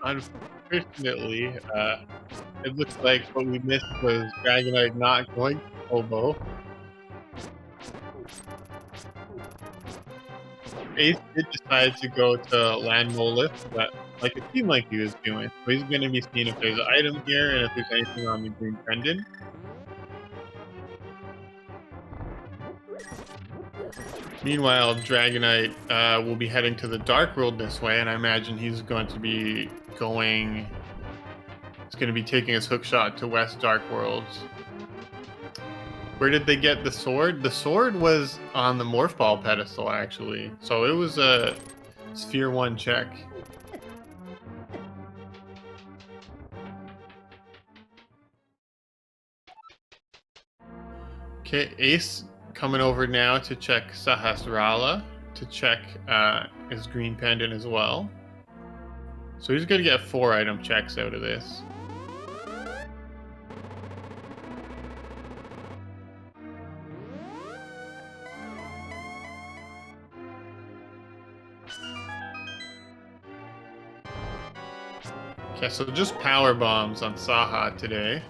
Unfortunately, it looks like what we missed was Dragonite not going to Hobo. Ace did decide to go to Land Molith, but like it seemed like he was doing. So he's going to be seeing if there's an item here and if there's anything on the green pendant. Meanwhile, Dragonite will be heading to the Dark World this way, and I imagine he's going to be going. He's going to be taking his hook shot to West Dark World. Where did they get the sword? The sword was on the Morph Ball pedestal, actually. So it was a Sphere 1 check. Okay, Ace coming over now to check Sahasrara, to check his green pendant as well. So he's going to get 4 item checks out of this. Okay, so just power bombs on Saha today.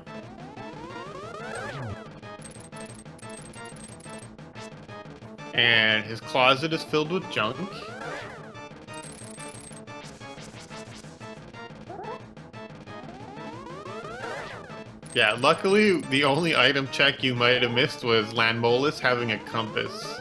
And his closet is filled with junk. Yeah, luckily the only item check you might have missed was Landmolis having a compass.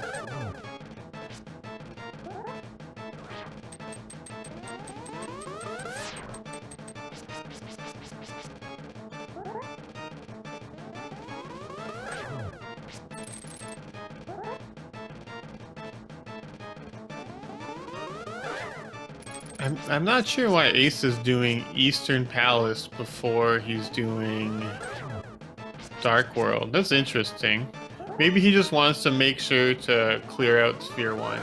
I'm not sure why Ace is doing Eastern Palace before he's doing Dark World. That's interesting. Maybe he just wants to make sure to clear out Sphere 1.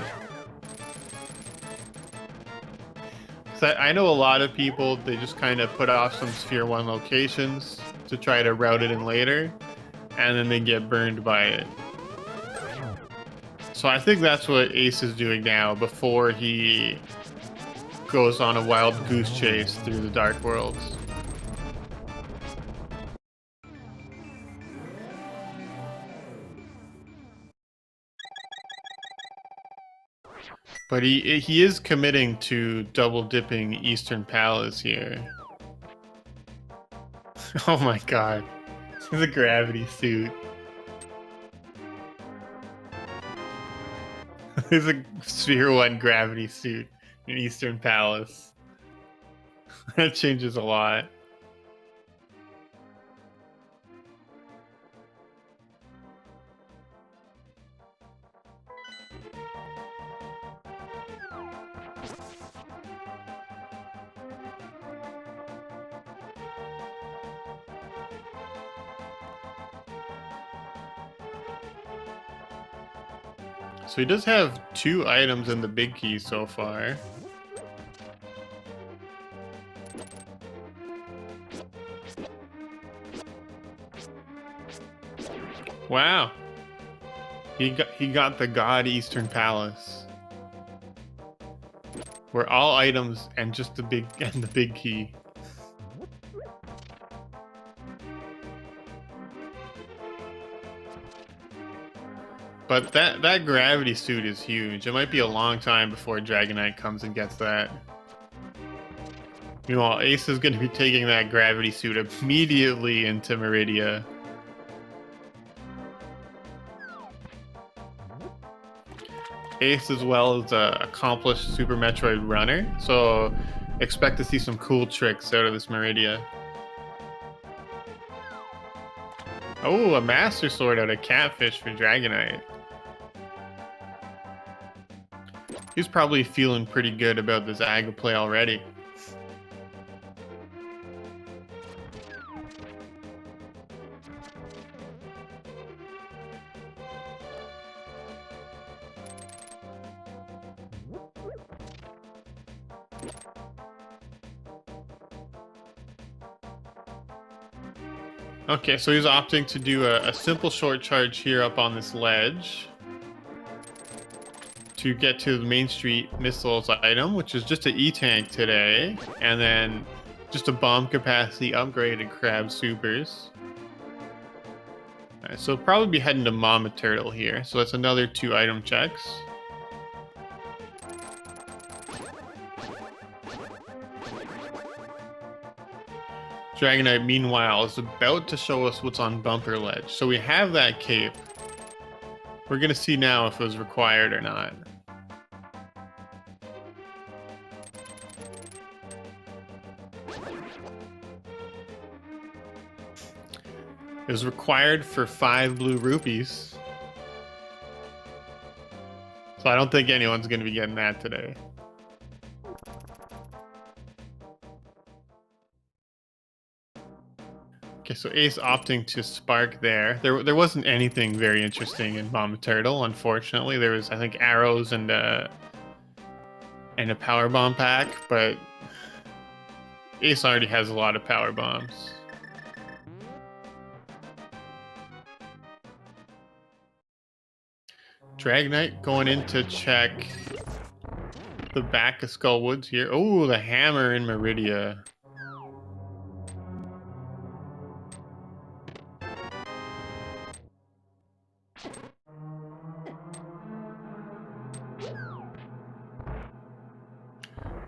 I know a lot of people, they just kind of put off some Sphere 1 locations to try to route it in later, and then they get burned by it. So I think that's what Ace is doing now before he goes on a wild goose chase through the Dark Worlds. But he is committing to double dipping Eastern Palace here. Oh my god. The gravity suit. There's a Sphere 1 gravity suit in Eastern Palace. That changes a lot. So he does have 2 items in the big key so far. Wow. He got the God Eastern Palace. Where all items and just the big key. But that gravity suit is huge. It might be a long time before Dragonite comes and gets that. Meanwhile, Ace is going to be taking that gravity suit immediately into Meridia. Ace as well is an accomplished Super Metroid runner, so expect to see some cool tricks out of this Meridia. Oh, a Master Sword out of Catfish for Dragonite. He's probably feeling pretty good about this Aga play already. Okay, so he's opting to do a simple short charge here up on this ledge to get to the Main Street missiles item, which is just an E-tank today, and then just a bomb capacity upgrade and crab supers. All right, so probably be heading to Mama Turtle here. So that's another 2 item checks. Dragonite, meanwhile, is about to show us what's on Bumper Ledge. So we have that cape. We're going to see now if it was required or not. It was required for 5 blue rupees. So I don't think anyone's going to be getting that today. Okay, so Ace opting to spark there. There wasn't anything very interesting in Mama Turtle, unfortunately. There was, I think, arrows and a power bomb pack, but Ace already has a lot of power bombs. Dragonite going in to check the back of Skull Woods here. Oh, the hammer in Meridia.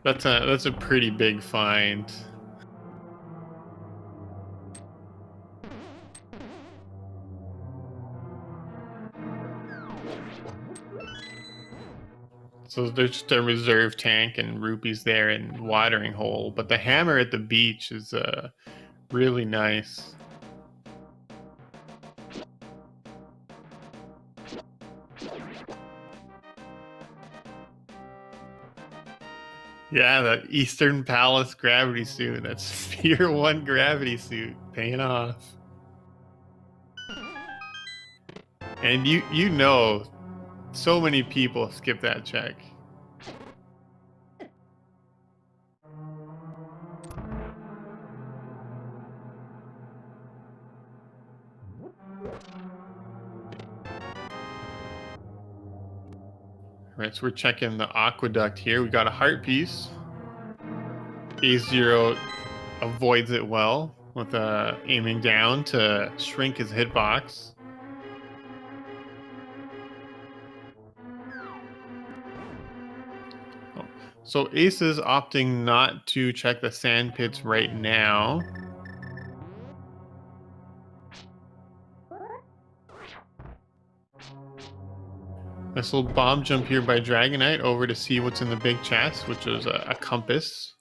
That's a pretty big find. So there's just a reserve tank and rupees there and watering hole, but the hammer at the beach is really nice. Yeah, that Eastern Palace gravity suit. That Sphere 1 gravity suit paying off. And you know, so many people skip that check. Right, so we're checking the aqueduct here. We got a heart piece. A0 avoids it well with aiming down to shrink his hitbox. Oh, so Ace is opting not to check the sand pits right now. This little bomb jump here by Dragonite over to see what's in the big chest, which is a compass.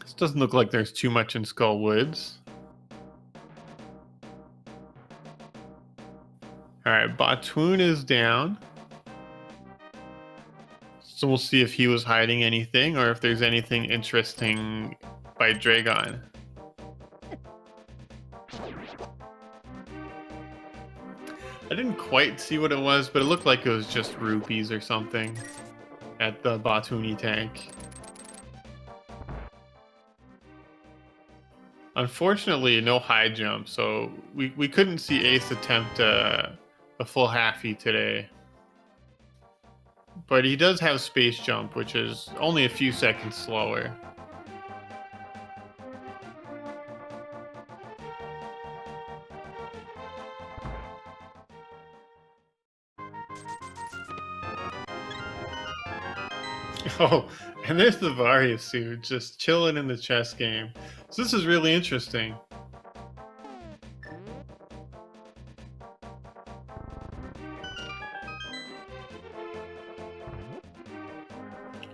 This doesn't look like there's too much in Skull Woods. Alright, Batoon is down. So we'll see if he was hiding anything or if there's anything interesting by Dragon. I didn't quite see what it was, but it looked like it was just rupees or something at the Batooni tank. Unfortunately, no high jump, so we couldn't see Ace attempt a full halfie today. But he does have space jump, which is only a few seconds slower. Oh, and there's the Varia suit just chilling in the chess game. So this is really interesting.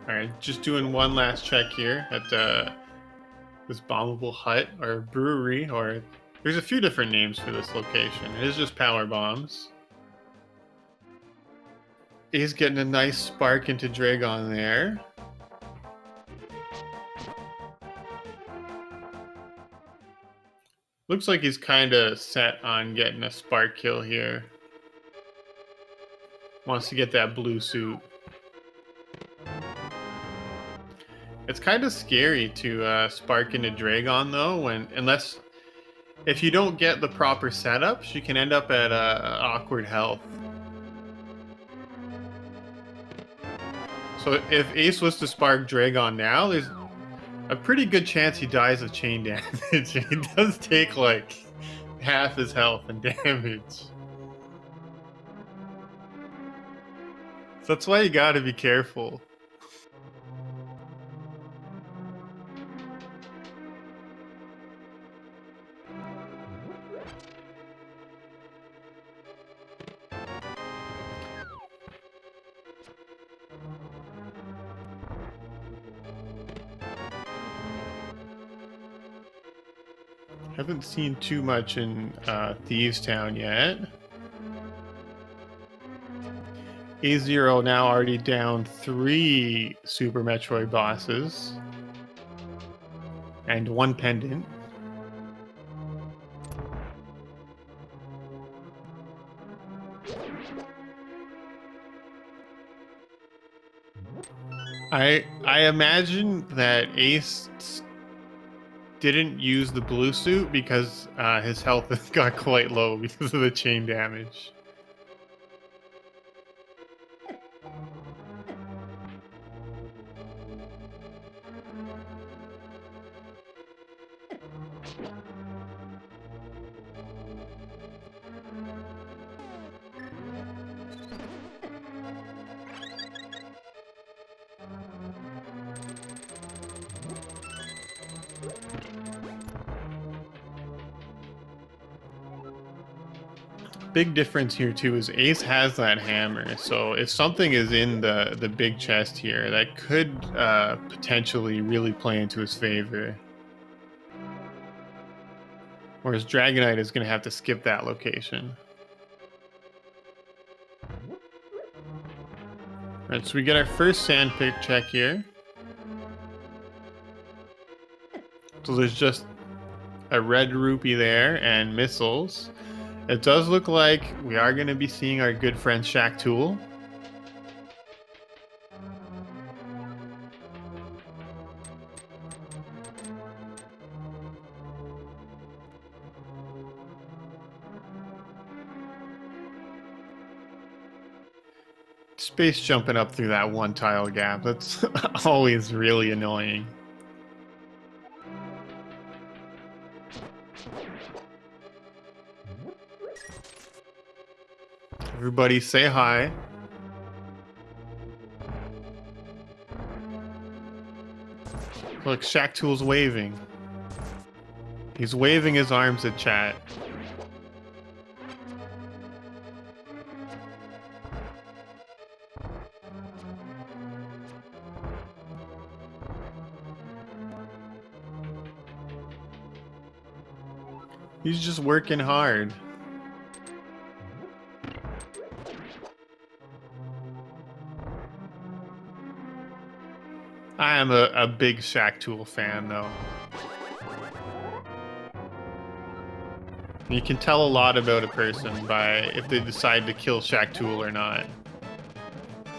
Alright, just doing one last check here at this bombable hut or brewery, or there's a few different names for this location. It is just power bombs. He's getting a nice spark into Dragon there. Looks like he's kind of set on getting a spark kill here. Wants to get that blue suit. It's kind of scary to spark into Dragon though, unless if you don't get the proper setups, you can end up at awkward health. So if Ace was to spark Dragon now, there's a pretty good chance he dies of chain damage. He does take like half his health and damage. So that's why you gotta be careful. Haven't seen too much in Thieves Town yet. A0 now already down 3 Super Metroid bosses and 1 pendant. I imagine that Ace didn't use the blue suit because his health got quite low because of the chain damage. Big difference here too is Ace has that hammer, so if something is in the big chest here, that could potentially really play into his favor. Whereas Dragonite is going to have to skip that location. Alright, so we get our first sandpit check here. So there's just a red rupee there and missiles. It does look like we are going to be seeing our good friend Shaq Tool. Space jumping up through that one tile gap. That's always really annoying. Everybody say hi. Look, Shaq Tool's waving. He's waving his arms at chat. He's just working hard. I am a big Shaq Tool fan, though. You can tell a lot about a person by if they decide to kill Shaq Tool or not.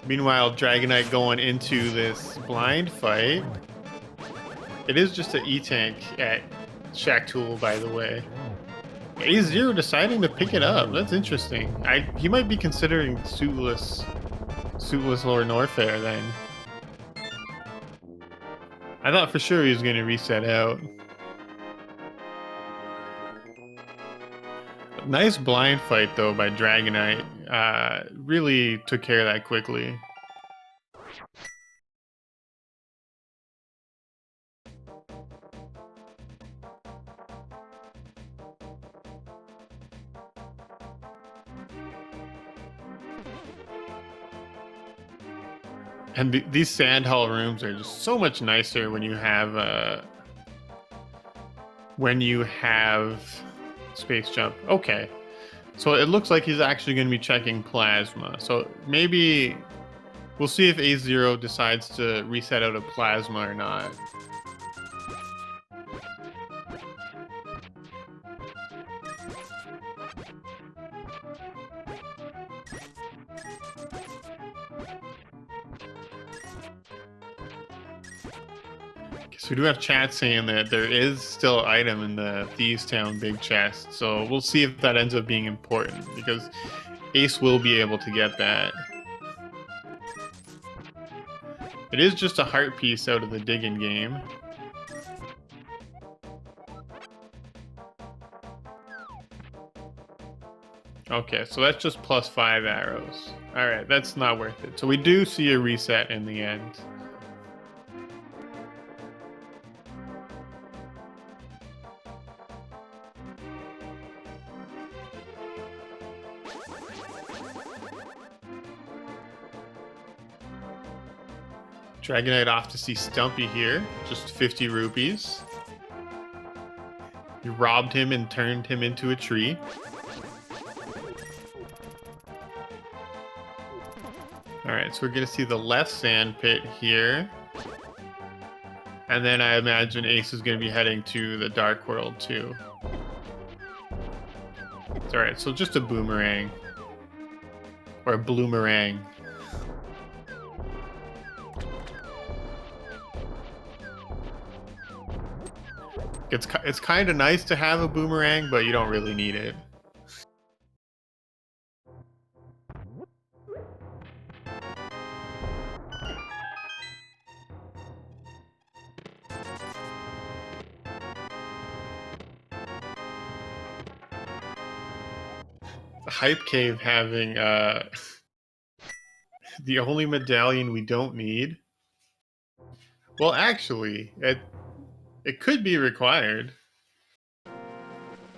Meanwhile, Dragonite going into this blind fight. It is just an E-tank at Shaq Tool, by the way. A0 deciding to pick it up. That's interesting. He might be considering suitless Lord Norfair then. I thought for sure he was going to reset out. Nice blind fight though by Dragonite. Really took care of that quickly. And these sand hall rooms are just so much nicer when you have space jump. Okay, so it looks like he's actually going to be checking plasma. So maybe we'll see if A0 decides to reset out a plasma or not. So we do have chat saying that there is still an item in the Thieves Town big chest. So we'll see if that ends up being important, because Ace will be able to get that. It is just a heart piece out of the digging game. Okay, so that's just plus 5 arrows. Alright, that's not worth it. So we do see a reset in the end. Dragonite off to see Stumpy here. Just 50 rupees. You robbed him and turned him into a tree. Alright, so we're going to see the left sand pit here. And then I imagine Ace is going to be heading to the Dark World too. It's alright, so just a boomerang. Or a bloomerang. It's kind of nice to have a boomerang, but you don't really need it. The Hype Cave having the only medallion we don't need. Well, actually, it could be required.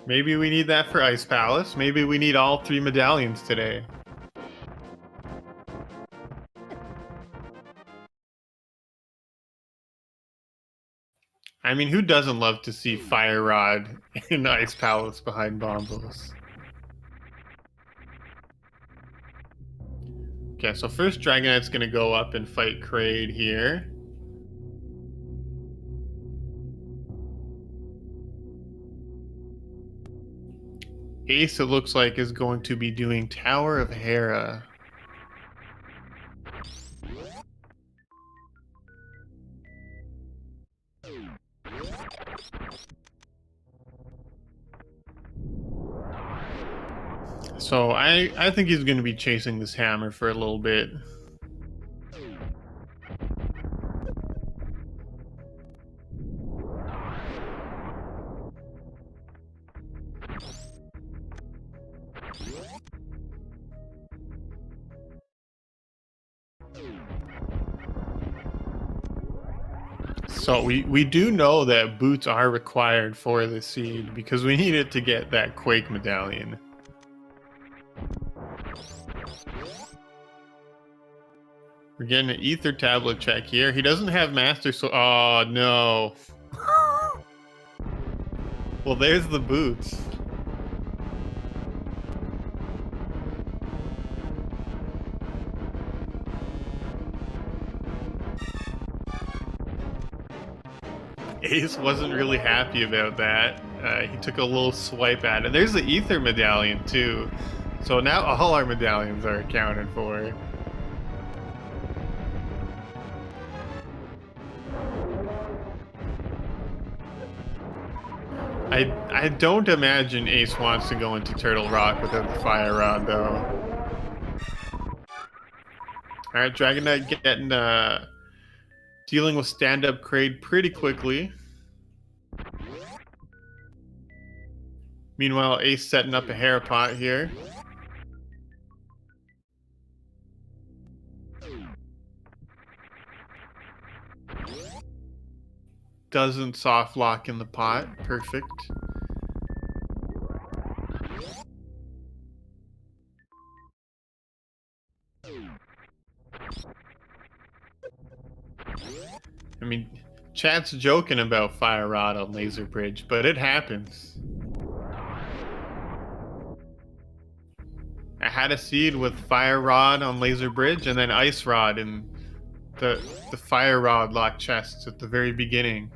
Maybe we need that for Ice Palace. Maybe we need all 3 medallions today. I mean, who doesn't love to see Fire Rod in Ice Palace behind Bombos? Okay, so first Dragonite's gonna go up and fight Kraid here. Ace, it looks like, is going to be doing Tower of Hera. So I think he's going to be chasing this hammer for a little bit. So we do know that boots are required for the seed because we need it to get that Quake medallion. We're getting an ether tablet check here. He doesn't have master, so oh no. Well, there's the boots. Ace wasn't really happy about that. He took a little swipe at it. There's the ether medallion too. So now all our medallions are accounted for. I don't imagine Ace wants to go into Turtle Rock without the Fire Rod though. Alright, Dragonite getting dealing with stand-up Kraid pretty quickly. Meanwhile, Ace setting up a hair pot here. Doesn't soft lock in the pot. Perfect. I mean, chat's joking about Fire Rod on Laser Bridge, but it happens. I had a seed with Fire Rod on Laser Bridge and then Ice Rod in the Fire Rod lock chests at the very beginning.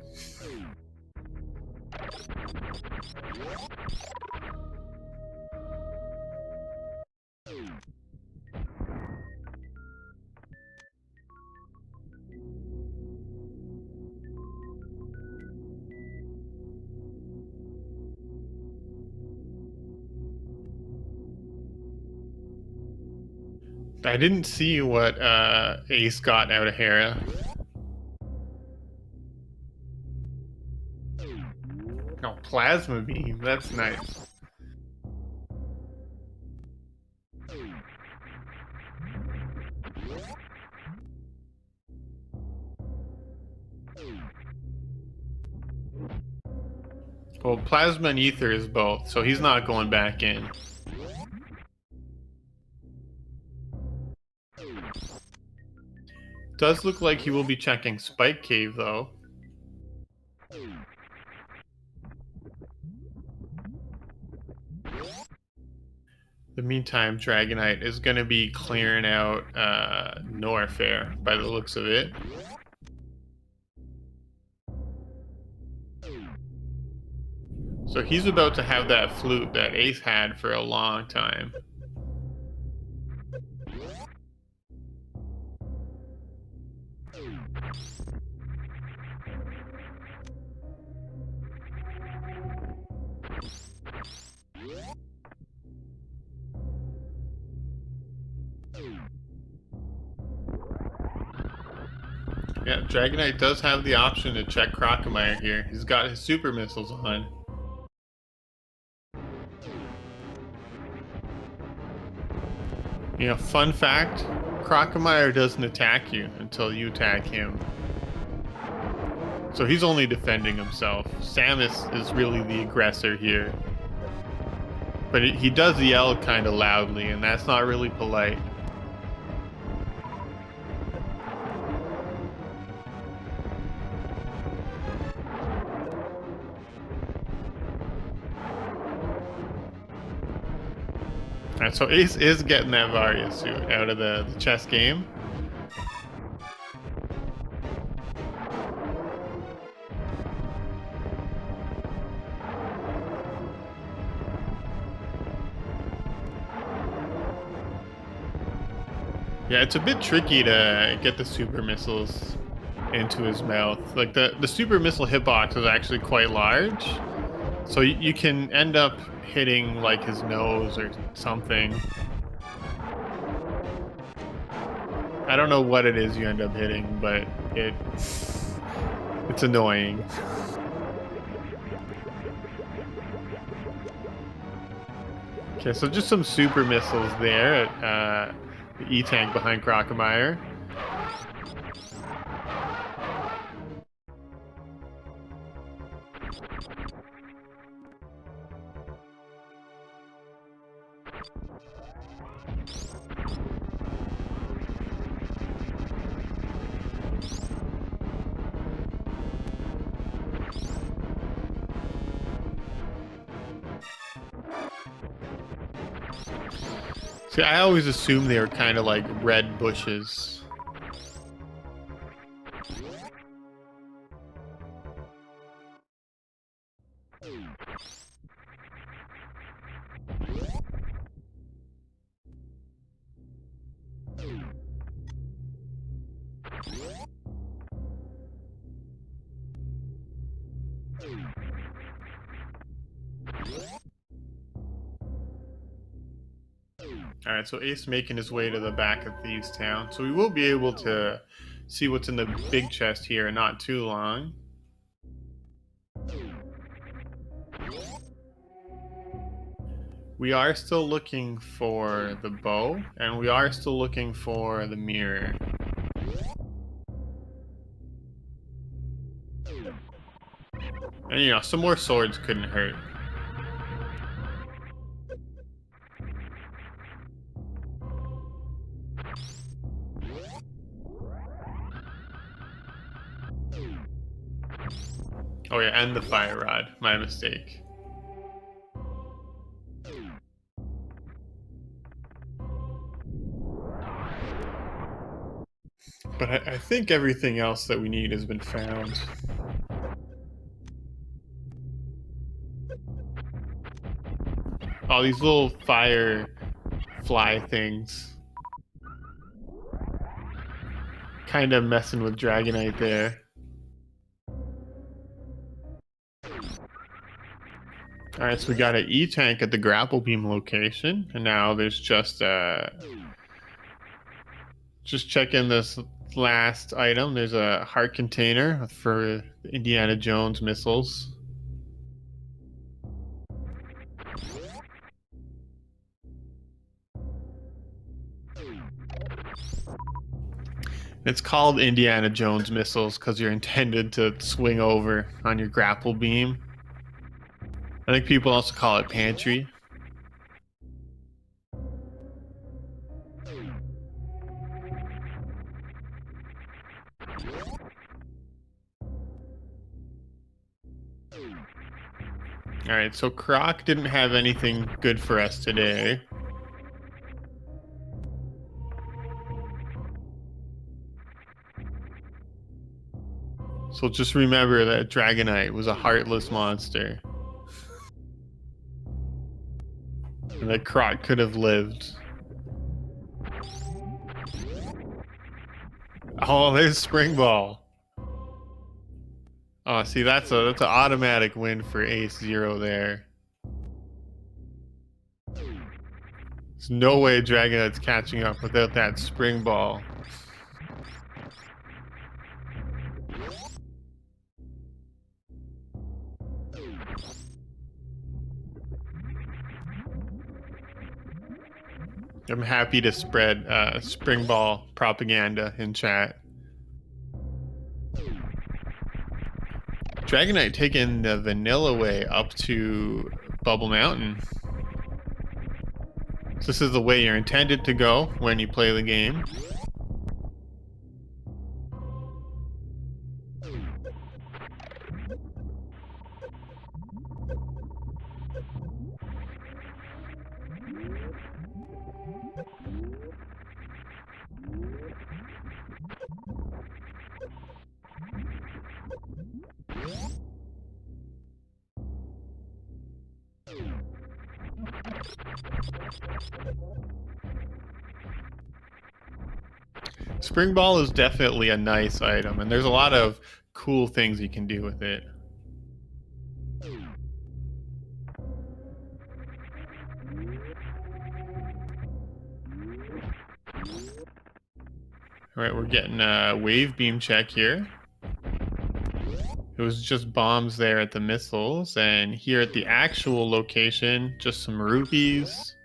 I didn't see what Ace got out of Hera. Oh, plasma beam. That's nice. Well, plasma and ether is both, so he's not going back in. Does look like he will be checking Spike Cave, though. The meantime, Dragonite is going to be clearing out Norfair by the looks of it. So he's about to have that flute that Ace had for a long time. Yeah, Dragonite does have the option to check Crocomire here. He's got his super missiles on. You know, fun fact, Crocomire doesn't attack you until you attack him. So he's only defending himself. Samus is really the aggressor here. But he does yell kind of loudly, and that's not really polite. Alright, so Ace is getting that Varia suit out of the chess game. Yeah, it's a bit tricky to get the super missiles into his mouth. Like the super missile hitbox is actually quite large, so you can end up hitting like his nose or something. I don't know what it is you end up hitting, but it's annoying. Okay, so just some super missiles there at the E-tank behind Crocomire. See, I always assumed they were kind of like red bushes. Alright, so Ace making his way to the back of Thieves Town. So we will be able to see what's in the big chest here in not too long. We are still looking for the bow, and we are still looking for the mirror. And you know, some more swords couldn't hurt. Oh yeah, and the fire rod. My mistake. But I think everything else that we need has been found. Oh, these little fire fly things. Kind of messing with Dragonite there. Alright, so we got an E-tank at the grapple beam location, and now there's just Just checking this last item. There's a heart container for Indiana Jones missiles. It's called Indiana Jones missiles because you're intended to swing over on your grapple beam. I think people also call it pantry. All right, so Croc didn't have anything good for us today. So just remember that Dragonite was a heartless monster. And that Croc could have lived. Oh, there's Spring Ball. Oh, see, that's an automatic win for Ace Zero there. There's no way Dragonite's catching up without that Spring Ball. I'm happy to spread Spring Ball propaganda in chat. Dragonite taking the vanilla way up to Bubble Mountain. So this is the way you're intended to go when you play the game. Spring Ball is definitely a nice item, and there's a lot of cool things you can do with it. All right, we're getting a wave beam check here. It was just bombs there at the missiles, and here at the actual location, just some rupees.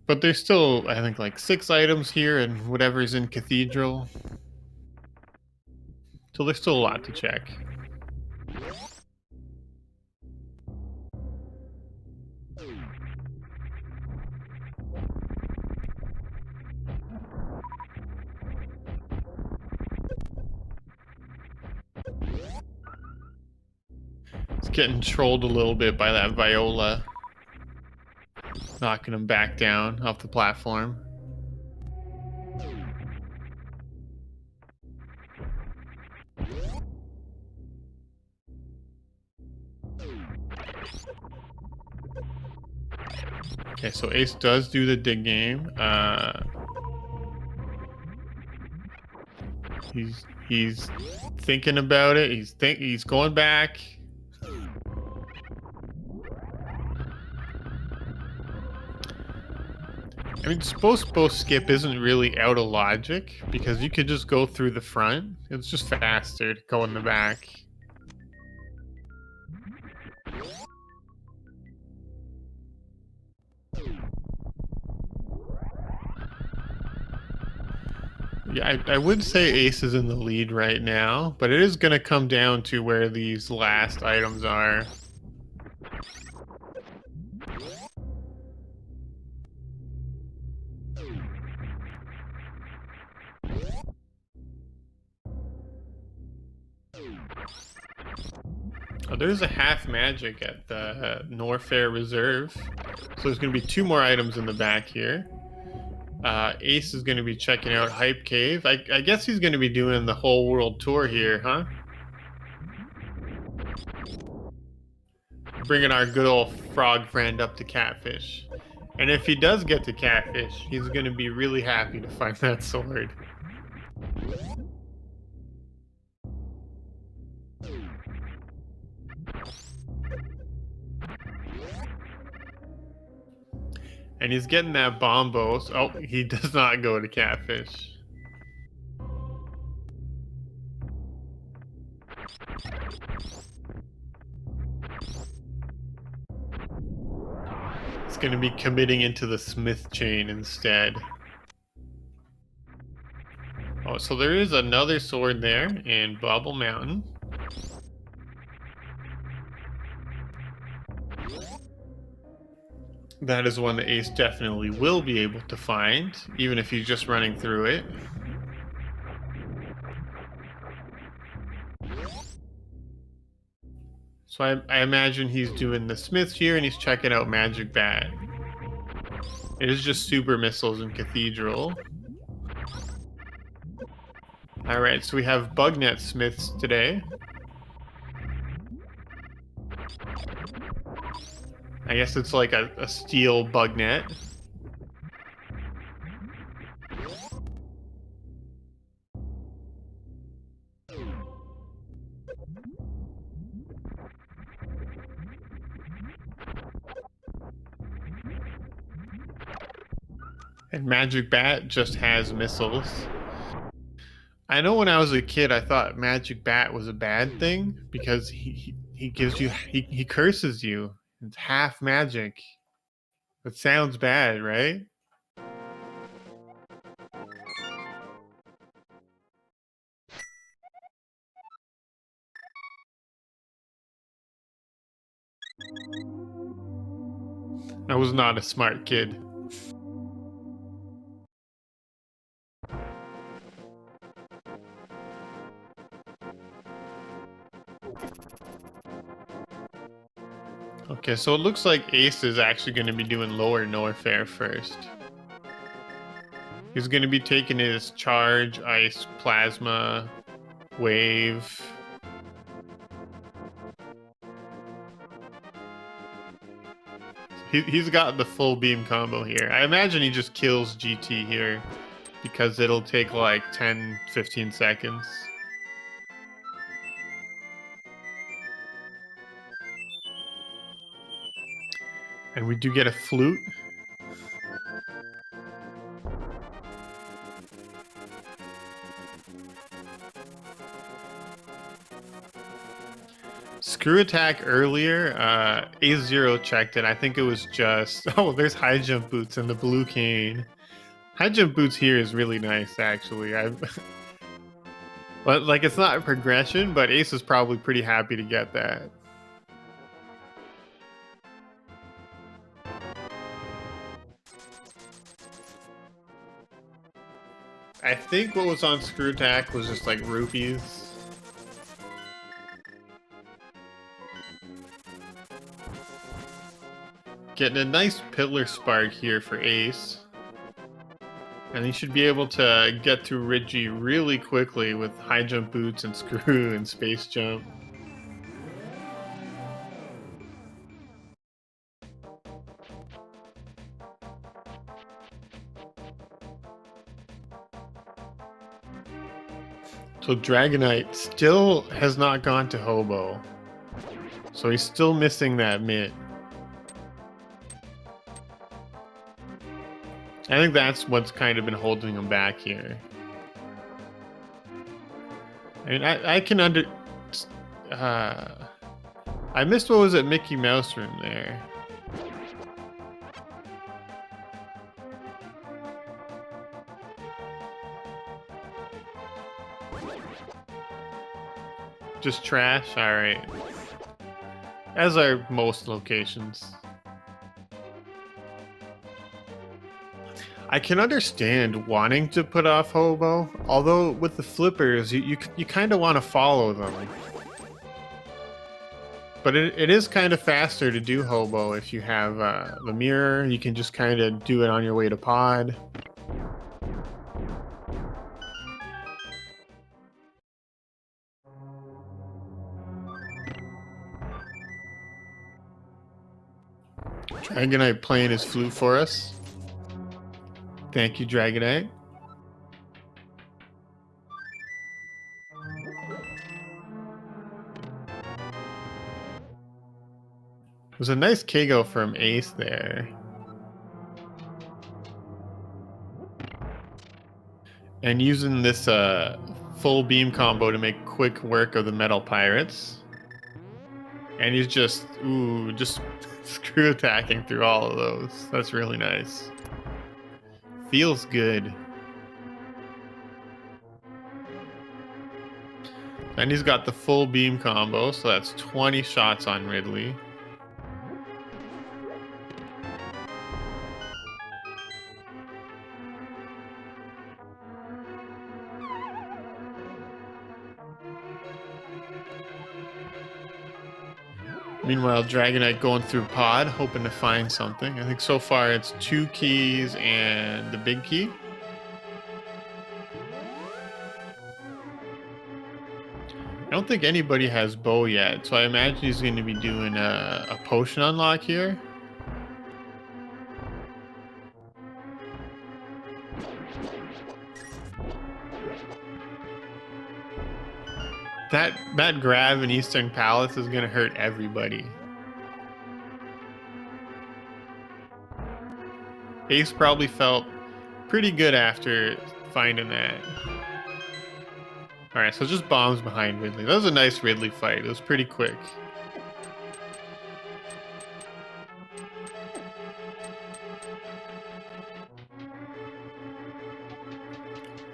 But there's still, I think, like 6 items here and whatever's in Cathedral. So there's still a lot to check. It's getting trolled a little bit by that Viola. Knocking him back down off the platform. Okay, so Ace does do the dig game. He's thinking about it. He's going back. I mean, both skip isn't really out of logic because you could just go through the front. It's just faster to go in the back. Yeah, I would say Ace is in the lead right now, but it is going to come down to where these last items are. Oh, there's a half magic at the Norfair Reserve. So there's going to be 2 more items in the back here. Ace is going to be checking out Hype Cave. I guess he's going to be doing the whole world tour here, huh? Bringing our good old frog friend up to Catfish. And if he does get to Catfish, he's going to be really happy to find that sword. And he's getting that bombo. Oh, he does not go to catfish. It's going to be committing into the Smith chain instead. Oh, so there is another sword there in Bobble Mountain. That is one that Ace definitely will be able to find, even if he's just running through it. So I imagine he's doing the Smiths here and he's checking out Magic Bat. It is just super missiles in Cathedral. Alright, so we have Bugnet Smiths today. I guess it's like a steel Bugnet. And Magic Bat just has missiles. I know when I was a kid, I thought Magic Bat was a bad thing because he gives you he curses you. It's half magic. It sounds bad, right? I was not a smart kid. Okay, so it looks like Ace is actually going to be doing lower Norfair first. He's going to be taking his Charge, Ice, Plasma, Wave. He's got the full beam combo here. I imagine he just kills GT here because it'll take like 10-15 seconds. And we do get a flute. Screw attack earlier, A0 checked it. I think it was just... Oh, there's high jump boots and the blue cane. High jump boots here is really nice, actually. But, like, it's not a progression, but Ace is probably pretty happy to get that. I think what was on Screw Attack was just, like, rupees. Getting a nice Pillar Spark here for Ace. And he should be able to get through Ridgy really quickly with high jump boots and screw and space jump. So Dragonite still has not gone to Hobo. So he's still missing that mitt. I think that's what's kind of been holding him back here. I mean, I can I missed what was at Mickey Mouse Room there. Just trash? Alright. As are most locations. I can understand wanting to put off Hobo, although with the flippers, you kind of want to follow them. But it is kind of faster to do Hobo if you have the mirror. You can just kind of do it on your way to pod. Dragonite playing his flute for us. Thank you, Dragonite. It was a nice KO from Ace there. And using this full beam combo to make quick work of the metal pirates. And he's just screw attacking through all of those. That's really nice. Feels good. And he's got the full beam combo, so that's 20 shots on Ridley. Meanwhile, Dragonite going through pod, hoping to find something. I think so far it's 2 keys and the big key. I don't think anybody has bow yet, so I imagine he's going to be doing a potion unlock here. That grab in Eastern Palace is going to hurt everybody. Ace probably felt pretty good after finding that. Alright, so just bombs behind Ridley. That was a nice Ridley fight. It was pretty quick.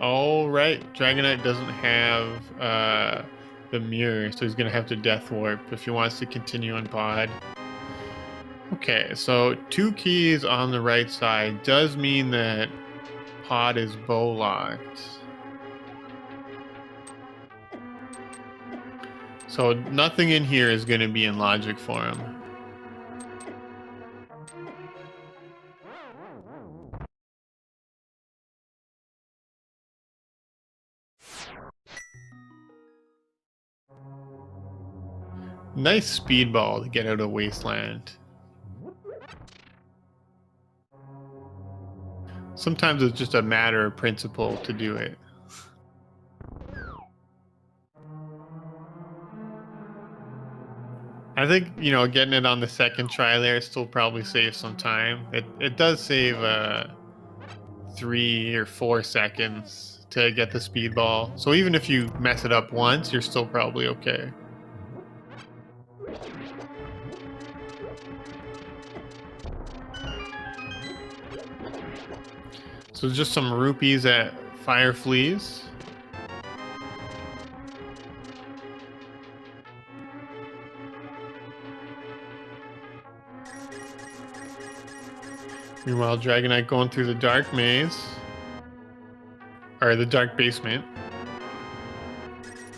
Alright, Dragonite doesn't have the mirror, so he's going to have to Death Warp if he wants to continue on pod. Okay, so 2 keys on the right side does mean that pod is bow locked. So nothing in here is going to be in logic for him. Nice speedball to get out of Wasteland. Sometimes it's just a matter of principle to do it. I think, you know, getting it on the second try there still probably saves some time. It does save 3 or 4 seconds to get the speedball. So even if you mess it up once, you're still probably okay. So just some rupees at Fire Fleas. Meanwhile, Dragonite going through the dark maze. Or the dark basement.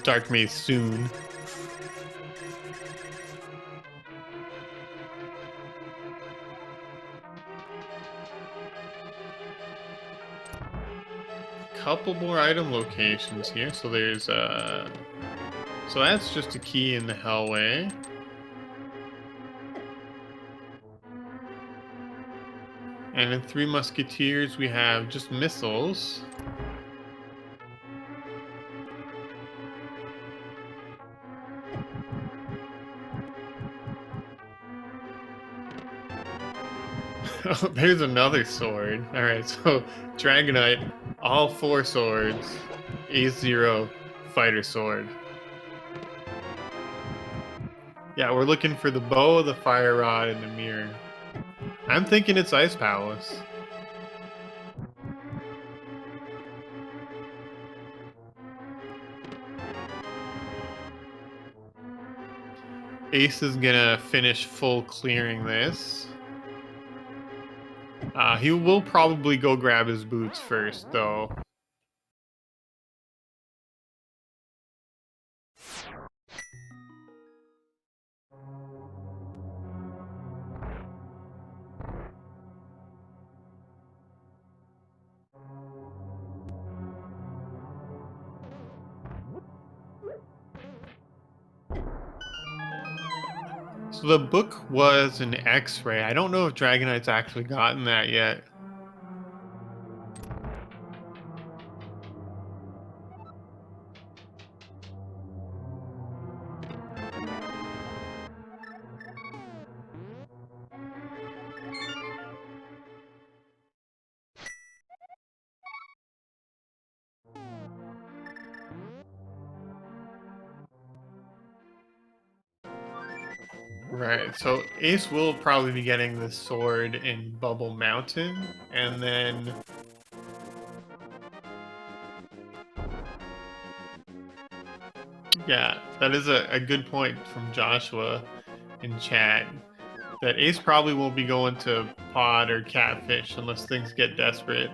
Dark maze soon. Couple more item locations here. So there's so that's just a key in the Hellway. And in Three Musketeers we have just missiles. Oh, there's another sword. Alright, so Dragonite, all 4 swords. A0 fighter sword. Yeah, we're looking for the bow, the fire rod, and the mirror. I'm thinking it's Ice Palace. Ace is gonna finish full clearing this. He will probably go grab his boots first, though. So the book was an X-ray. I don't know if Dragonite's actually gotten that yet. Right. So Ace will probably be getting the sword in Bubble Mountain, and then yeah, that is a good point from Joshua in chat. That Ace probably won't be going to Pod or Catfish unless things get desperate.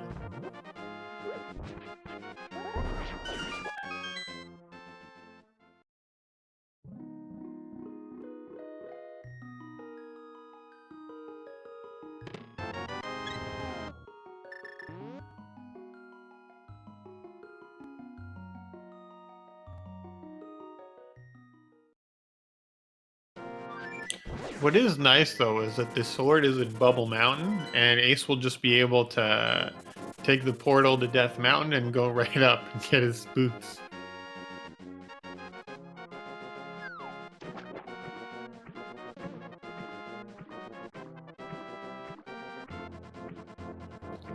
What is nice though is that the sword is in Bubble Mountain, and Ace will just be able to take the portal to Death Mountain and go right up and get his boots.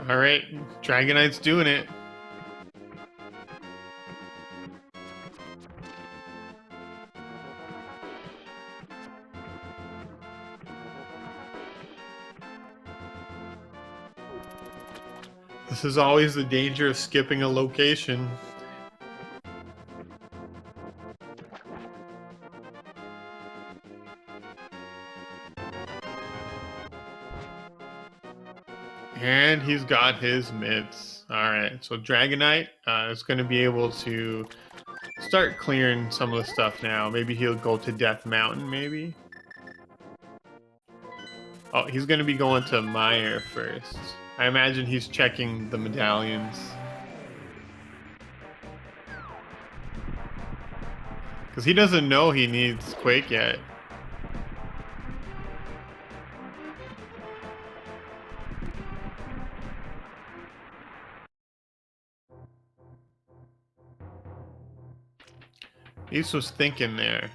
All right, Dragonite's doing it. This is always the danger of skipping a location. And he's got his mitts. All right, so Dragonite is going to be able to start clearing some of the stuff now. Maybe he'll go to Death Mountain, maybe. Oh, he's going to be going to Meyer first. I imagine he's checking the medallions. Because he doesn't know he needs Quake yet. Ace was thinking there.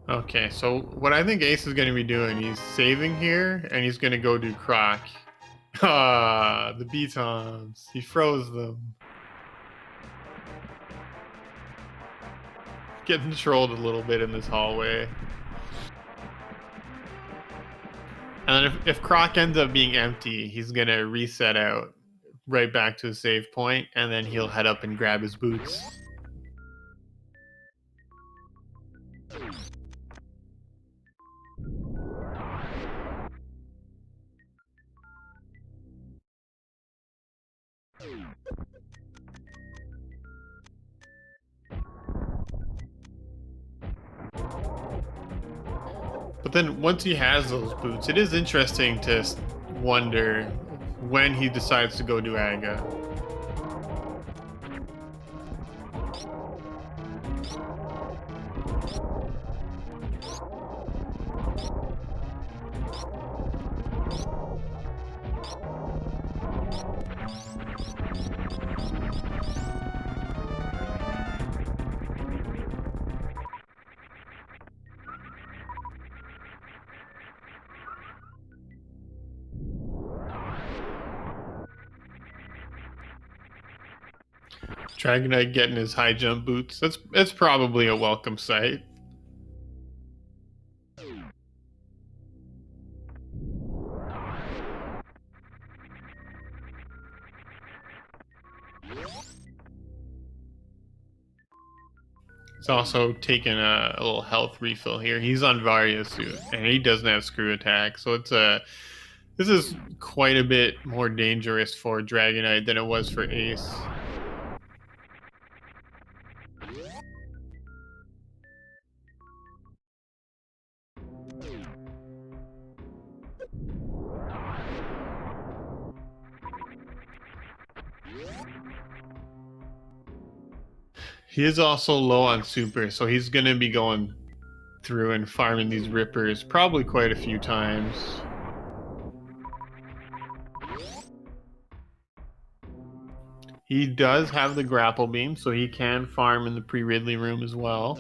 Okay, so what I think Ace is going to be doing, he's saving here, and he's going to go do Croc. Ah, the B-toms. He froze them. Getting trolled a little bit in this hallway. And then if Croc ends up being empty, he's going to reset out right back to the save point, and then he'll head up and grab his boots. But then once he has those boots, it is interesting to wonder when he decides to go do Aga. Dragonite getting his high jump boots. That's probably a welcome sight. He's also taking a little health refill here. He's on Varia suit, and he doesn't have screw attack, so this is quite a bit more dangerous for Dragonite than it was for Ace. He is also low on super, so he's going to be going through and farming these rippers probably quite a few times. He does have the grapple beam, so he can farm in the pre-Ridley room as well.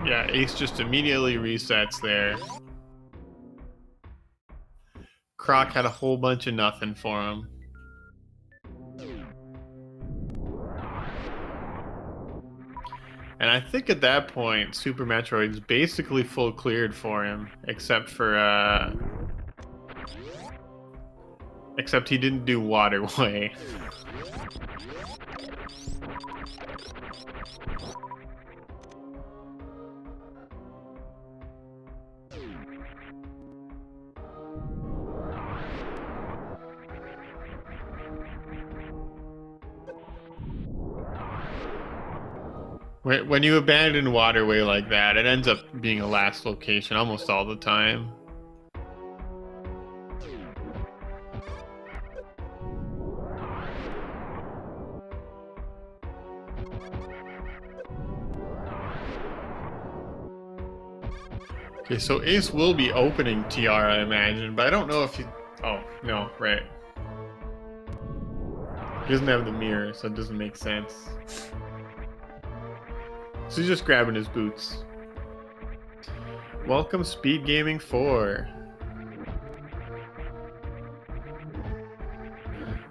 Yeah, Ace just immediately resets there. Croc had a whole bunch of nothing for him. And I think at that point, Super Metroid's basically full cleared for him, except he didn't do Waterway. When you abandon Waterway like that, it ends up being a last location almost all the time. Okay, so Ace will be opening TR, I imagine, but I don't know if he... Oh, no, right. He doesn't have the mirror, so it doesn't make sense. So he's just grabbing his boots. Welcome, SpeedGaming 4.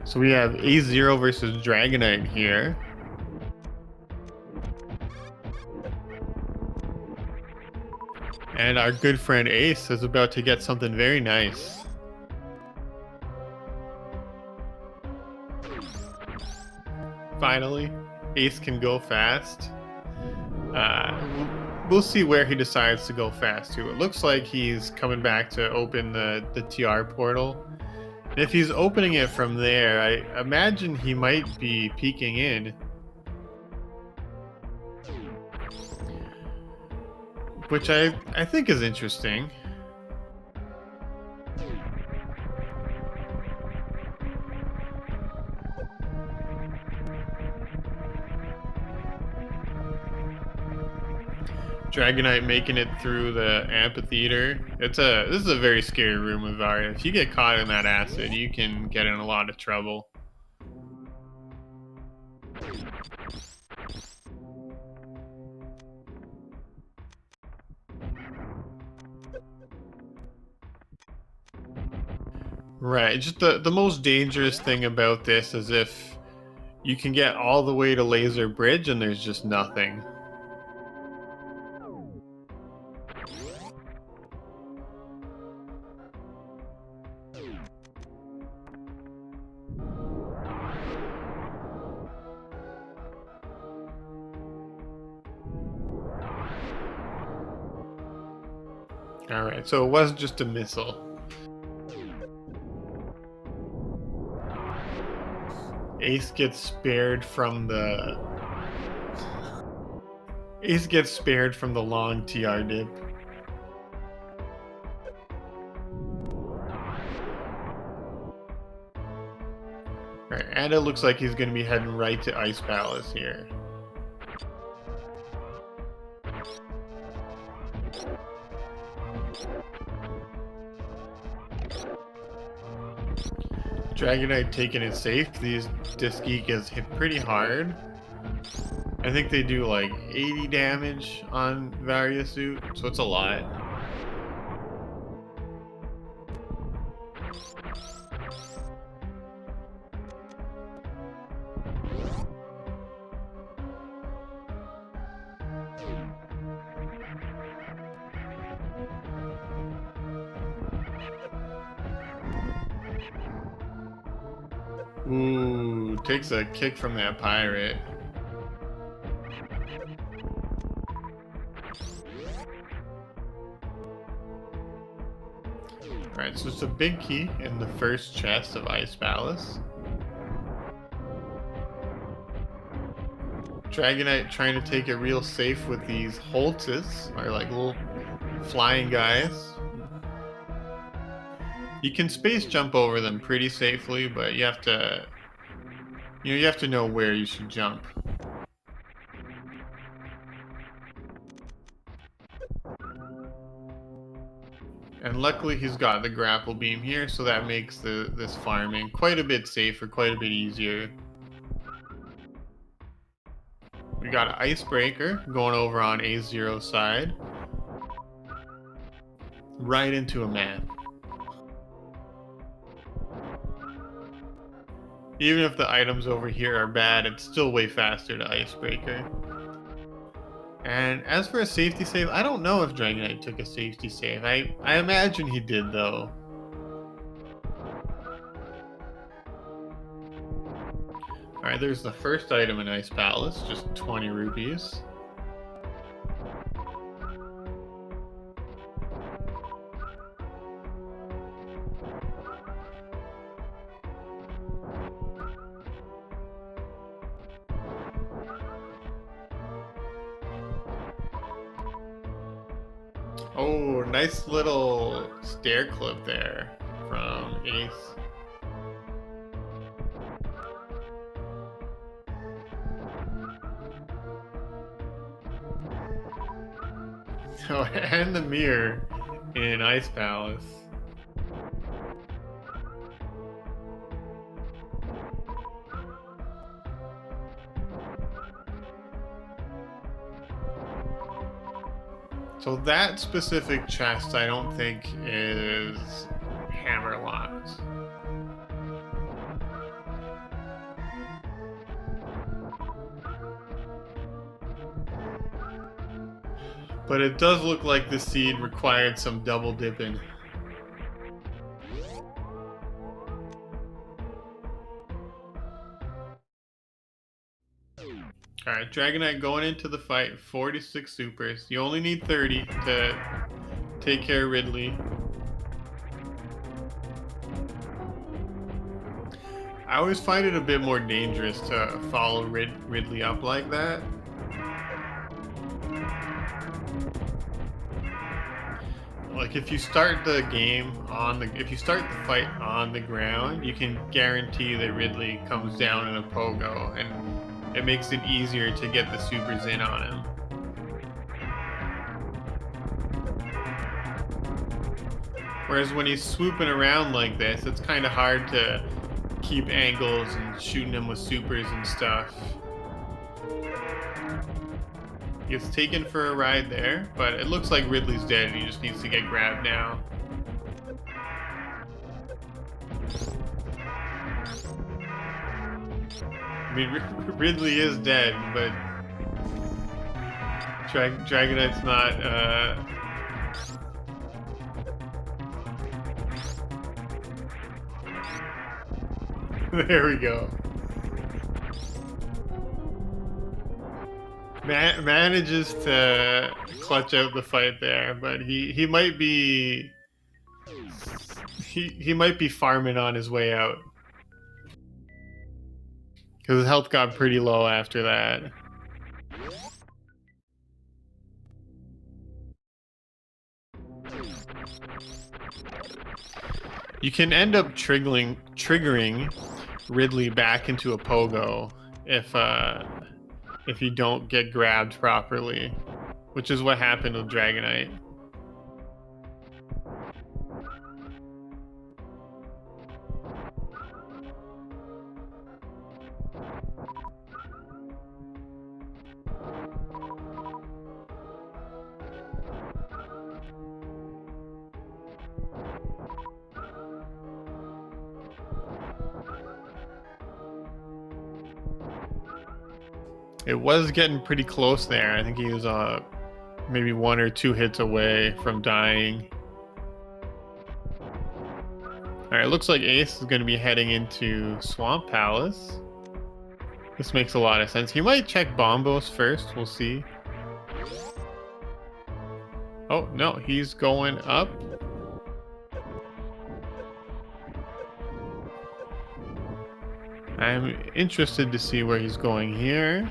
So we have A0 versus Dragonite here. And our good friend Ace is about to get something very nice. Finally, Ace can go fast. We'll see where he decides to go fast to. It looks like he's coming back to open the TR portal. And if he's opening it from there, I imagine he might be peeking in. Which I think is interesting. Dragonite making it through the amphitheater. This is a very scary room with Varia. If you get caught in that acid, you can get in a lot of trouble. Right, just the most dangerous thing about this is if you can get all the way to Laser Bridge and there's just nothing. Alright, so it wasn't just a missile. Ace gets spared from the long TR dip. Alright, and it looks like he's going to be heading right to Ice Palace here. Dragonite taking it safe. These Disc Geekas hit pretty hard. I think they do like 80 damage on Varia Suit, so it's a lot. Ooh, takes a kick from that pirate. Alright, so it's a big key in the first chest of Ice Palace. Dragonite trying to take it real safe with these Holtzes, or like little flying guys. You can space jump over them pretty safely, but you have to, you have to know where you should jump. And luckily he's got the grapple beam here, so that makes this farming quite a bit safer, quite a bit easier. We got an icebreaker going over on A0 side. Right into a map. Even if the items over here are bad, it's still way faster to icebreaker. And as for a safety save, I don't know if Dragonite took a safety save. I imagine he did, though. Alright, there's the first item in Ice Palace, just 20 rupees. Oh, nice little stair clip there from Ace. Oh, and the mirror in Ice Palace. So that specific chest I don't think is hammer locked. But it does look like the seed required some double dipping. Alright, Dragonite going into the fight, 46 supers. You only need 30 to take care of Ridley. I always find it a bit more dangerous to follow Ridley up like that. Like if you start the game if you start the fight on the ground, you can guarantee that Ridley comes down in a pogo, and it makes it easier to get the supers in on him. Whereas when he's swooping around like this, it's kind of hard to keep angles and shooting him with supers and stuff. He gets taken for a ride there, but it looks like Ridley's dead and he just needs to get grabbed now. I mean, Ridley is dead, but Dragonite's not, There we go. Manages to clutch out the fight there, but he might be he might be farming on his way out, because his health got pretty low after that. You can end up triggering Ridley back into a pogo if you don't get grabbed properly, which is what happened with Dragonite. It was getting pretty close there. I think he was maybe 1 or 2 hits away from dying. Alright, looks like Ace is going to be heading into Swamp Palace. This makes a lot of sense. He might check Bombos first. We'll see. Oh, no. He's going up. I'm interested to see where he's going here.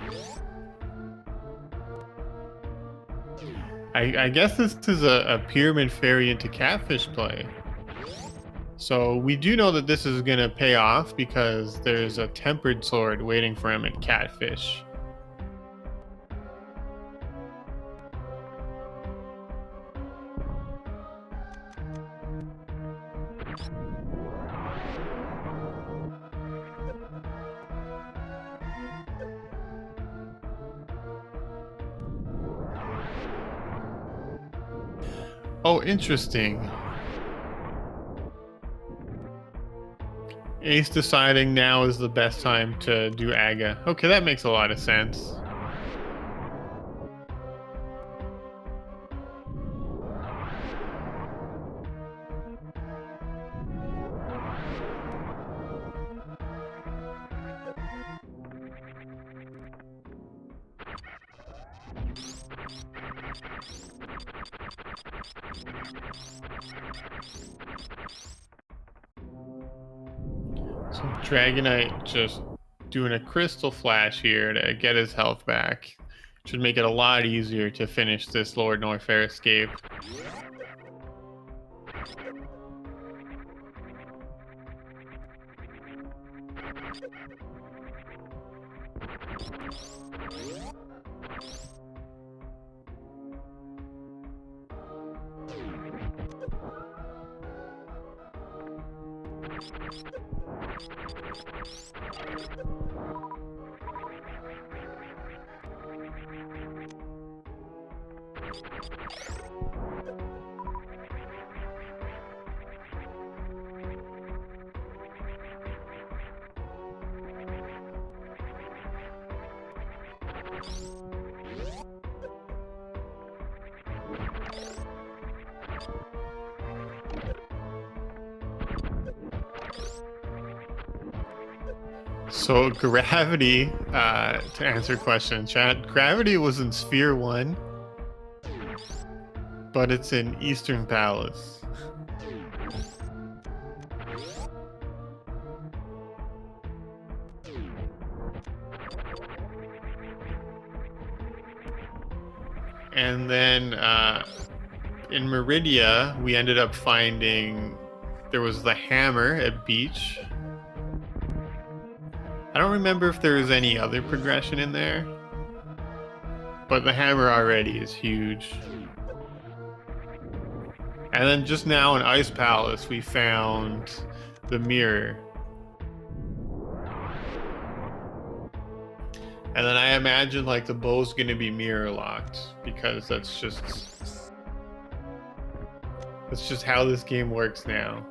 I guess this is a Pyramid Fairy into Catfish play. So we do know that this is going to pay off because there's a Tempered Sword waiting for him at Catfish. Oh, interesting. Ace deciding now is the best time to do Aga. Okay, that makes a lot of sense. So Dragonite just doing a crystal flash here to get his health back. Should make it a lot easier to finish this Lord Norfair escape. So gravity, to answer your question, chat, gravity was in Sphere 1, but it's in Eastern Palace. And then in Meridia, we ended up finding there was the hammer at Beach. I don't remember if there was any other progression in there, but the hammer already is huge. And then just now in Ice Palace, we found the mirror. And then I imagine like the bow's gonna be mirror locked because that's just how this game works now.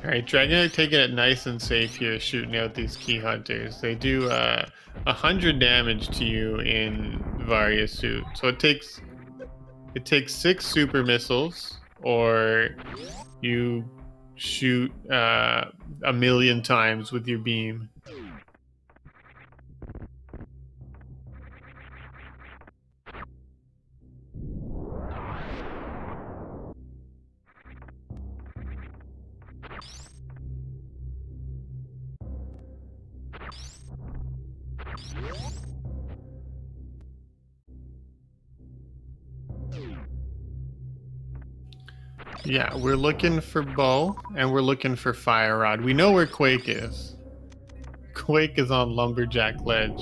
Alright, Dragonite taking it nice and safe here, shooting out these key hunters. They do 100 damage to you in Varia suit. So it takes 6 super missiles, or you shoot 1,000,000 times with your beam. Yeah, we're looking for Bow, and we're looking for Fire Rod. We know where Quake is. Quake is on Lumberjack Ledge.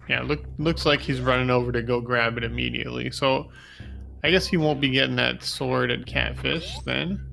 Yeah, looks like he's running over to go grab it immediately. So I guess he won't be getting that sword at Catfish then.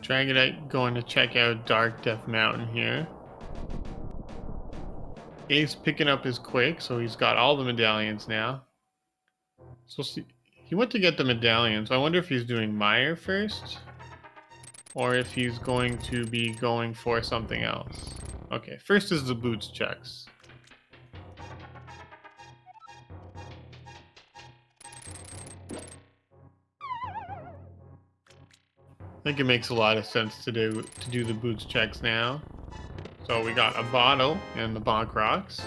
Dragonite going to check out Dark Death Mountain here. Ace picking up his Quake, so he's got all the medallions now. So see, he went to get the medallions. I wonder if he's doing Meyer first, or if he's going to be going for something else. Okay, first is the boots checks. think it makes a lot of sense to do the boots checks now. So we got a bottle and the bonk rocks.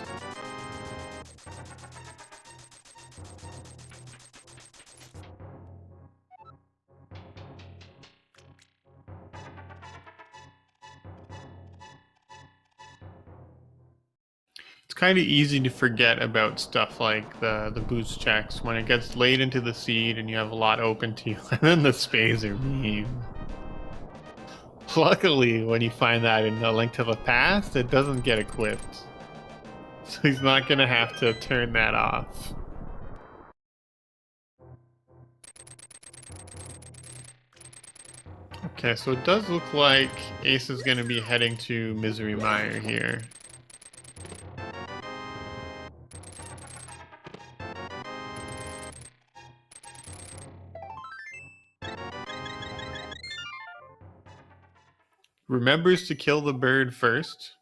It's kind of easy to forget about stuff like the boost checks when it gets late into the seed and you have a lot open to you, and then the spays are mean. Luckily, when you find that in A Link to the Past, it doesn't get equipped. So he's not going to have to turn that off. Okay, so it does look like Ace is going to be heading to Misery Mire here. Remembers to kill the bird first,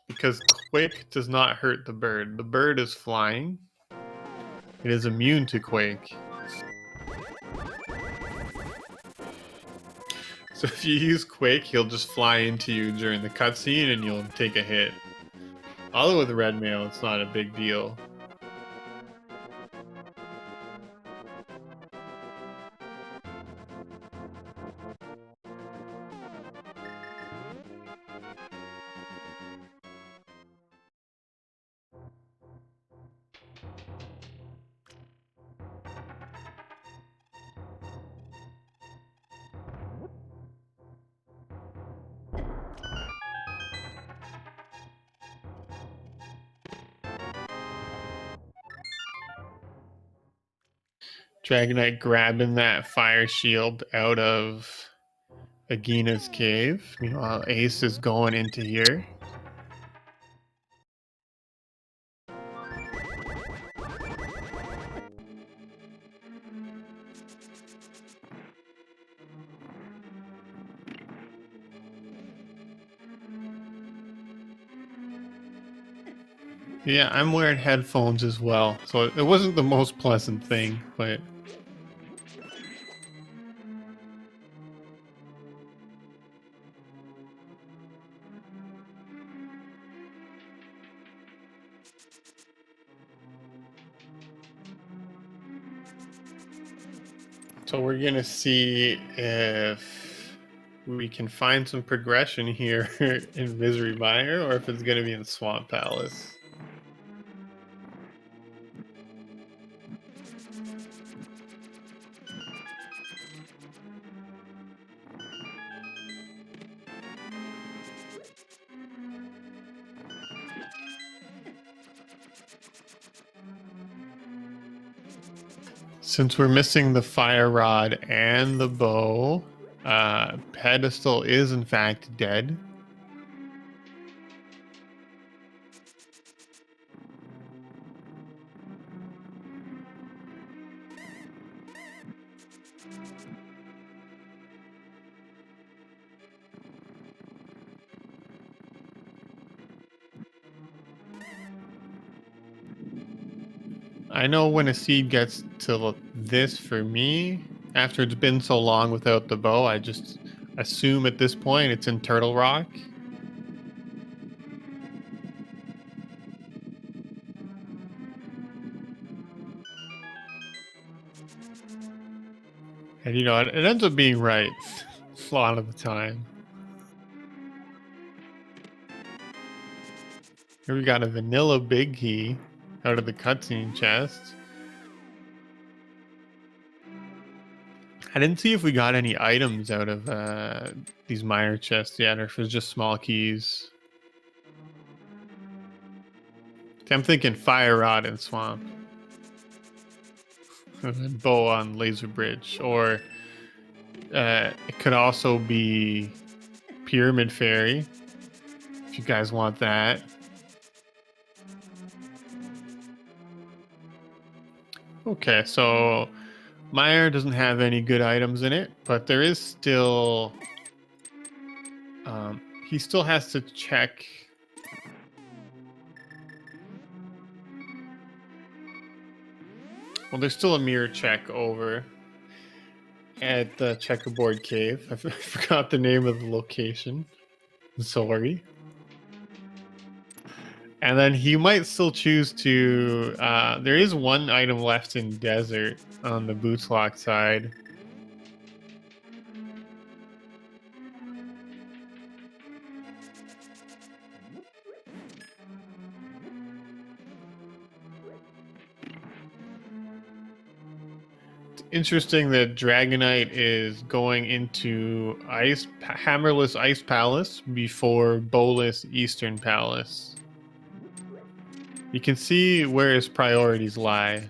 because Quake does not hurt the bird. The bird is flying. It is immune to Quake. So if you use Quake, he'll just fly into you during the cutscene and you'll take a hit. Although with red mail, it's not a big deal. Dragonite grabbing that fire shield out of Agina's cave. Meanwhile, Ace is going into here. Yeah, I'm wearing headphones as well, so it wasn't the most pleasant thing, but... So we're gonna see if we can find some progression here in Misery Mire, or if it's gonna be in Swamp Palace. Since we're missing the fire rod and the bow, Pedestal is in fact dead. I know when a seed gets to this for me, after it's been so long without the bow, I just assume at this point it's in Turtle Rock. And you know, it ends up being right a lot of the time. Here we got a vanilla big key out of the cutscene chest. I didn't see if we got any items out of these mire chests yet, or if it was just small keys. I'm thinking fire rod and swamp. And then bow on laser bridge. Or it could also be pyramid fairy, if you guys want that. Okay, so Mire doesn't have any good items in it, but there is still... he still has to check... Well, there's still a mirror check over. at the checkerboard cave. I forgot the name of the location. Sorry. And then he might still choose to... there is one item left in desert on the boots lock side. It's interesting that Dragonite is going into Hammerless Ice Palace before Bowless Eastern Palace. You can see where his priorities lie.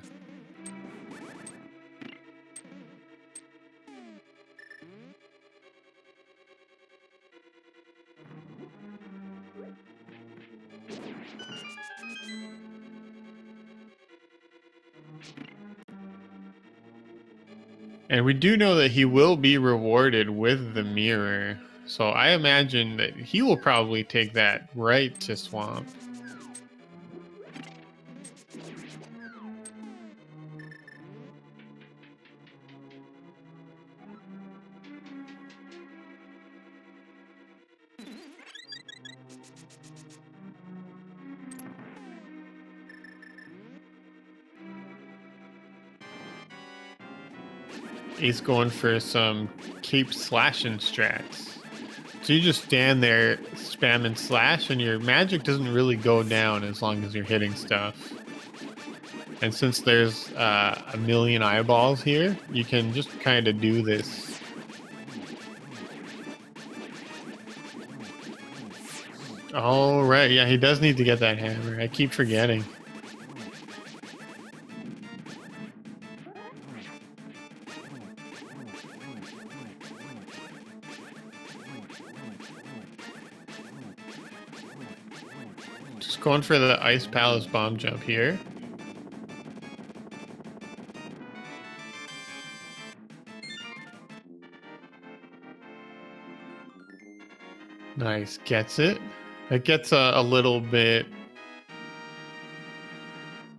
And we do know that he will be rewarded with the mirror. So I imagine that he will probably take that right to Swamp. He's going for some cape slashing strats. So you just stand there, spam and slash, and your magic doesn't really go down as long as you're hitting stuff. And since there's a million eyeballs here, you can just kind of do this. Oh, right. Yeah, he does need to get that hammer. I keep forgetting. Just going for the Ice Palace bomb jump here. Nice, gets it. It gets a little bit...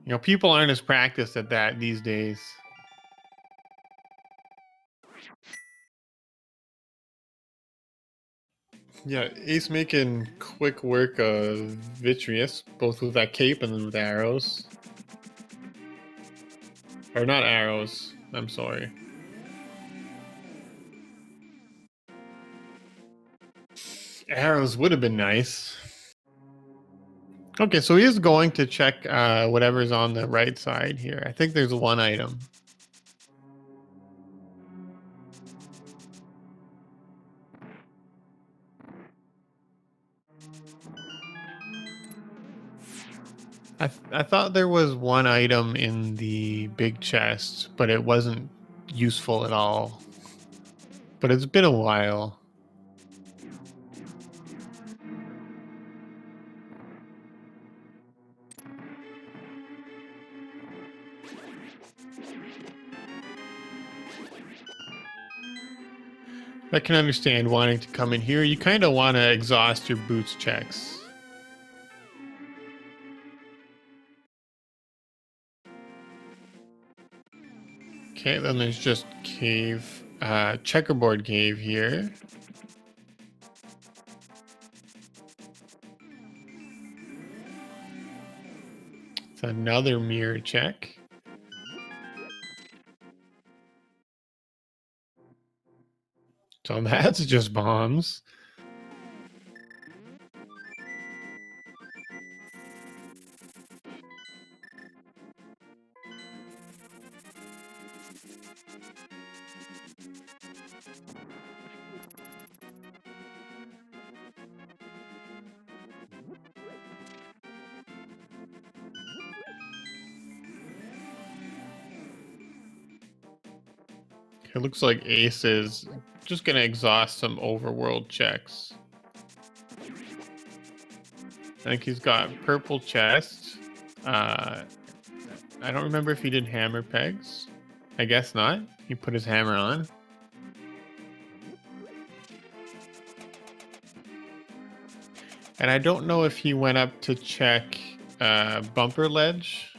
You know, people aren't as practiced at that these days. Yeah, Ace making quick work of Vitreous, both with that cape and with arrows. Or not arrows, I'm sorry. Arrows would have been nice. Okay, so he is going to check whatever's on the right side here. I think there's one item. I thought there was one item in the big chest, but it wasn't useful at all. But it's been a while. I can understand wanting to come in here. You kind of want to exhaust your boots checks. Okay, then there's just cave, checkerboard cave here. It's another mirror check. So that's just bombs. It looks like Ace is just going to exhaust some overworld checks. I think he's got purple chest. I don't remember if he did hammer pegs. I guess not. He put his hammer on. And I don't know if he went up to check bumper ledge.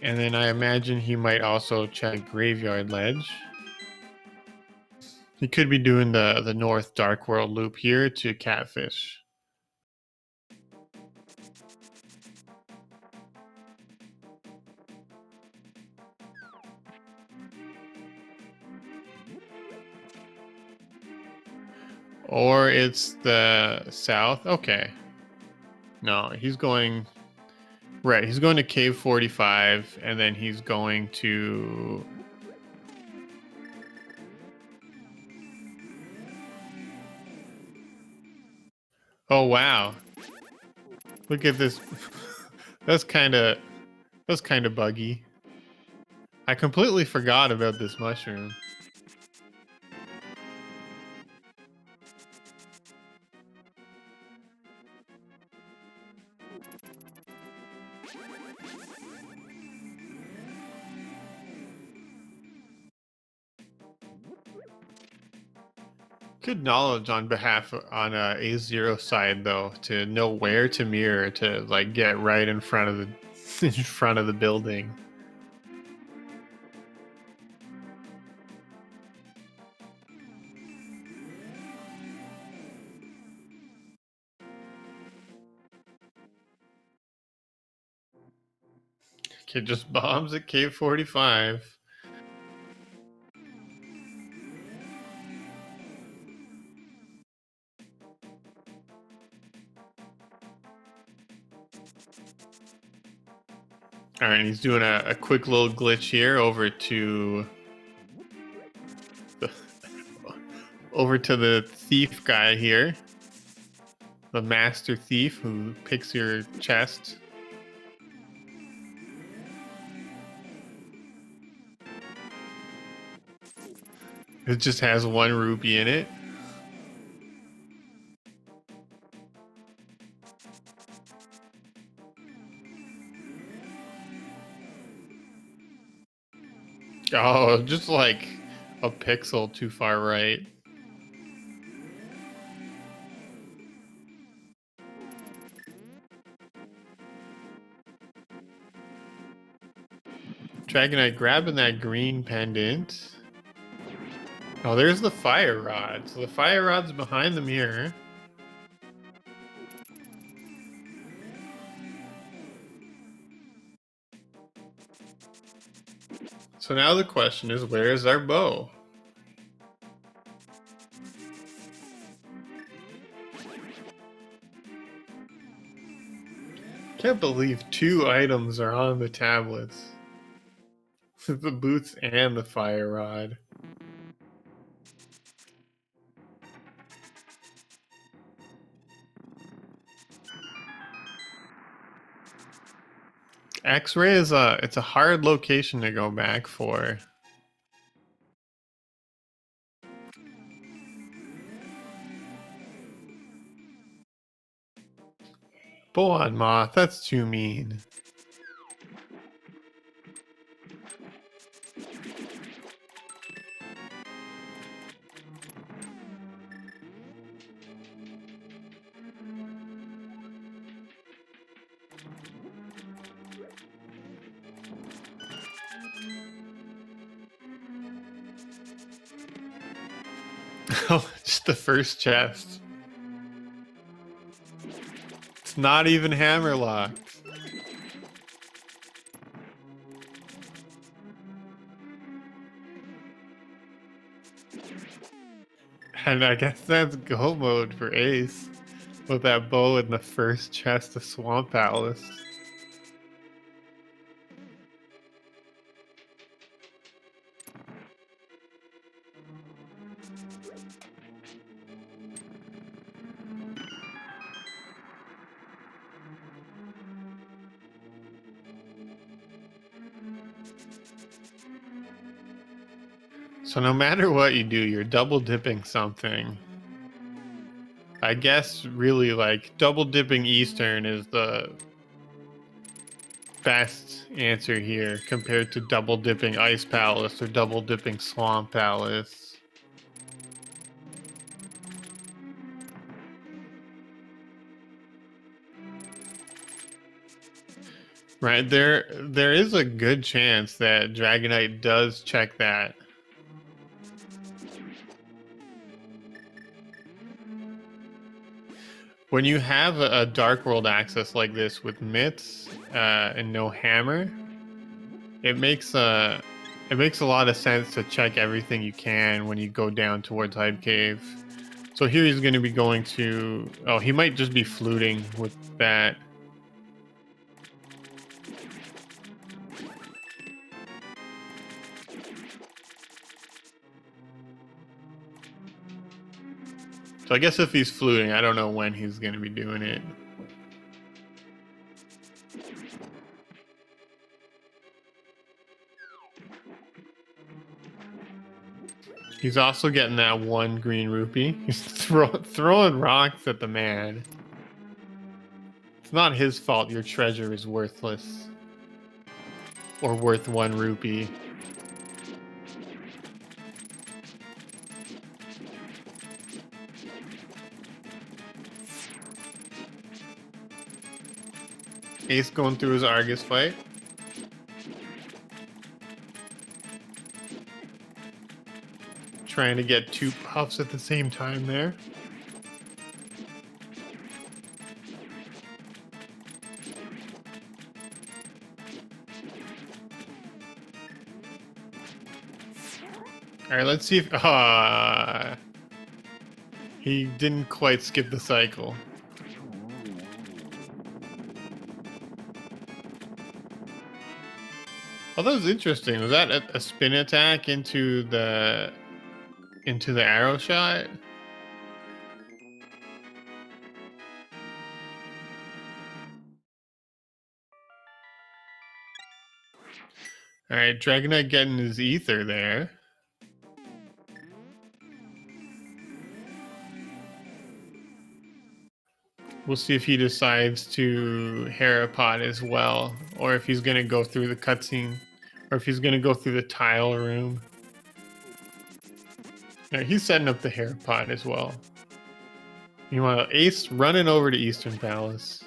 And then I imagine he might also check graveyard ledge. He could be doing the North Dark World loop here to Catfish. Or it's the South. Okay. No, he's going... Right, he's going to Cave 45, and then he's going to... Oh, wow. Look at this. That's kind of buggy. I completely forgot about this mushroom. Good knowledge on behalf on A0 side though, to know where to mirror to like get right in front of the in front of the building. Kid just bombs at Cave 45. All right, he's doing a quick little glitch here over to the thief guy here, the master thief who picks your chest. It just has 1 rupee in it. Oh, just like a pixel too far right. Dragonite grabbing that green pendant. Oh, there's the fire rod. So the fire rod's behind the mirror. So now the question is, where is our bow? Can't believe 2 items are on the tablets. The boots and the fire rod. X-ray is it's a hard location to go back for. Bull on Moth, that's too mean. Oh, just the first chest. It's not even hammerlocked. And I guess that's go mode for Ace. With that bow in the first chest of Swamp Palace. So no matter what you do, you're double dipping something. I guess really like double dipping Eastern is the best answer here compared to double dipping Ice Palace or double dipping Swamp Palace. Right, there is a good chance that Dragonite does check that. When you have a Dark World access like this with mitts and no hammer, it makes a lot of sense to check everything you can when you go down towards Hyde Cave. So here he's going to be going to... Oh, he might just be fluting with that. So I guess if he's fluting, I don't know when he's going to be doing it. He's also getting that one green rupee. He's throwing rocks at the man. It's not his fault your treasure is worthless. Or worth 1 rupee. Ace going through his Argus fight. Trying to get 2 puffs at the same time there. All right, let's see if... he didn't quite skip the cycle. Oh, that was interesting. Was that a spin attack into the arrow shot? All right, Dragonite getting his ether there. We'll see if he decides to Harapod as well, or if he's going to go through the cutscene, or if he's going to go through the tile room. Yeah, he's setting up the Harapod as well. Meanwhile, Ace running over to Eastern Palace.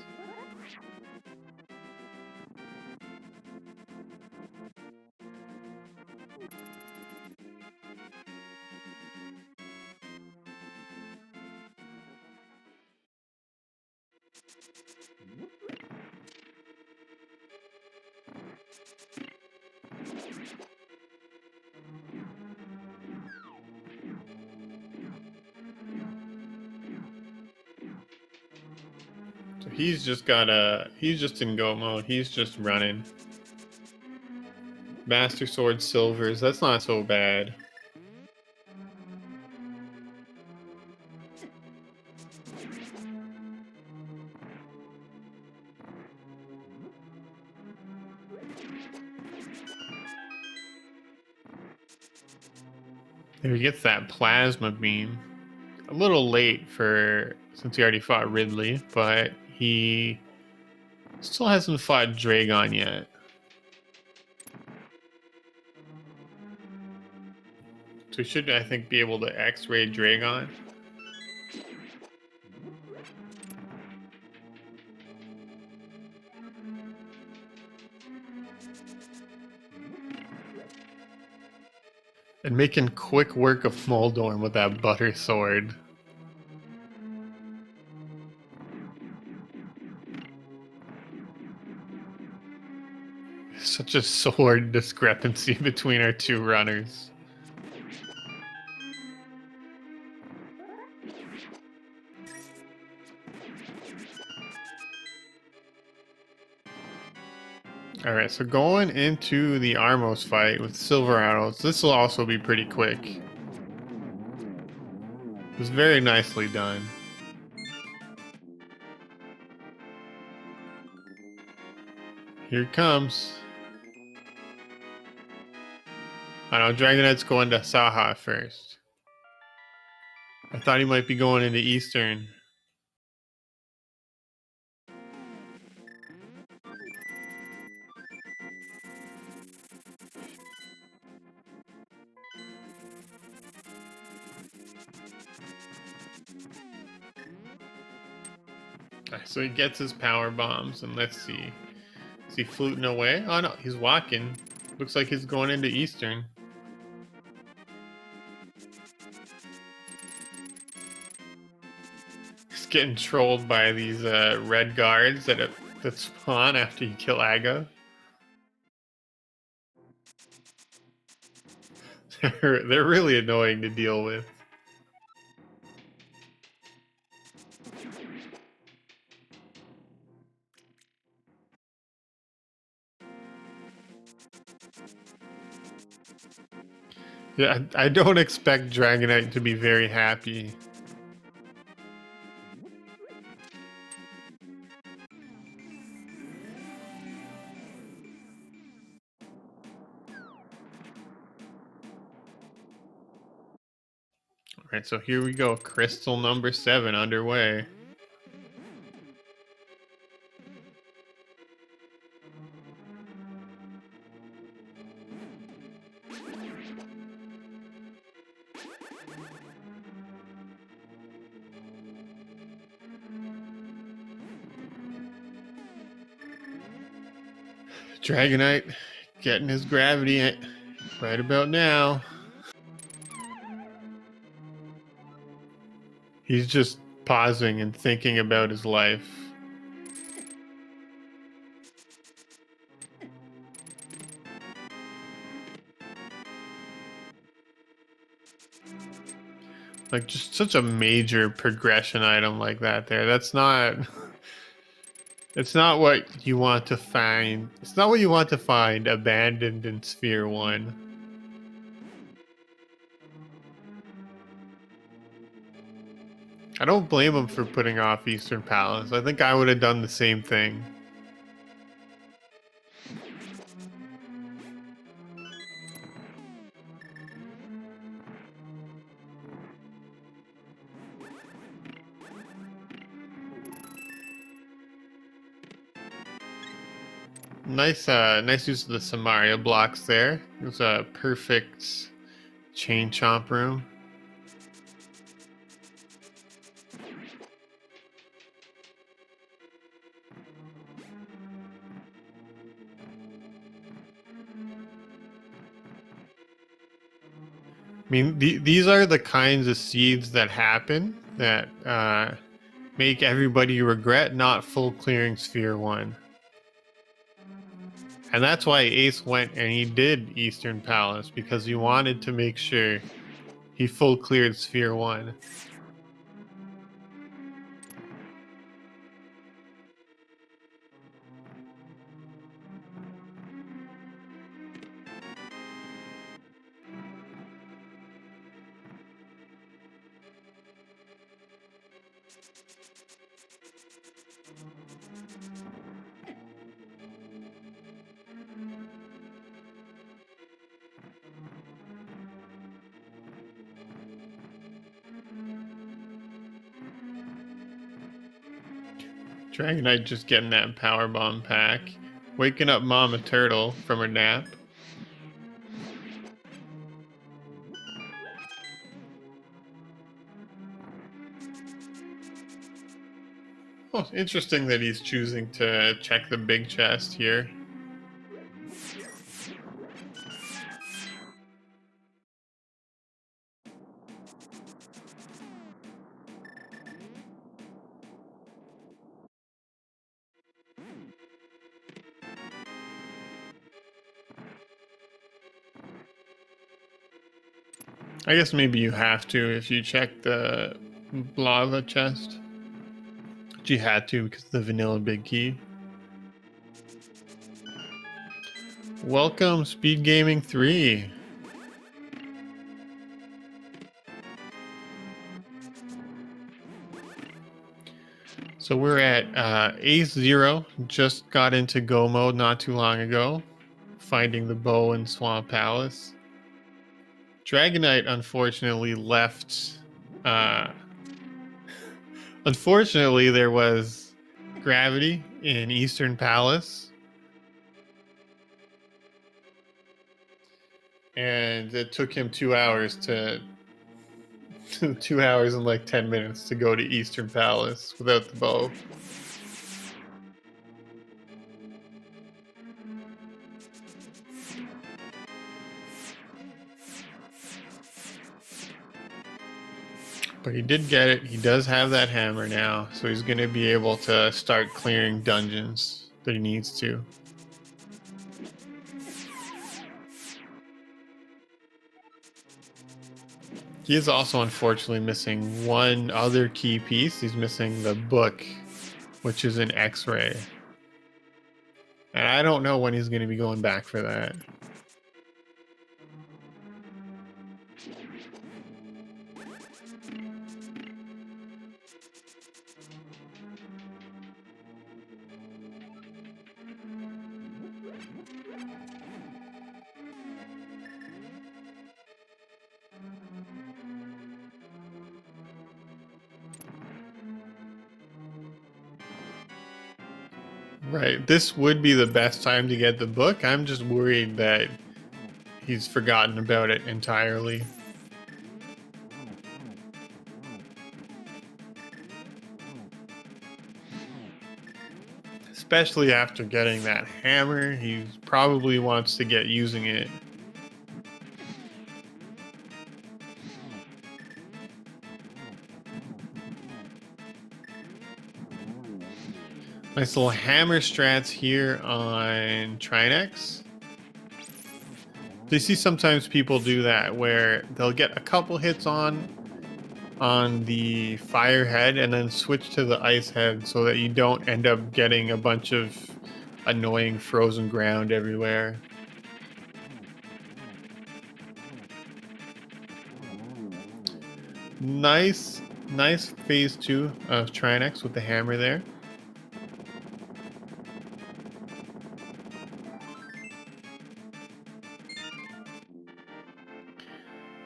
So he's just in go mode. He's just running. Master Sword Silvers, that's not so bad. There he gets that plasma beam. A little late since he already fought Ridley, but he still hasn't fought Dragon yet. So he should, I think, be able to X-ray Dragon. And making quick work of Moldorm with that butter sword. Such a sword discrepancy between our 2 runners. Alright, so going into the Armos fight with Silver Arrows, this will also be pretty quick. It was very nicely done. Here it comes. I know, Dragonite's going to Saha first. I thought he might be going into Eastern. So he gets his power bombs, and let's see. Is he fluting away? Oh no, he's walking. Looks like he's going into Eastern. He's just getting trolled by these red guards that spawn after you kill Aga. They're really annoying to deal with. Yeah, I don't expect Dragonite to be very happy. All right, so here we go. Crystal number 7 underway. Dragonite getting his gravity right about now. He's just pausing and thinking about his life. Like, just such a major progression item like that there. That's not... It's not what you want to find. It's not what you want to find abandoned in Sphere 1. I don't blame him for putting off Eastern Palace. I think I would have done the same thing. Nice use of the Samaria blocks there. It was a perfect chain chomp room. I mean, these are the kinds of seeds that happen that make everybody regret not full clearing Sphere 1. And that's why Ace went and he did Eastern Palace, because he wanted to make sure he full cleared Sphere 1. Dragonite just getting that power bomb pack. Waking up Mama Turtle from her nap. Oh, interesting that he's choosing to check the big chest here. I guess maybe you have to if you check the lava chest. But you had to because of the vanilla big key. Welcome, SpeedGaming 3. So we're at Ace 0. Just got into Go mode not too long ago, finding the bow in Swamp Palace. Dragonite unfortunately left. Unfortunately, there was gravity in Eastern Palace, and it took him 2 hours to 2 hours and like 10 minutes to go to Eastern Palace without the bow. But he did get it. He does have that hammer now, so he's going to be able to start clearing dungeons that he needs to. He is also unfortunately missing one other key piece. He's missing the book, which is an X-ray. And I don't know when he's going to be going back for that. Right. This would be the best time to get the book. I'm just worried that he's forgotten about it entirely. Especially after getting that hammer, he probably wants to get using it. Nice little hammer strats here on Trinex. You see sometimes people do that where they'll get a couple hits on the fire head and then switch to the ice head so that you don't end up getting a bunch of annoying frozen ground everywhere. Nice phase 2 of Trinex with the hammer there.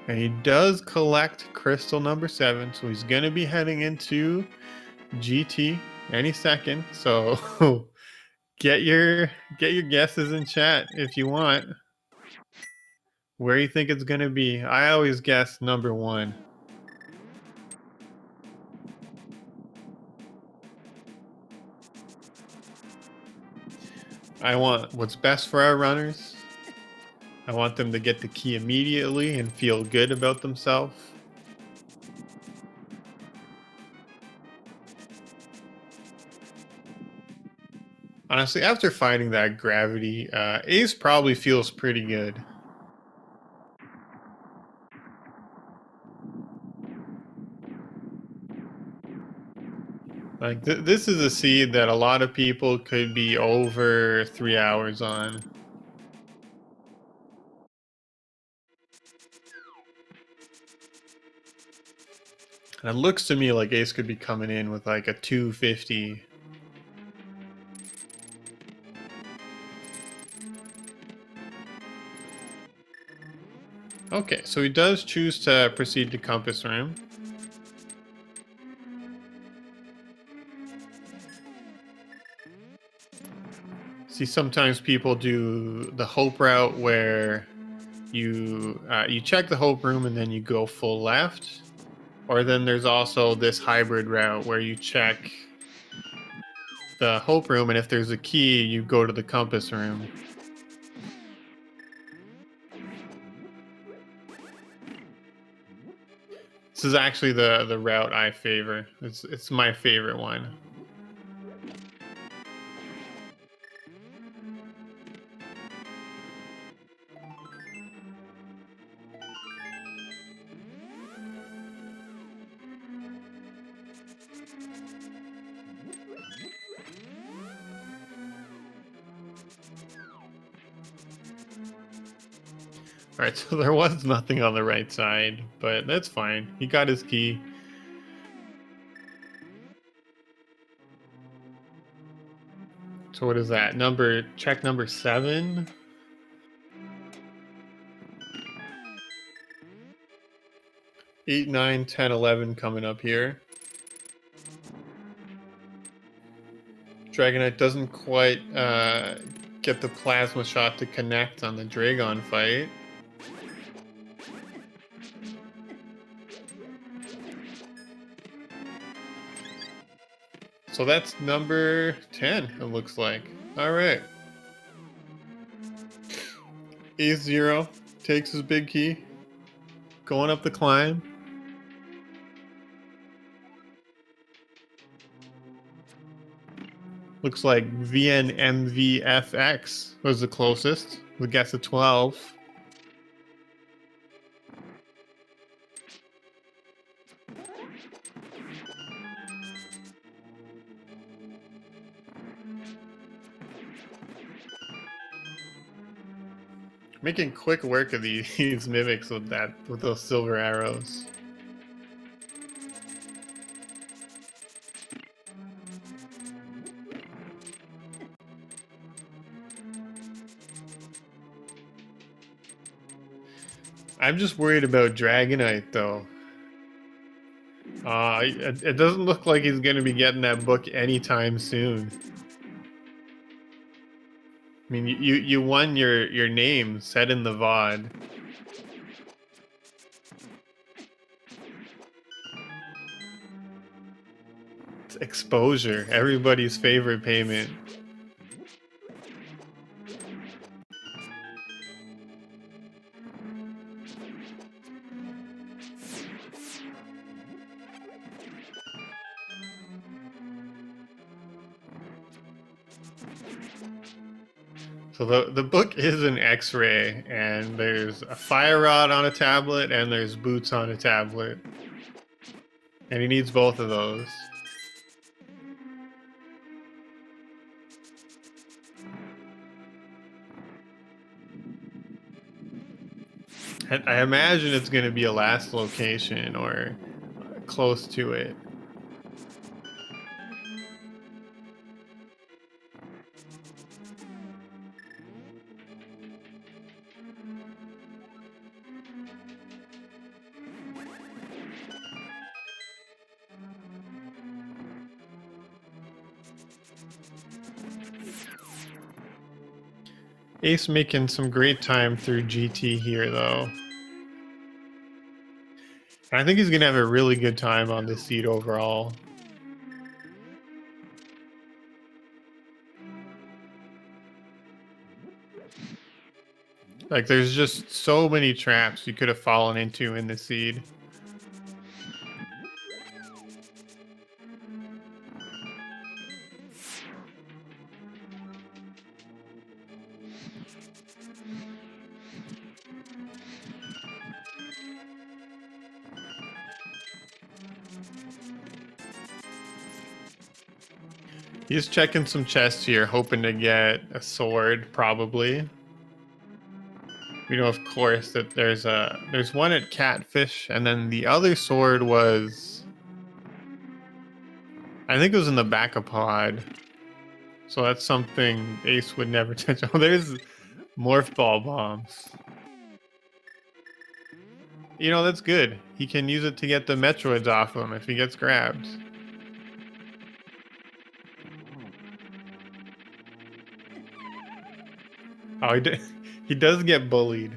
And he does collect crystal number 7, so he's going to be heading into GT any second. So get your guesses in chat if you want. Where you think it's going to be. I always guess number 1. I want what's best for our runners. I want them to get the key immediately and feel good about themselves. Honestly, after fighting that gravity, Ace probably feels pretty good. Like, this is a seed that a lot of people could be over 3 hours on. And it looks to me like Ace could be coming in with like a 250. Okay, so he does choose to proceed to Compass Room. See, sometimes people do the Hope route where you check the Hope Room and then you go full left. Or then there's also this hybrid route where you check the Hope Room, and if there's a key, you go to the Compass Room. This is actually the route I favor. It's my favorite one. Alright, so there was nothing on the right side, but that's fine. He got his key. So what is that? Check number 7? Eight, 9, 10, 11 coming up here. Dragonite doesn't quite get the plasma shot to connect on the Dragon fight. So that's number 10, it looks like. Alright. A0 takes his big key. Going up the climb. Looks like VNMVFX was the closest. We guess a 12. Making quick work of these mimics with those silver arrows. I'm just worried about Dragonite though. It doesn't look like he's going to be getting that book anytime soon. I mean, you won your name set in the VOD. It's exposure, everybody's favorite payment. So the book is an X-ray, and there's a fire rod on a tablet, and there's boots on a tablet. And he needs both of those. I imagine it's going to be a last location or close to it. Ace making some great time through GT here, though. I think he's going to have a really good time on this seed overall. Like, there's just so many traps you could have fallen into in the seed. He's checking some chests here, hoping to get a sword, probably. We know, of course, that there's one at Catfish, and then the other sword was, I think it was in the back of pod. So that's something Ace would never touch. Oh, there's morph ball bombs. You know, that's good. He can use it to get the Metroids off him if he gets grabbed. Oh, he does get bullied.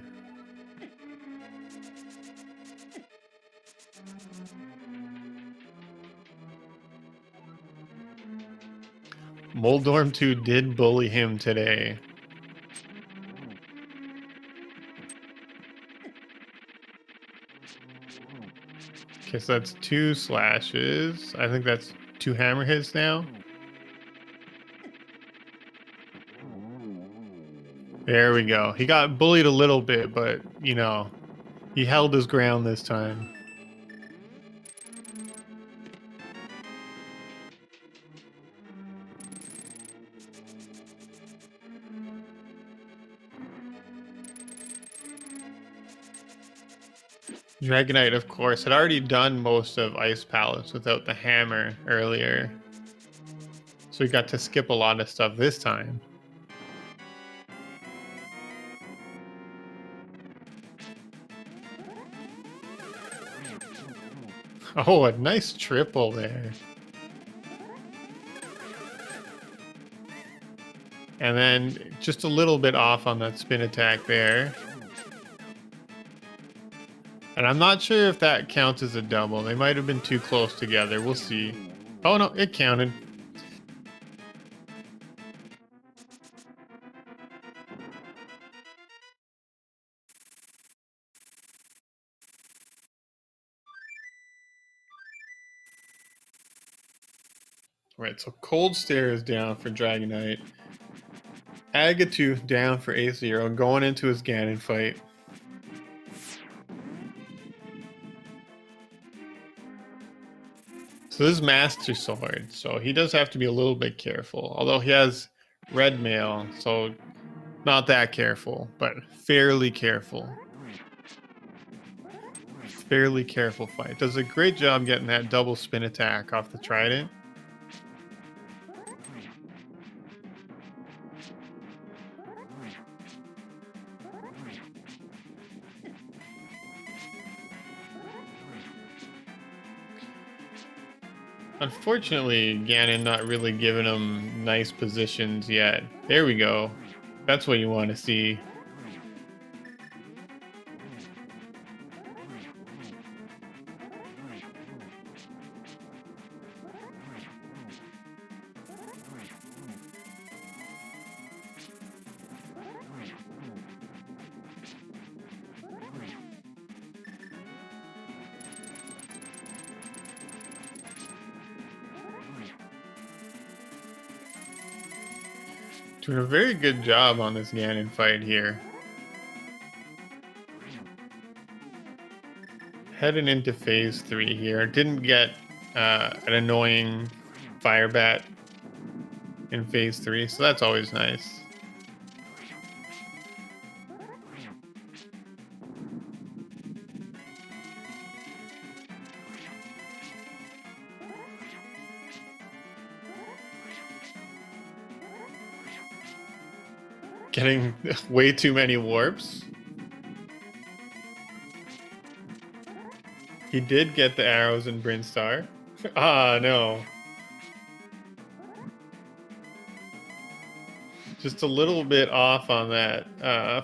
Moldorm 2 did bully him today. Okay, so that's 2 slashes. I think that's 2 hammer hits now. There we go. He got bullied a little bit, but, you know, he held his ground this time. Dragonite, of course, had already done most of Ice Palace without the hammer earlier. So he got to skip a lot of stuff this time. Oh, a nice triple there. And then just a little bit off on that spin attack there. And I'm not sure if that counts as a double. They might have been too close together. We'll see. Oh, no, it counted. Right, so Cold Stare is down for Dragonite. Agatu down for A0, going into his Ganon fight. So this is Master Sword, so he does have to be a little bit careful. Although he has Red Mail, so not that careful, but fairly careful. Fairly careful fight. Does a great job getting that double spin attack off the Trident. Unfortunately, Ganon not really giving him nice positions yet. There we go. That's what you want to see. Doing a very good job on this Ganon fight here. Heading into phase 3 here. Didn't get an annoying fire bat in phase 3, so that's always nice. Getting way too many warps. He did get the arrows in Brinstar. Ah, no. Just a little bit off on that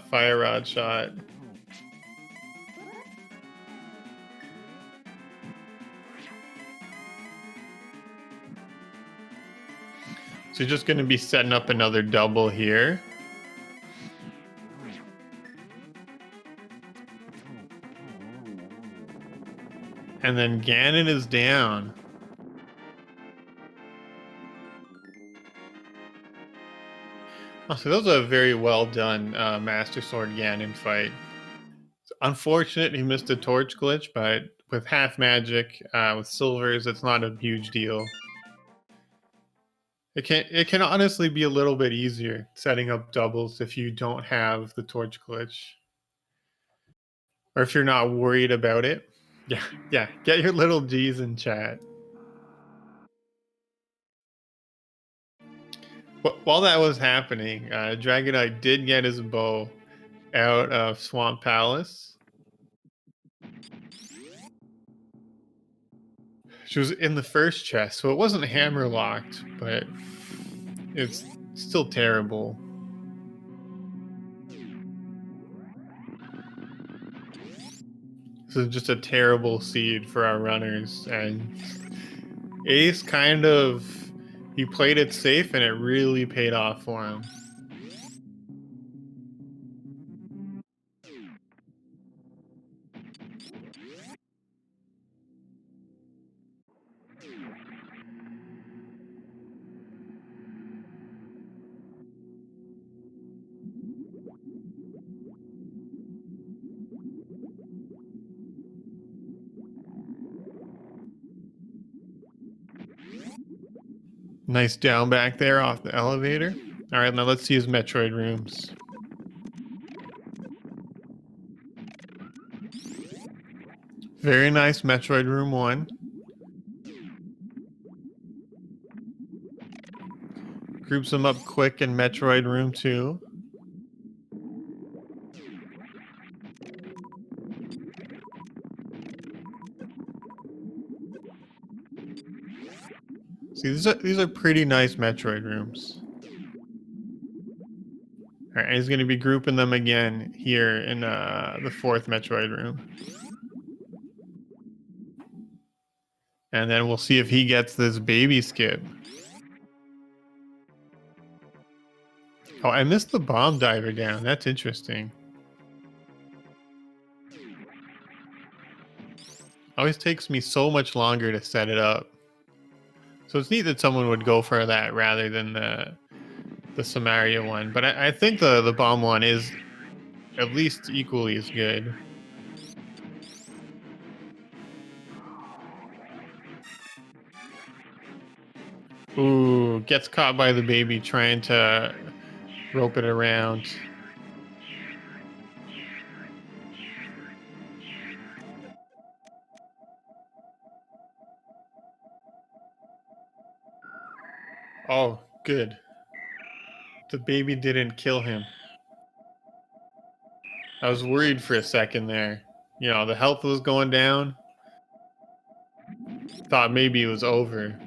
fire rod shot. So you're just going to be setting up another double here. And then Ganon is down. Oh, so that was a very well done Master Sword Ganon fight. It's unfortunate he missed a torch glitch, but with half magic, with silvers, it's not a huge deal. It can honestly be a little bit easier setting up doubles if you don't have the torch glitch. Or if you're not worried about it. Yeah. Get your little G's in chat. While that was happening, Dragonite did get his bow out of Swamp Palace. She was in the first chest, so it wasn't hammer locked, but it's still terrible. This is just a terrible seed for our runners, and Ace he played it safe and it really paid off for him. Nice down back there off the elevator. All right, now let's see his Metroid rooms. Very nice Metroid room 1. Groups them up quick in Metroid room 2. See, these are pretty nice Metroid rooms. All right, he's going to be grouping them again here in the 4th Metroid room. And then we'll see if he gets this baby skip. Oh, I missed the bomb diver down. That's interesting. Always takes me so much longer to set it up. So it's neat that someone would go for that rather than the Samaria one. But I think the bomb one is at least equally as good. Ooh, gets caught by the baby trying to rope it around. Oh, good. The baby didn't kill him. I was worried for a second there. You know, the health was going down. Thought maybe it was over.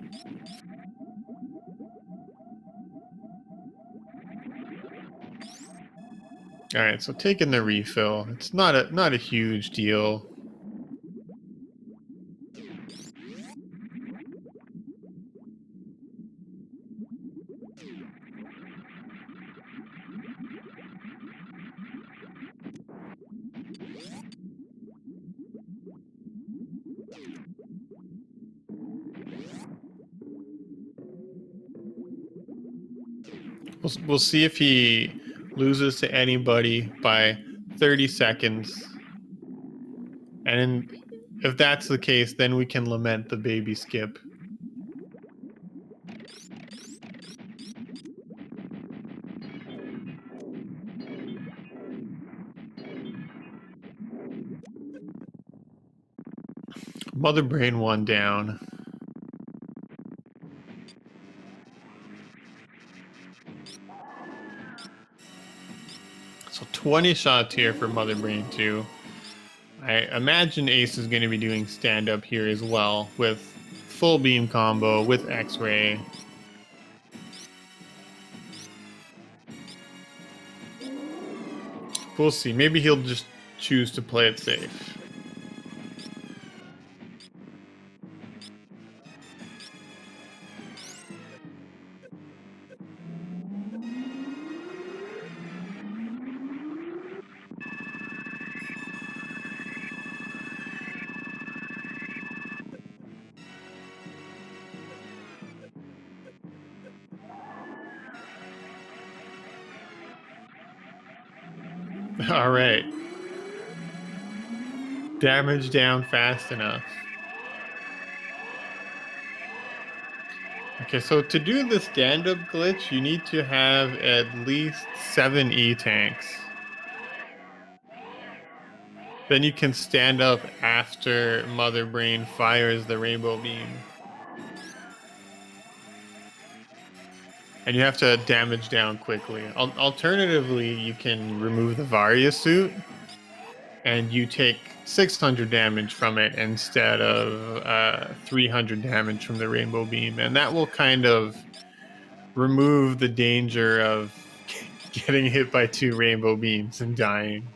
All right, so taking the refill. It's not a huge deal. We'll see if he loses to anybody by 30 seconds. And if that's the case, then we can lament the baby skip. Mother Brain 1 down. So 20 shots here for Mother Brain 2. I imagine Ace is going to be doing stand-up here as well with full beam combo with X-ray. We'll see. Maybe he'll just choose to play it safe. All right. Damage down fast enough. Okay, so to do the stand-up glitch, you need to have at least 7 E-tanks. Then you can stand up after Mother Brain fires the rainbow beam. And you have to damage down quickly. Alternatively, you can remove the Varia suit, and you take 600 damage from it instead of 300 damage from the rainbow beam. And that will kind of remove the danger of getting hit by 2 rainbow beams and dying.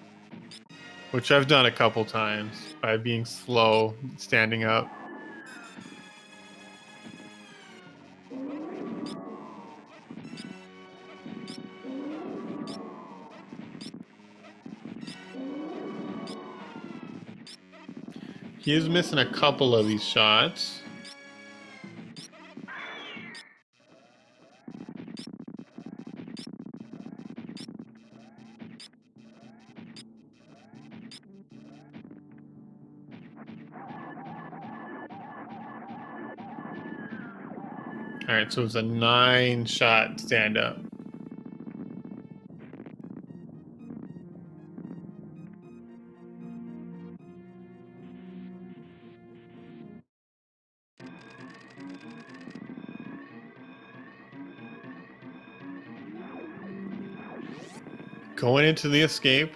Which I've done a couple times by being slow standing up. He is missing a couple of these shots. All right, so it's a 9-shot stand-up. Going into the escape.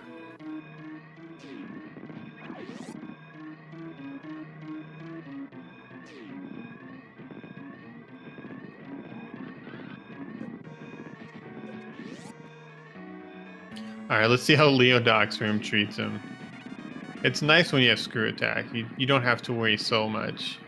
All right, let's see how Leo Doc's room treats him. It's nice when you have screw attack. You don't have to worry so much.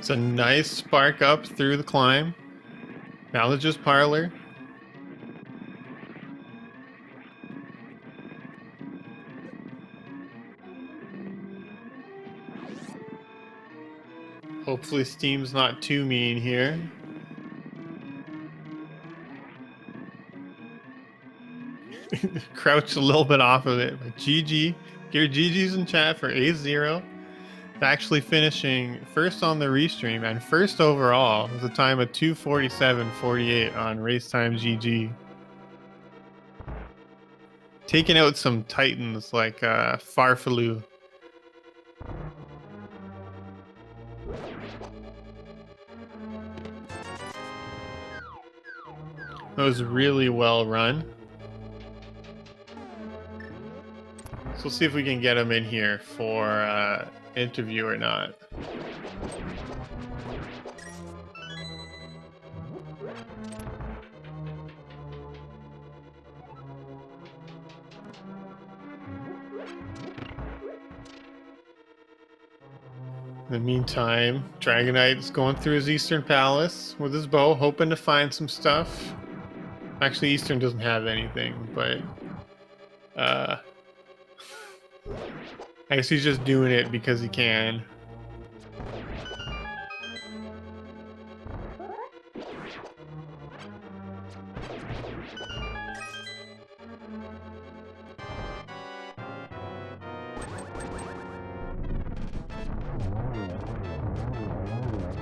It's a nice spark up through the climb. Village's Parlor. Hopefully Steam's not too mean here. Crouch a little bit off of it, but GG. Get your GG's in chat for A0. Actually finishing first on the restream and first overall with a time of 2:47.48 on Race Time GG. Taking out some titans like Farfaloo. That was really well run. So we'll see if we can get him in here for interview or not. In the meantime, Dragonite's going through his Eastern Palace with his bow, hoping to find some stuff. Actually, Eastern doesn't have anything, but I guess he's just doing it because he can.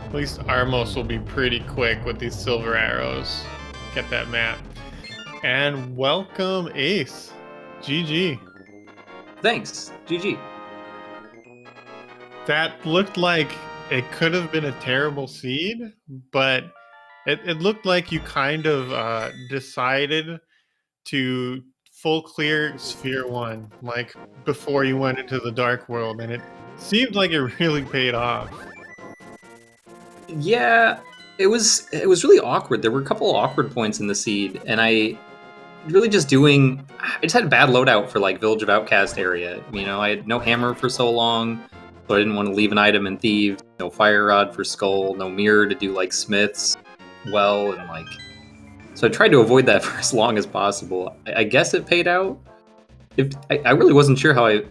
At least Armos will be pretty quick with these silver arrows. Get that map. And welcome, Ace. GG. Thanks. GG. That looked like it could have been a terrible seed, but it looked like you kind of decided to full clear Sphere 1, like before you went into the Dark World, and it seemed like it really paid off. Yeah, it was really awkward. There were a couple of awkward points in the seed, and I just had a bad loadout for like Village of Outcast area. You know, I had no hammer for so long, so I didn't want to leave an item in Thieves. No fire rod for Skull, no mirror to do like Smiths well, and like, so I tried to avoid that for as long as possible. I guess it paid out. I really wasn't sure how I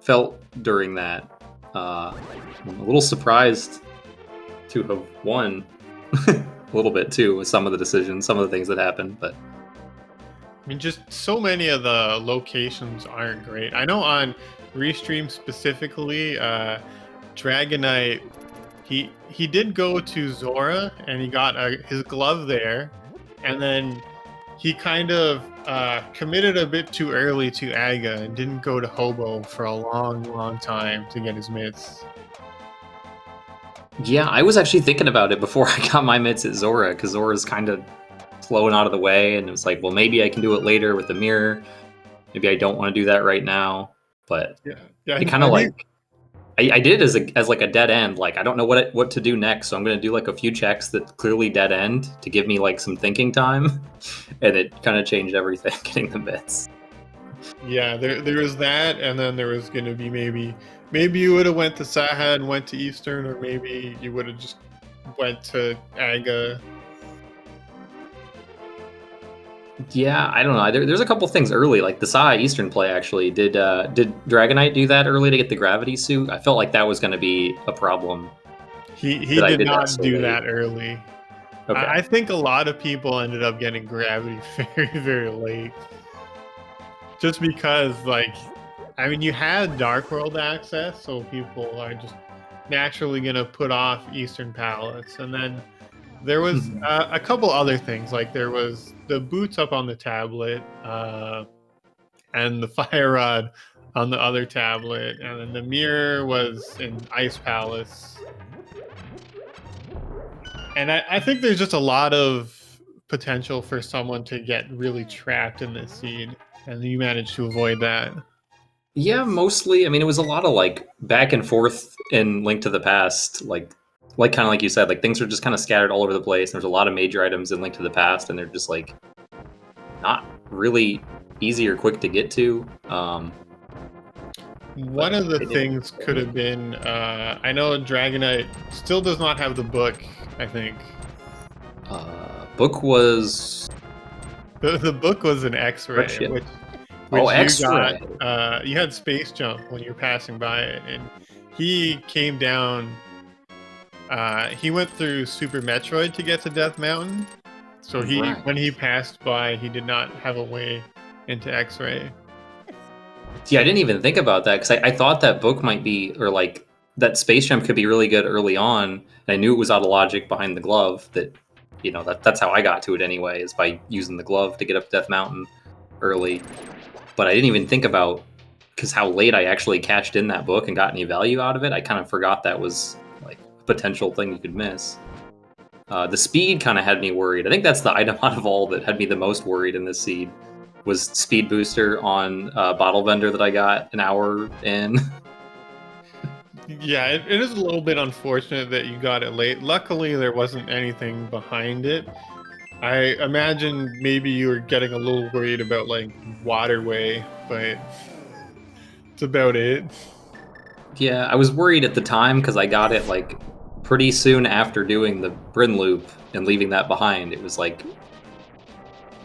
felt during that. I'm a little surprised to have won a little bit too with some of the decisions, some of the things that happened, but I mean, just so many of the locations aren't great. I know on Restream specifically, Dragonite, he did go to Zora and he got his glove there, and then he kind of committed a bit too early to Aga and didn't go to Hobo for a long time to get his mitts. Yeah, I was actually thinking about it before I got my mitts at Zora, because Zora's kind of flowing out of the way, and it was like, well, maybe I can do it later with the mirror. Maybe I don't want to do that right now, but yeah, it kind of like I did it as like a dead end. Like, I don't know what to do next, so I'm going to do like a few checks that clearly dead end to give me like some thinking time, and it kind of changed everything, getting the mitts. Yeah, there was that, and then there was going to be maybe you would have went to Saha and went to Eastern, or maybe you would have just went to Aga. Yeah, I don't know. There's a couple things early, like the Saha Eastern play actually. Did Dragonite do that early to get the gravity suit? I felt like that was going to be a problem. He did not do that early. Okay. I think a lot of people ended up getting gravity very late. Just because, like, I mean, you had Dark World access, so people are just naturally going to put off Eastern Palace. And then there was a couple other things, like there was the boots up on the tablet and the fire rod on the other tablet, and then the mirror was in Ice Palace. And I think there's just a lot of potential for someone to get really trapped in this seed, and you managed to avoid that. Yeah, mostly. I mean, it was a lot of like back and forth in Link to the Past, like kind of like you said, like things are just kind of scattered all over the place. There's a lot of major items in Link to the Past, and they're just like not really easy or quick to get to. One but of the I didn't. things could have been, I know Dragonite still does not have the book, I think. Book was The book was an X-ray, Friendship. Oh, which you got. X-ray. You had space jump when you were passing by it, and he came down. He went through Super Metroid to get to Death Mountain. So Right. when he passed by, he did not have a way into X-ray. See, I didn't even think about that because I thought that book might be, or like that space jump could be really good early on. And I knew it was out of logic behind the glove. That's how I got to it anyway, is by using the glove to get up Death Mountain early. But I didn't even think about because how late I actually cashed in that book and got any value out of it. I kind of forgot that was like a potential thing you could miss. The speed kind of had me worried. I think that's the item out of all that had me the most worried in this seed. Was speed booster on bottle vendor that I got an hour in. Yeah, it is a little bit unfortunate that you got it late. Luckily, there wasn't anything behind it. I imagine maybe you were getting a little worried about like waterway, but it's about it. Yeah, I was worried at the time because I got it like pretty soon after doing the Bryn loop and leaving that behind. It was like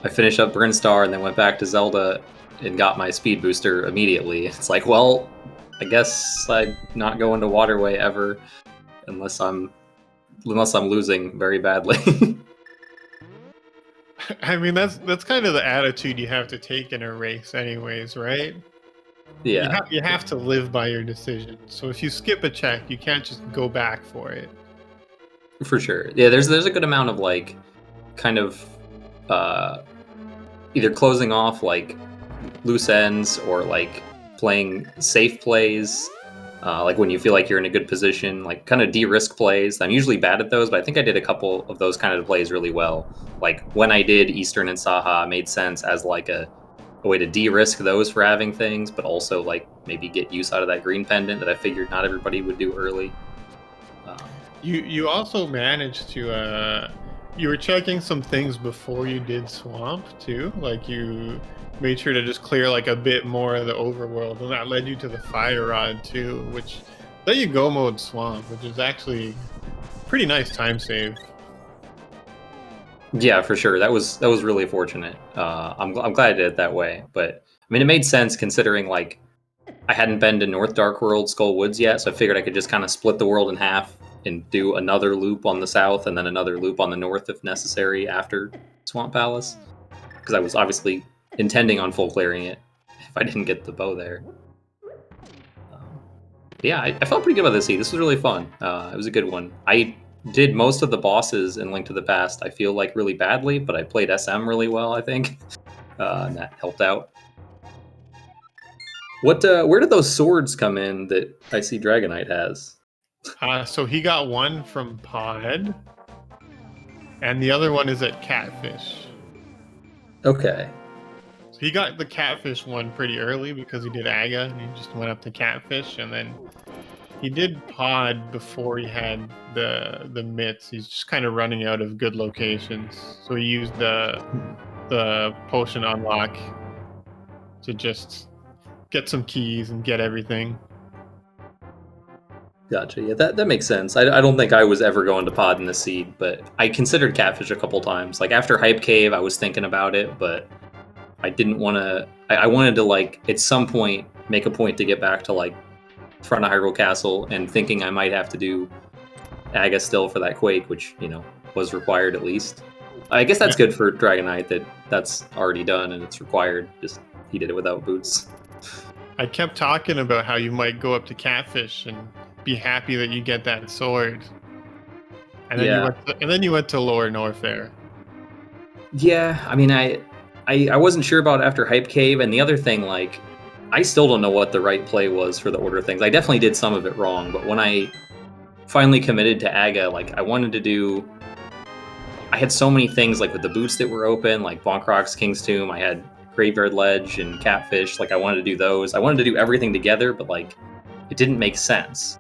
I finished up Bryn Star and then went back to Zelda and got my speed booster immediately. It's like, well, I guess I'm not going to Waterway ever unless I'm losing very badly. I mean, that's kind of the attitude you have to take in a race, anyways, right? Yeah, You have to live by your decision. So if you skip a check, you can't just go back for it. for sure. Yeah, there's a good amount of like kind of either closing off like loose ends or like playing safe plays, like when you feel like you're in a good position, like kind of de-risk plays. I'm usually bad at those, but I think I did a couple of those kind of plays really well. Like when I did Eastern and Saha, made sense as like a way to de-risk those for having things, but also like maybe get use out of that green pendant that I figured not everybody would do early. You also managed to you were checking some things before you did Swamp too. Like you made sure to just clear like a bit more of the overworld, and that led you to the Fire Rod too, which let you go mode Swamp, which is actually pretty nice time save. Yeah, for sure. That was really fortunate. I'm glad I did it that way. But I mean, it made sense considering like I hadn't been to North Dark World Skull Woods yet, so I figured I could just kind of split the world in half and do another loop on the south and then another loop on the north if necessary after Swamp Palace. Because I was obviously intending on full clearing it if I didn't get the bow there. Yeah, I felt pretty good about this seed. This was really fun. It was a good one. I did most of the bosses in Link to the Past, I feel like, really badly, but I played SM really well, I think. And that helped out. Where did those swords come in that I see Dragonite has? So he got one from Pod, and the other one is at Catfish. Okay. So he got the Catfish one pretty early because he did Aga, and he just went up to Catfish, and then he did Pod before he had the mitts. He's just kind of running out of good locations, so he used the potion unlock to just get some keys and get everything. Gotcha. Yeah, that makes sense. I don't think I was ever going to pod in the seed, but I considered Catfish a couple times. Like after Hype Cave, I was thinking about it, but I didn't want to. I wanted to like at some point make a point to get back to like front of Hyrule Castle, and thinking I might have to do Aga still for that Quake, which was required at least. I guess that's good for Dragonite that's already done and it's required. Just he did it without boots. I kept talking about how you might go up to Catfish and be happy that you get that sword, and then you went to Lower Norfair. Yeah, I mean, I wasn't sure about after Hype Cave, and the other thing, like, I still don't know what the right play was for the order of things. I definitely did some of it wrong, but when I finally committed to Aga, like, I wanted to do. I had so many things, like with the boots that were open, like Bonkrok's King's Tomb. I had Graveyard Ledge and Catfish. Like, I wanted to do those. I wanted to do everything together, but like, it didn't make sense.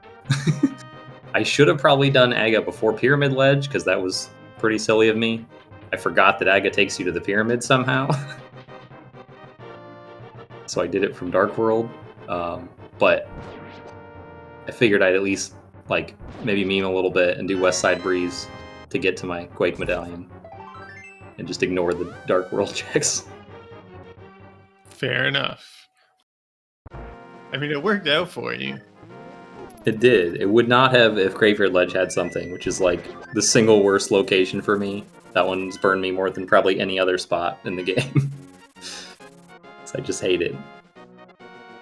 I should have probably done Aga before Pyramid Ledge, because that was pretty silly of me. I forgot that Aga takes you to the pyramid somehow. So I did it from Dark World. but I figured I'd at least like maybe meme a little bit and do West Side Breeze to get to my Quake medallion, and just ignore the Dark World checks. Fair enough. I mean, it worked out for you. It did. It would not have if Graveyard Ledge had something, which is like the single worst location for me. That one's burned me more than probably any other spot in the game. So I just hate it.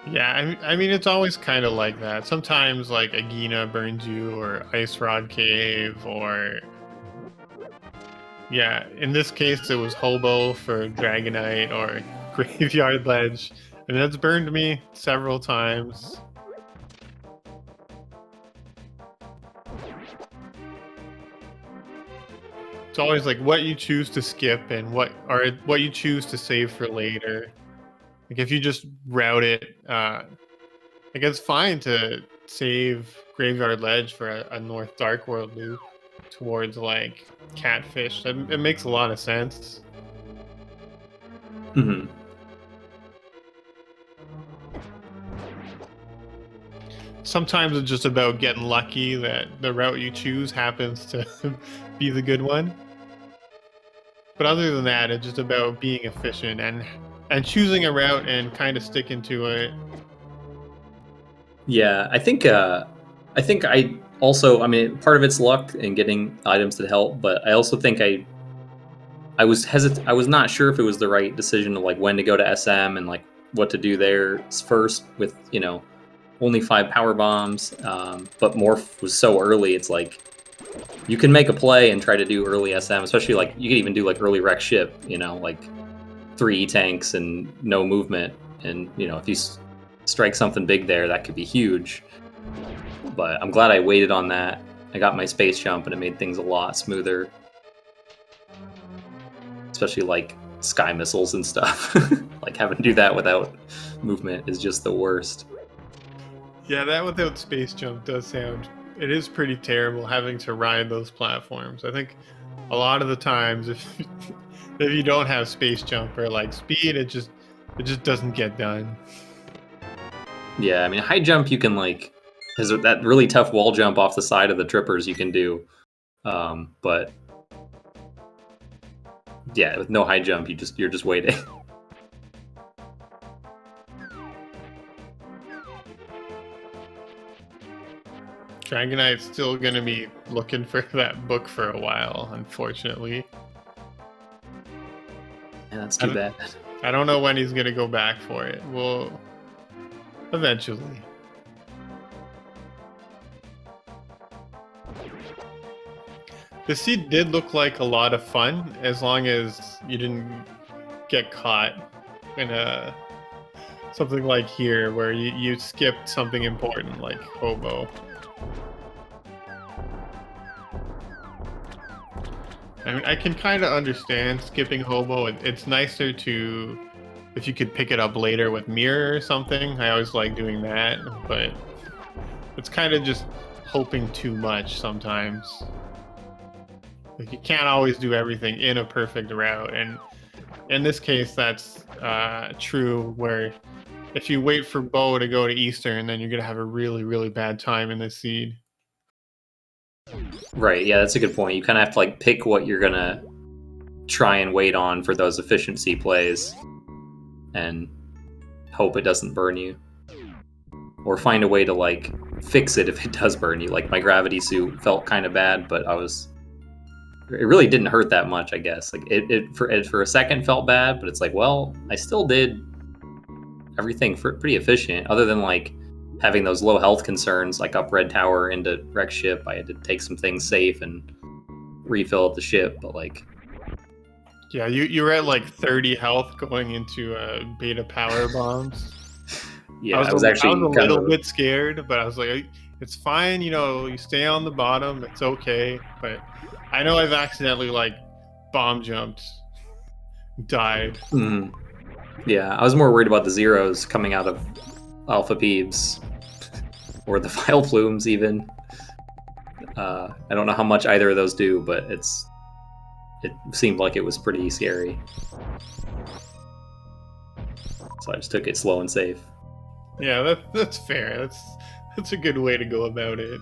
Yeah, I mean, it's always kind of like that. Sometimes, like, Agina burns you, or Ice Rod Cave, or... Yeah, in this case, it was Hobo for Dragonite, or Graveyard Ledge. And that's burned me several times. It's always like what you choose to skip and what you choose to save for later. Like if you just route it, like it's fine to save Graveyard Ledge for a North Dark World loop towards like Catfish. It makes a lot of sense. Mm-hmm. Sometimes it's just about getting lucky that the route you choose happens to be the good one. But other than that, it's just about being efficient and choosing a route and kind of sticking to it. Yeah, I think I also, I mean, part of it's luck and getting items that help, but I also think I was not sure if it was the right decision to like when to go to SM and like what to do there first with, you know, only 5 power bombs, but Morph was so early. It's like you can make a play and try to do early SM, especially like you could even do like early wreck ship, you know, like 3 tanks and no movement, and you know if you strike something big there, that could be huge. But I'm glad I waited on that. I got my space jump and it made things a lot smoother, especially like sky missiles and stuff. Like having to do that without movement is just the worst. Yeah, that without space jump does sound... It is pretty terrible having to ride those platforms. I think a lot of the times if you don't have space jump or like speed, it just doesn't get done. Yeah, I mean high jump you can like, there's that really tough wall jump off the side of the trippers you can do, but yeah, with no high jump you're just waiting. Dragonite's still gonna be looking for that book for a while, unfortunately. And that's too bad. I don't know when he's gonna go back for it. Well, eventually. The seed did look like a lot of fun, as long as you didn't get caught in something like here, where you skipped something important like Hobo. I mean, I can kind of understand skipping Hobo. It's nicer to, if you could pick it up later with Mirror or something. I always like doing that, but it's kind of just hoping too much sometimes. Like, you can't always do everything in a perfect route, and in this case, that's true, where if you wait for Bo to go to Eastern, then you're going to have a really, really bad time in this seed. Right, yeah, that's a good point. You kind of have to like pick what you're gonna try and wait on for those efficiency plays and hope it doesn't burn you. Or find a way to like fix it if it does burn you. Like my gravity suit felt kind of bad, but it really didn't hurt that much, I guess. Like it for a second felt bad, but it's like, well, I still did everything pretty efficient, other than like having those low health concerns, like up Red Tower into Wreck Ship. I had to take some things safe and refill up the ship, but like... Yeah, you were at like 30 health going into beta power bombs. Yeah, I was a little bit scared, but I was like, it's fine, you know, you stay on the bottom, it's okay. But I know I've accidentally like bomb jumped, died. Mm. Yeah, I was more worried about the zeros coming out of Alpha Peeps, or the File Plumes even. I don't know how much either of those do, but it seemed like it was pretty scary. So I just took it slow and safe. Yeah, that's fair. That's a good way to go about it.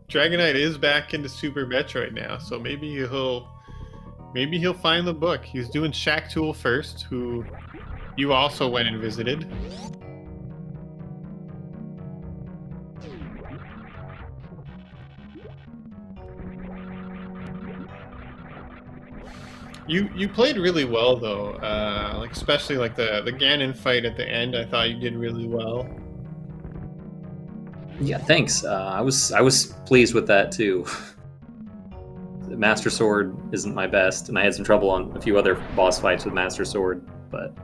Dragonite is back into Super Metroid now, so maybe he'll find the book. He's doing Shack Tool first, who you also went and visited. You played really well though, like especially like the Ganon fight at the end. I thought you did really well. Yeah, thanks. I was pleased with that too. The Master Sword isn't my best, and I had some trouble on a few other boss fights with Master Sword. But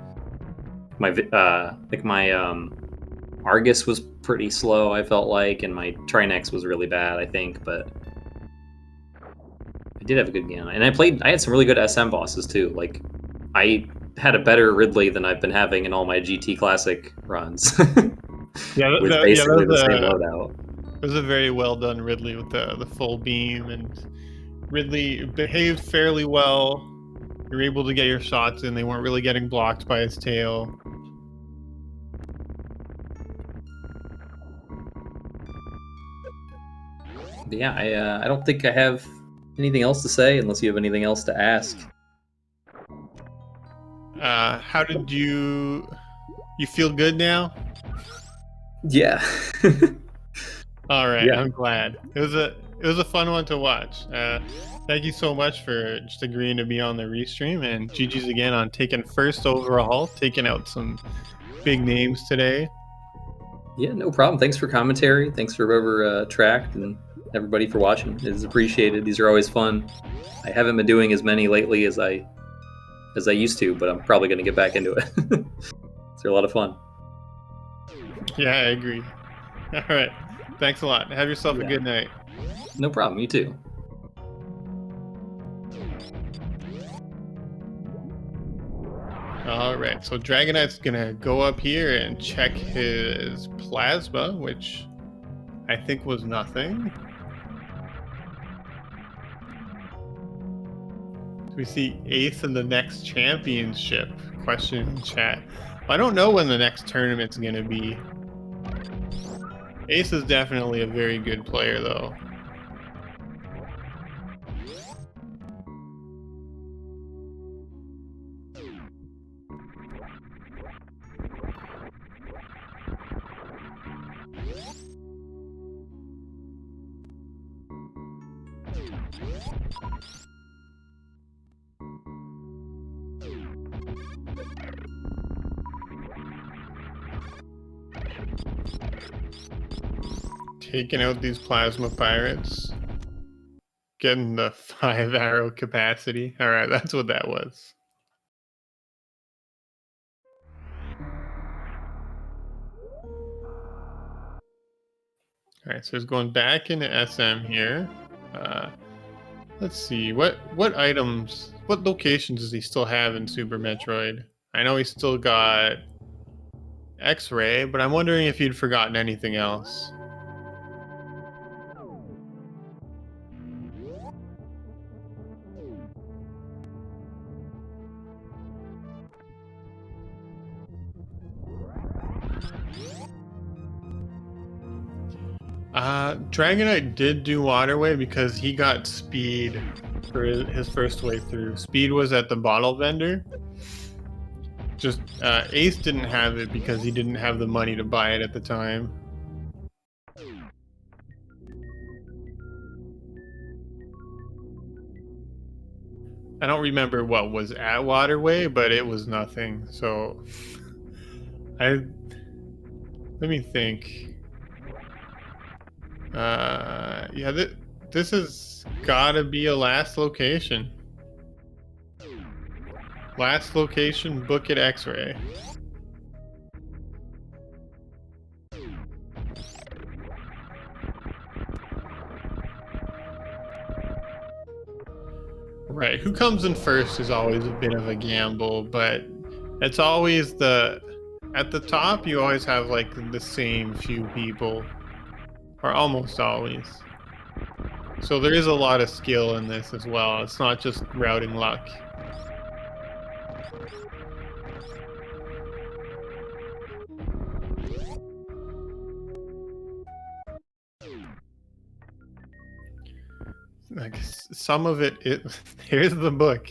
my Argus was pretty slow. I felt like, and my Trinex was really bad. I think, but I did have a good game, and I had some really good SM bosses too. Like, I had a better Ridley than I've been having in all my GT Classic runs. Yeah, with yeah, basically the same loadout. It was a very well done Ridley with the full beam, and Ridley behaved fairly well. You were able to get your shots in; they weren't really getting blocked by his tail. But yeah, I don't think I have anything else to say unless you have anything else to ask. How did you feel good now? Yeah. All right, Yeah. I'm glad. It was a fun one to watch. Thank you so much for just agreeing to be on the restream, and GG's again on taking first overall, taking out some big names today. Yeah, no problem. Thanks for commentary. Thanks for whoever tracked, and everybody for watching. It is appreciated. These are always fun. I haven't been doing as many lately as I used to, but I'm probably going to get back into it. They're a lot of fun. Yeah, I agree. All right. Thanks a lot. Have yourself a good night. No problem. You too. All right. So Dragonite's going to go up here and check his plasma, which I think was nothing. Do we see Ace in the next championship? Question in chat. I don't know when the next tournament's going to be. Ace is definitely a very good player, though. Taking out these plasma pirates. Getting the 5 arrow capacity. Alright, that's what that was. Alright, so he's going back into SM here. Let's see, what items, what locations does he still have in Super Metroid? I know he's still got X-Ray, but I'm wondering if he'd forgotten anything else. Dragonite did do Waterway because he got Speed for his first way through. Speed was at the bottle vendor. Just Ace didn't have it because he didn't have the money to buy it at the time. I don't remember what was at Waterway, but it was nothing. So let me think. Yeah, this has gotta be a last location. Last location, book at X-Ray. Right, who comes in first is always a bit of a gamble, but it's always at the top you always have like the same few people, or almost always. So there is a lot of skill in this as well. It's not just routing luck. Like some of it here's the book.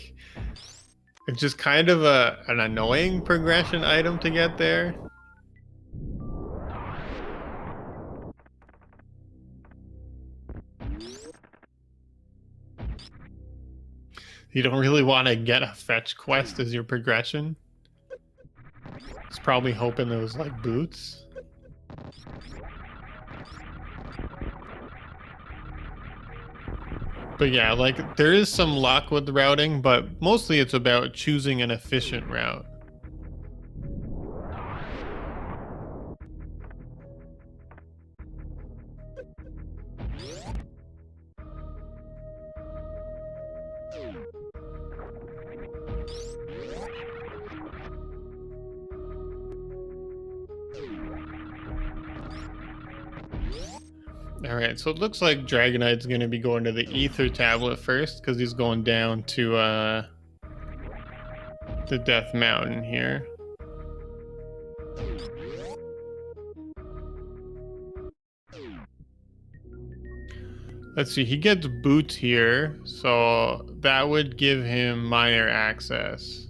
It's just kind of an annoying progression item to get there. You don't really want to get a fetch quest as your progression. It's probably hoping there was like boots. But yeah, like there is some luck with the routing, but mostly it's about choosing an efficient route. All right, so it looks like Dragonite's going to be going to the Ether Tablet first because he's going down to the Death Mountain here. Let's see, he gets boots here, so that would give him minor access.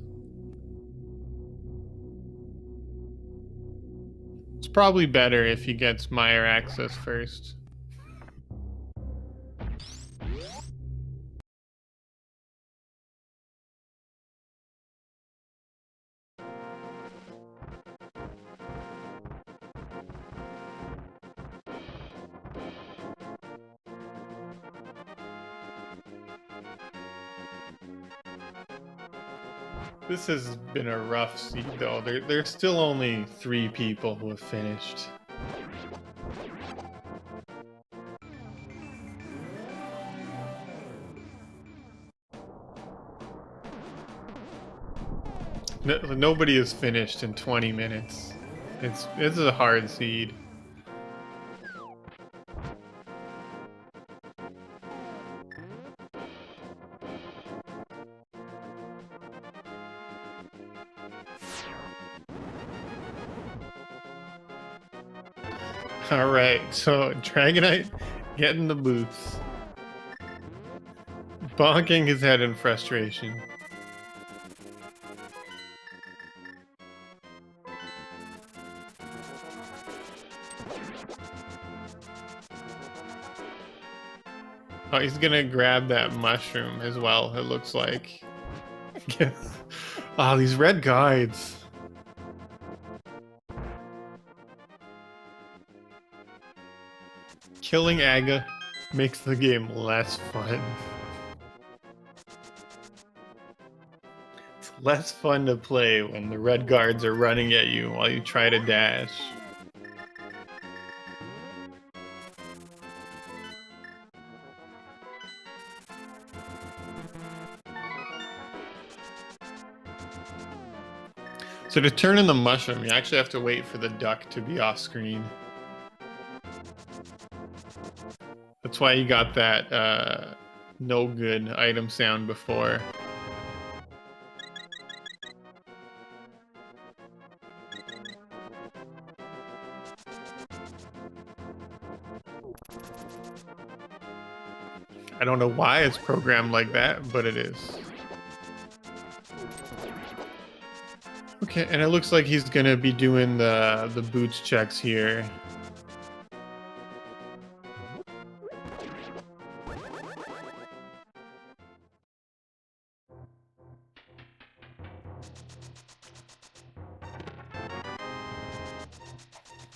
It's probably better if he gets minor access first. This has been a rough seed, though. There's still only 3 people who have finished. Nobody is finished in 20 minutes. It's a hard seed. Alright, so Dragonite getting the boots. Bonking his head in frustration. Oh, he's gonna grab that mushroom as well, it looks like. Oh, these red guides. Killing Aga makes the game less fun. It's less fun to play when the red guards are running at you while you try to dash. So to turn in the mushroom, you actually have to wait for the duck to be off screen. That's why you got that no good item sound before. I don't know why it's programmed like that, but it is. Okay, and it looks like he's gonna be doing the boots checks here.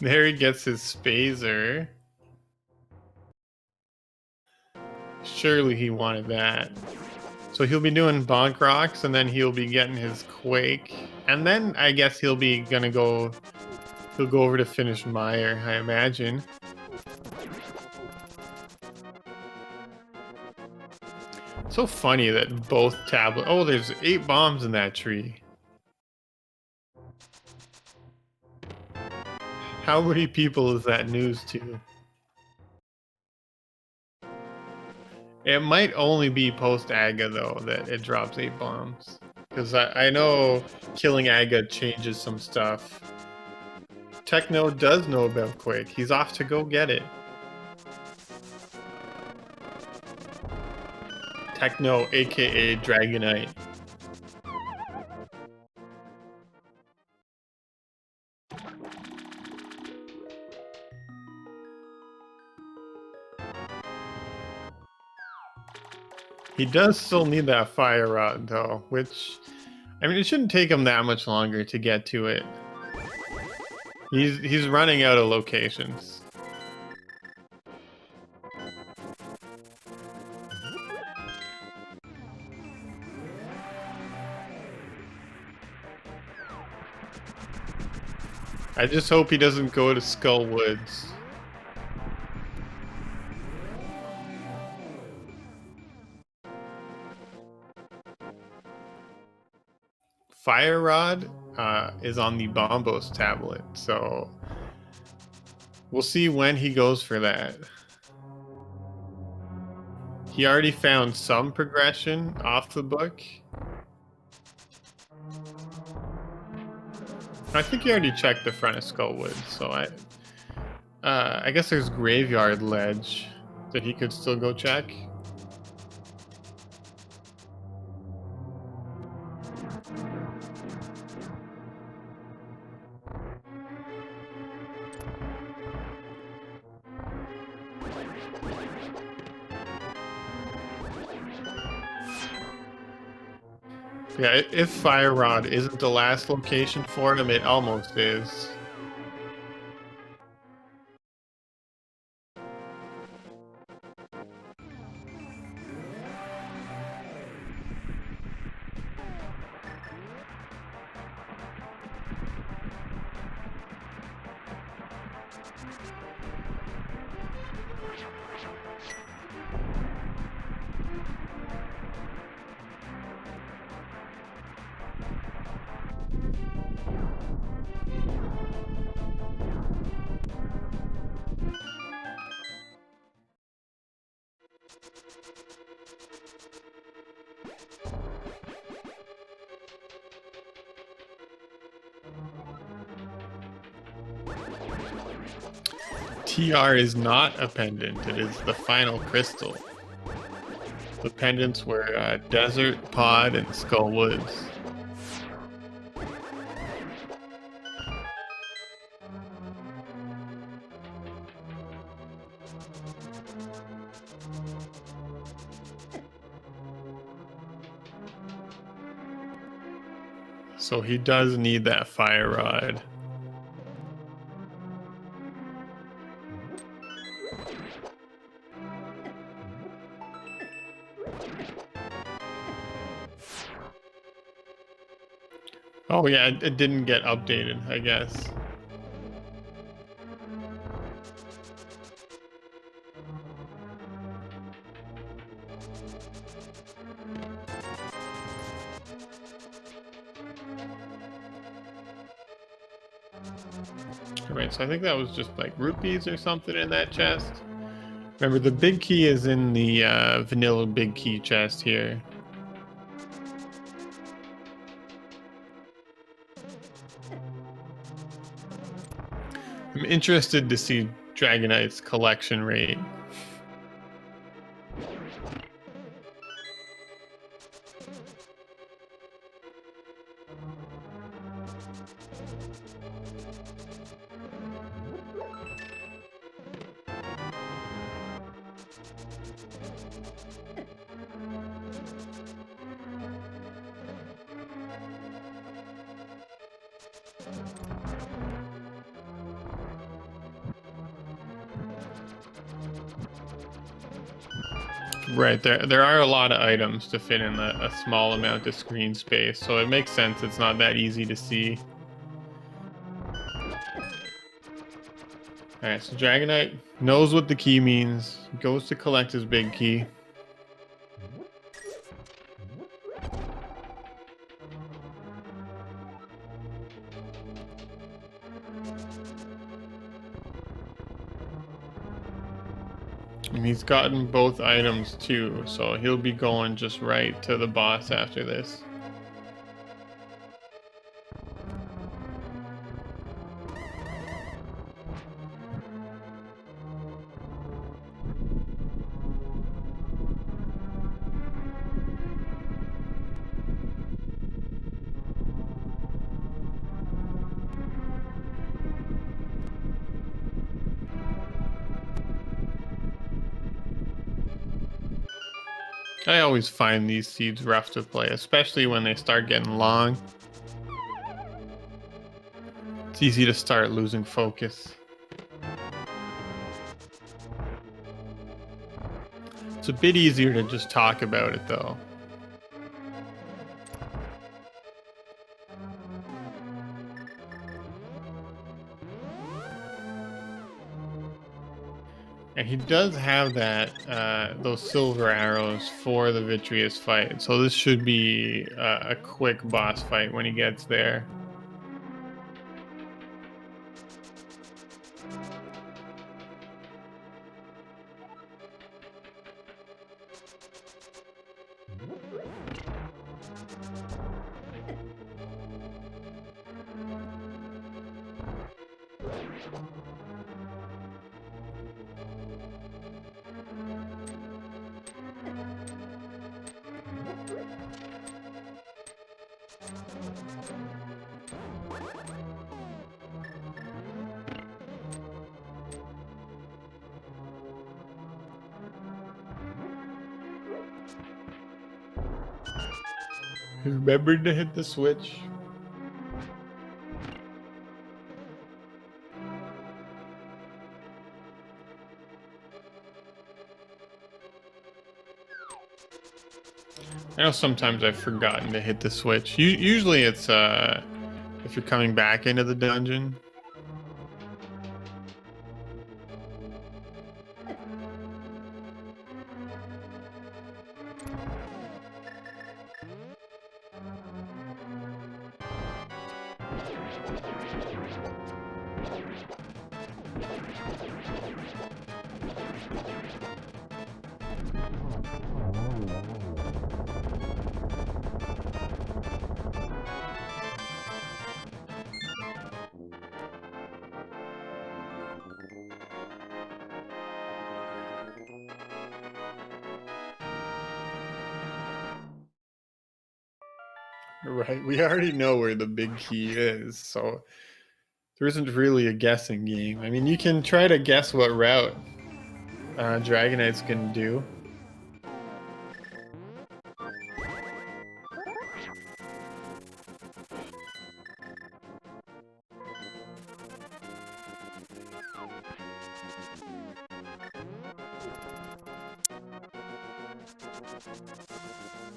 There he gets his Spazer. Surely he wanted that. So he'll be doing Bonk Rocks, and then he'll be getting his Quake. And then I guess he'll go over to finish Meyer, I imagine. So funny that both tablets... Oh, there's 8 bombs in that tree. How many people is that news to? It might only be post-Aga, though, that it drops 8 bombs. Because I know killing Aga changes some stuff. Techno does know about Quake. He's off to go get it. Techno, aka Dragonite. He does still need that fire rod though, which, I mean, it shouldn't take him that much longer to get to it. He's running out of locations. I just hope he doesn't go to Skull Woods. Fire Rod is on the Bombos tablet, so we'll see when he goes for that. He already found some progression off the book. I think he already checked the front of Skullwood, so I guess there's Graveyard Ledge that he could still go check. Yeah, if Fire Rod isn't the last location for him, it almost is. TR is not a pendant, it is the final crystal. The pendants were Desert, Pod, and Skull Woods. So he does need that fire rod. Oh yeah, it didn't get updated, I guess. Alright, so I think that was just like rupees or something in that chest. Remember, the big key is in the vanilla big key chest here. I'm interested to see Dragonite's collection rate. Right, there are a lot of items to fit in a small amount of screen space, so it makes sense it's not that easy to see. Alright, so Dragonite knows what the key means, goes to collect his big key. And he's gotten both items too, so he'll be going just right to the boss after this. I always find these seeds rough to play, especially when they start getting long. It's easy to start losing focus. It's a bit easier to just talk about it, though. And he does have that those silver arrows for the Vitreous fight, so this should be a quick boss fight when he gets there. Remembered to hit the switch. I know sometimes I've forgotten to hit the switch. Usually it's if you're coming back into the dungeon. Right, we already know where the big key is, so there isn't really a guessing game. I mean, you can try to guess what route Dragonite's gonna do.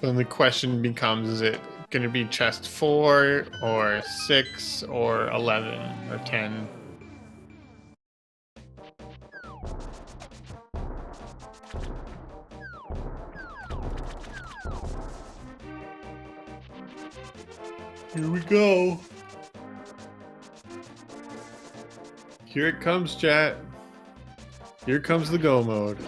Then the question becomes, is it going to be chest 4 or 6 or 11 or 10? Here we go. Here it comes, chat. Here comes the go mode.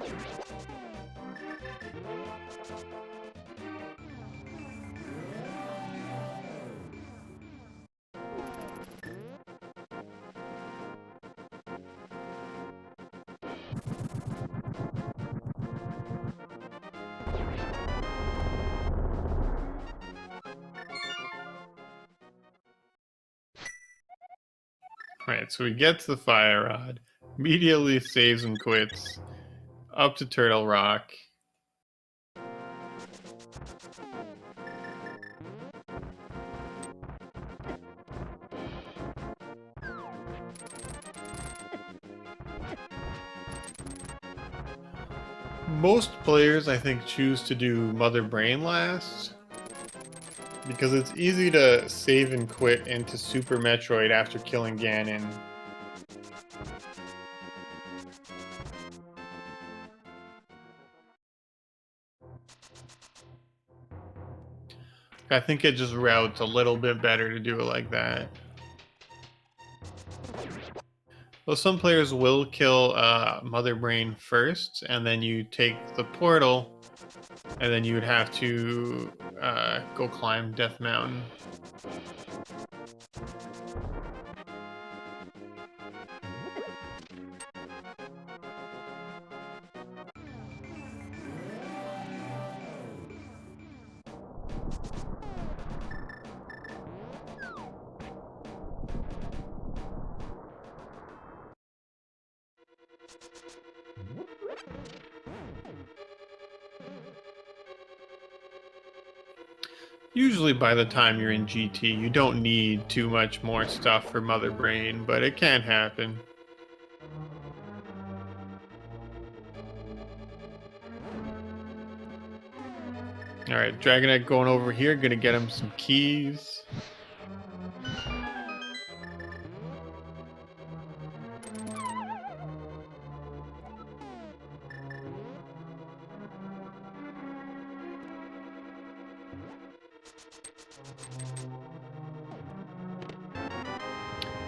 Alright, so he gets the fire rod, immediately saves and quits, up to Turtle Rock. Most players, I think, choose to do Mother Brain last, because it's easy to save and quit into Super Metroid after killing Ganon. I think it just routes a little bit better to do it like that. Well, some players will kill Mother Brain first, and then you take the portal, and then you would have to go climb Death Mountain. Usually by the time you're in GT, you don't need too much more stuff for Mother Brain, but it can happen. Alright, Dragonite going over here, gonna get him some keys.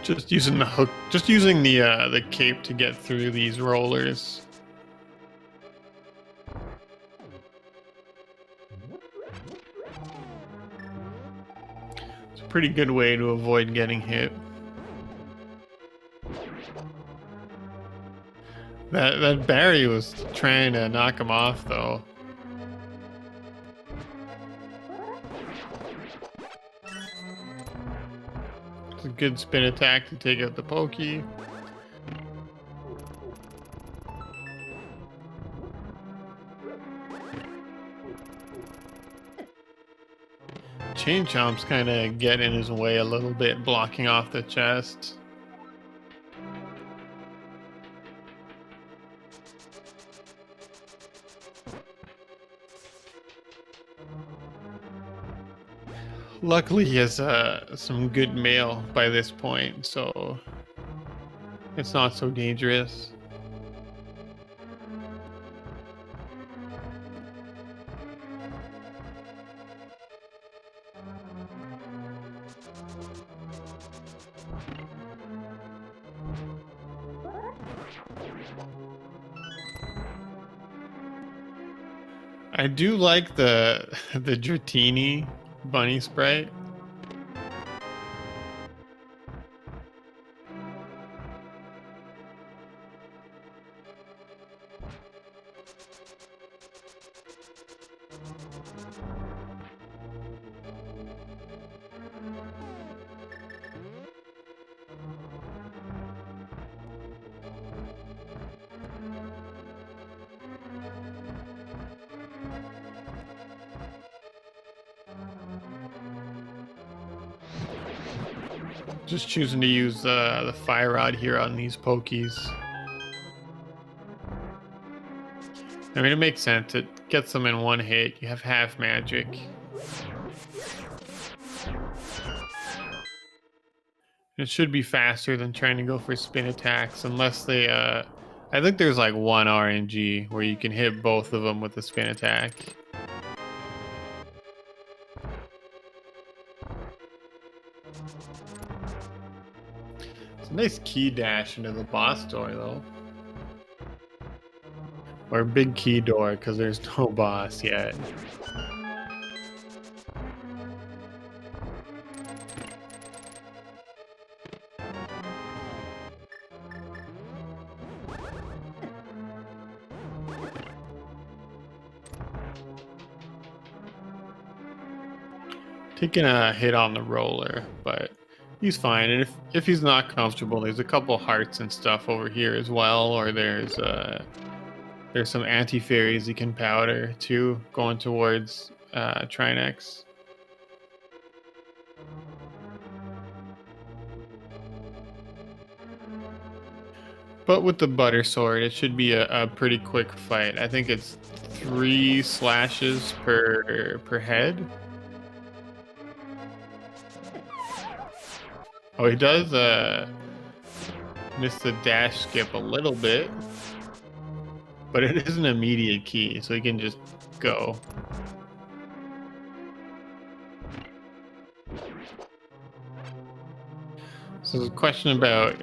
Just using the hook, just using the cape to get through these rollers. It's a pretty good way to avoid getting hit. That Barry was trying to knock him off though. It's a good spin attack to take out the pokey. Chain Chomp's kind of getting in his way a little bit, blocking off the chest. Luckily, he has some good mail by this point, so it's not so dangerous. I do like the Dratini bunny sprite. Just choosing to use the fire rod here on these pokies. I mean, it makes sense. It gets them in one hit. You have half magic. It should be faster than trying to go for spin attacks, unless they, I think there's like one RNG where you can hit both of them with a spin attack. It's a nice key dash into the boss door, though. Or big key door, because there's no boss yet. Taking a hit on the roller, but he's fine. And if he's not comfortable, there's a couple hearts and stuff over here as well, or there's some anti-fairies you can powder too, going towards Trinex. But with the butter sword, it should be a pretty quick fight. I think it's 3 slashes per head. Oh, he does miss the dash skip a little bit, but it is an immediate key, so he can just go. So there's a question about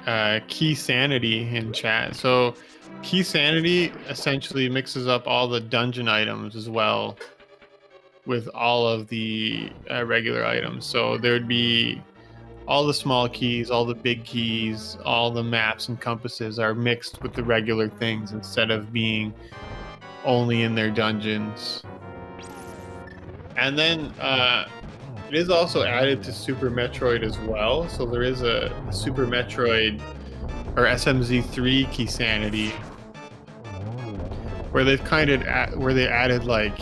key sanity in chat. So key sanity essentially mixes up all the dungeon items as well with all of the regular items. So there would be all the small keys, all the big keys, all the maps and compasses are mixed with the regular things instead of being only in their dungeons. And then it is also added to Super Metroid as well. So there is a Super Metroid or SMZ3 key sanity where they've kind of where they added like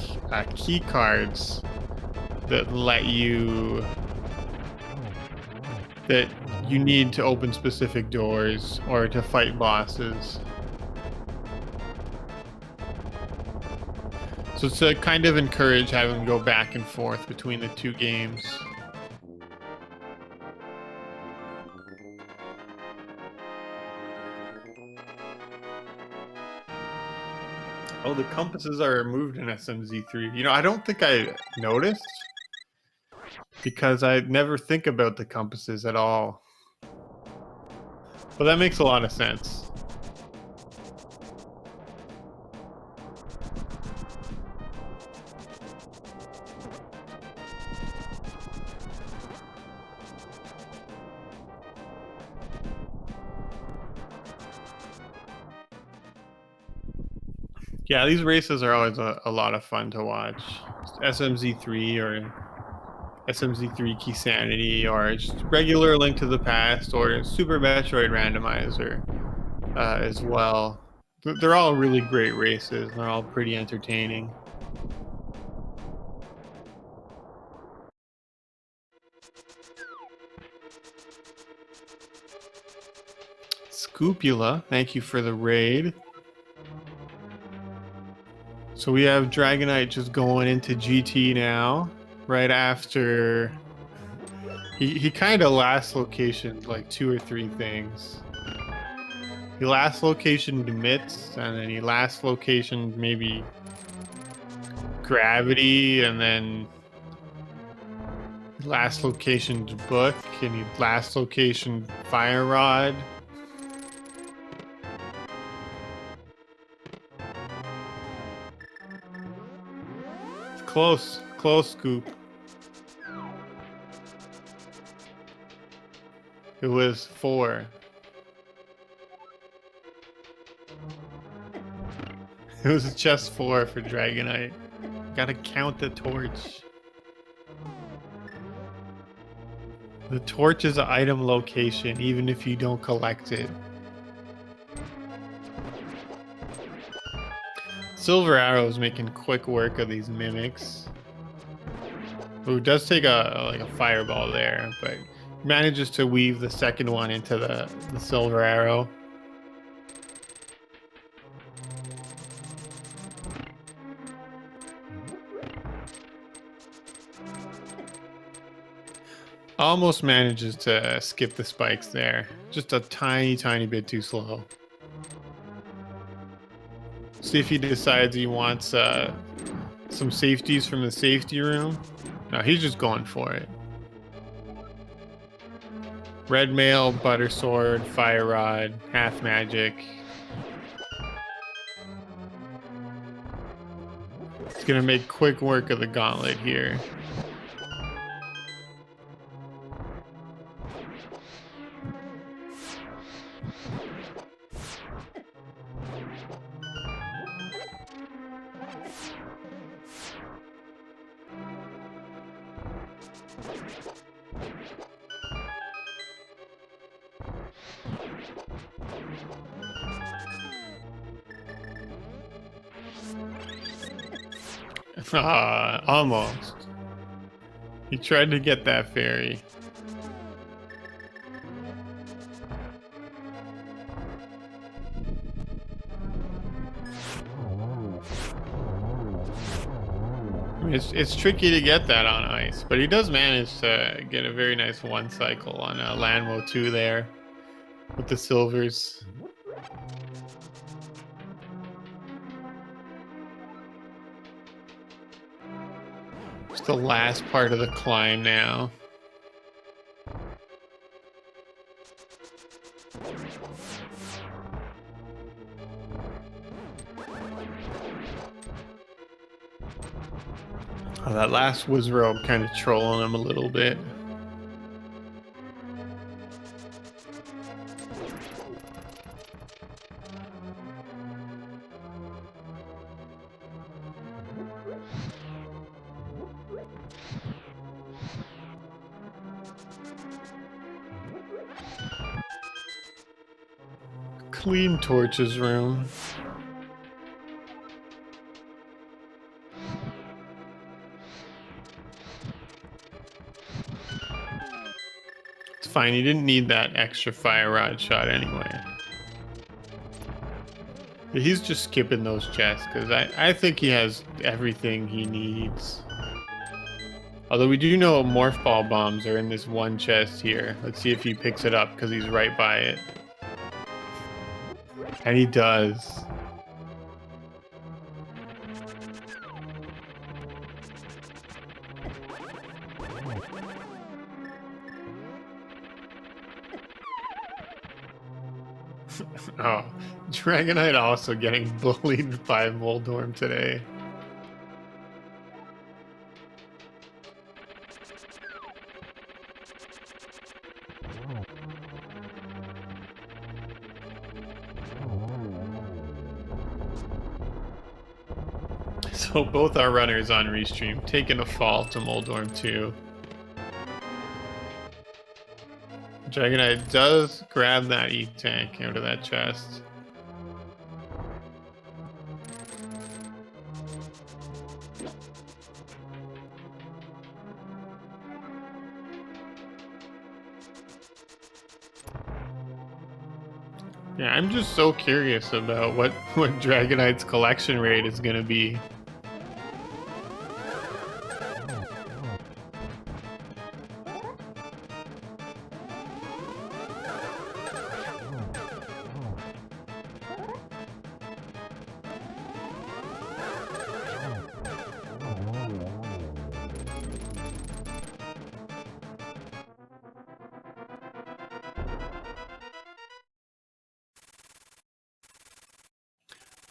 key cards that let you that you need to open specific doors or to fight bosses. So it's to kind of encourage having to go back and forth between the two games. Oh, the compasses are removed in SMZ3. You know, I don't think I noticed because I never think about the compasses at all. But that makes a lot of sense. Yeah, these races are always a lot of fun to watch. SMZ3 or SMZ3 Key Sanity or just regular Link to the Past or Super Metroid Randomizer as well. They're all really great races. They're all pretty entertaining. Scoopula, thank you for the raid. So we have Dragonite just going into GT now, right after he kind of last locationed like 2 or 3 things. He last locationed Mitts, and then he last locationed maybe Gravity, and then last locationed Book, and he last locationed Fire Rod. It's close, close, Scoop. It was 4. It was just 4 for Dragonite. Gotta count the torch. The torch is an item location, even if you don't collect it. Silver Arrow's making quick work of these mimics. Ooh, does take a fireball there, but manages to weave the second one into the Silver Arrow. Almost manages to skip the spikes there. Just a tiny bit too slow. See if he decides he wants some safeties from the safety room. No, he's just going for it. Red Mail, Butter Sword, Fire Rod, Half Magic. It's gonna make quick work of the gauntlet here. Almost. He tried to get that fairy. It's tricky to get that on ice, but he does manage to get a very nice one cycle on Lanmo 2 there with the silvers. It's the last part of the climb now. Oh, that last Wizrobe kind of trolling him a little bit. Clean Torch's room. fine. He didn't need that extra fire rod shot anyway. But he's just skipping those chests because I think he has everything he needs. Although we do know morph ball bombs are in this one chest here. Let's see if he picks it up because he's right by it. And he does. Oh, Dragonite also getting bullied by Moldorm today. So both our runners on Restream taking a fall to Moldorm 2. Dragonite does grab that E-Tank out of that chest. Yeah, I'm just so curious about what Dragonite's collection rate is going to be.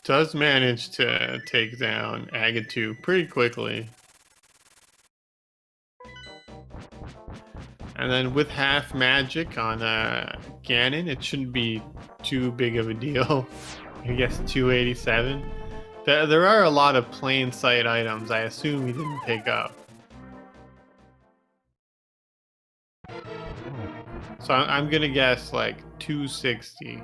Does manage to take down Agatu pretty quickly. And then with half magic on Ganon, it shouldn't be too big of a deal. I guess 287. There are a lot of plain sight items I assume he didn't pick up. So I'm gonna guess like 260.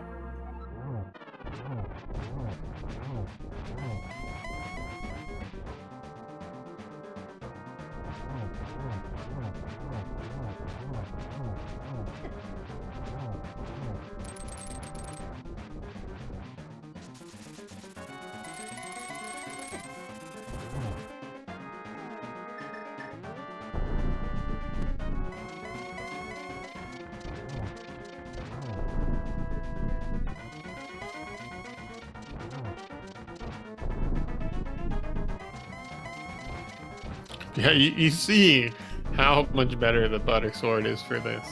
Yeah, you see how much better the butter sword is for this.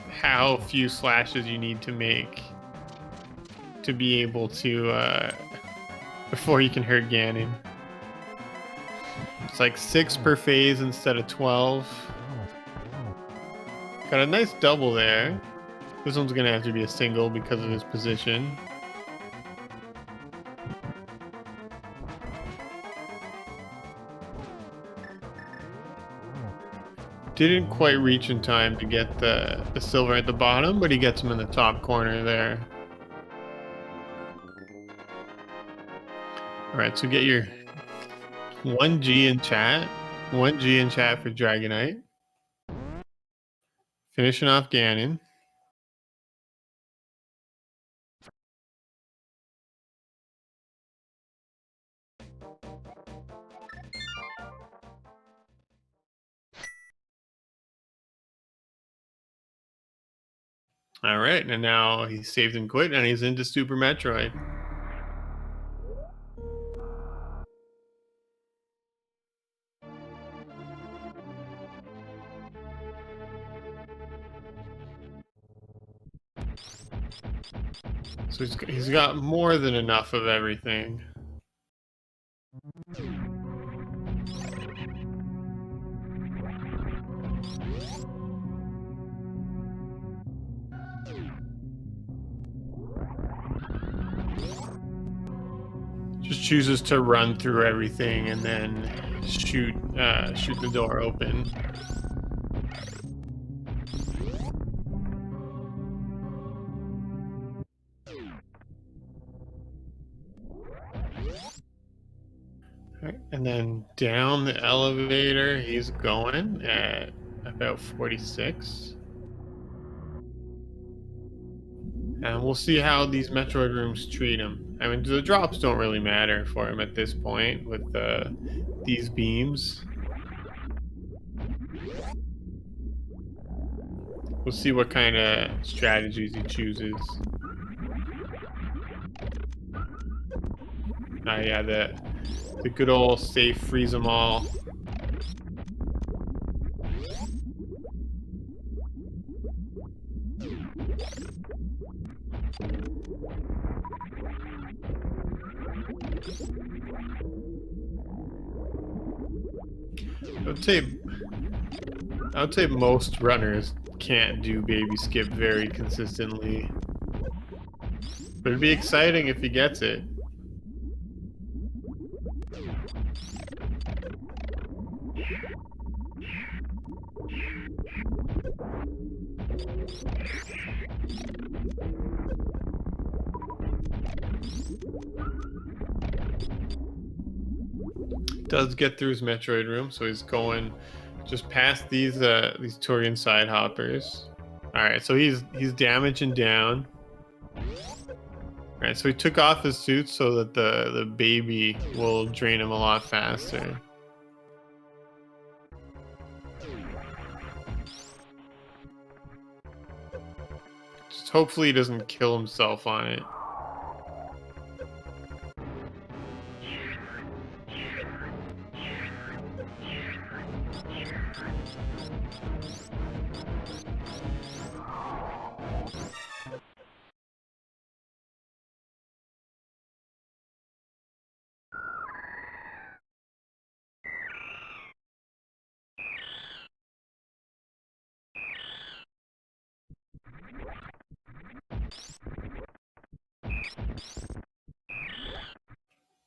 How few slashes you need to make to be able to before you can hurt Ganon. It's like 6 per phase instead of 12. Got a nice double there. This one's gonna have to be a single because of his position. Didn't quite reach in time to get the silver at the bottom, but he gets him in the top corner there. Alright, so get your 1G in chat. 1G in chat for Dragonite. Finishing off Ganon. Alright, and now he's saved and quit, and he's into Super Metroid. So he's got more than enough of everything. Just chooses to run through everything and then shoot the door open. Right, and then down the elevator he's going at about 46. And we'll see how these Metroid rooms treat him. I mean, the drops don't really matter for him at this point with these beams. We'll see what kind of strategies he chooses. Yeah, the good old safe freeze them all. I would say most runners can't do baby skip very consistently. But it'd be exciting if he gets it. Does get through his Metroid room, so he's going just past these Turian side hoppers. All right, so he's damaging down. All right, so he took off his suit so that the baby will drain him a lot faster. Just hopefully he doesn't kill himself on it.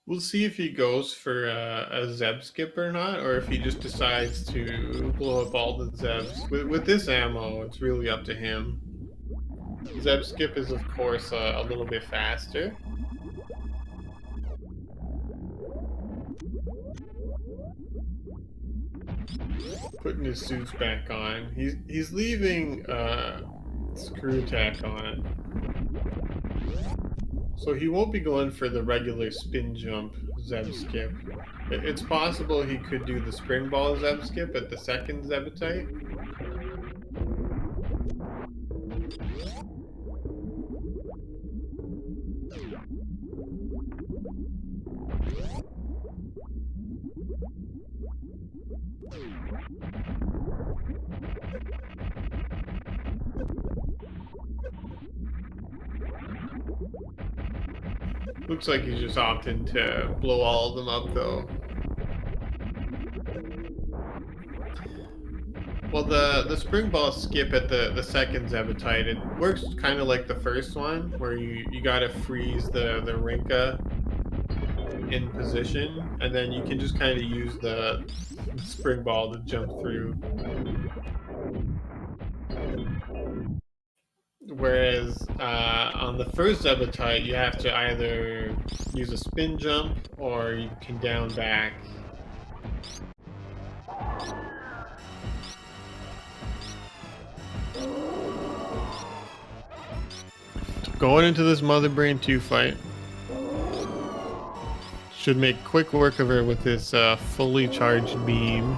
We'll see if he goes for a Zeb skip or not, or if he just decides to blow up all the Zebs. With this ammo, it's really up to him. Zeb skip is, of course, a little bit faster. Putting his suits back on. He's leaving screw attack on. So he won't be going for the regular spin jump Zeb skip. It's possible he could do the spring ball Zeb skip at the second Zebitite. Looks like he's just opting to blow all of them up, though. Well, the spring ball skip at the second Zebitite, it works kind of like the first one, where you gotta freeze the Rinka in position, and then you can just kind of use the spring ball to jump through. Whereas on the first Zebitite, you have to either use a spin jump or you can down back. Going into this Mother Brain 2 fight. Should make quick work of her with this fully charged beam.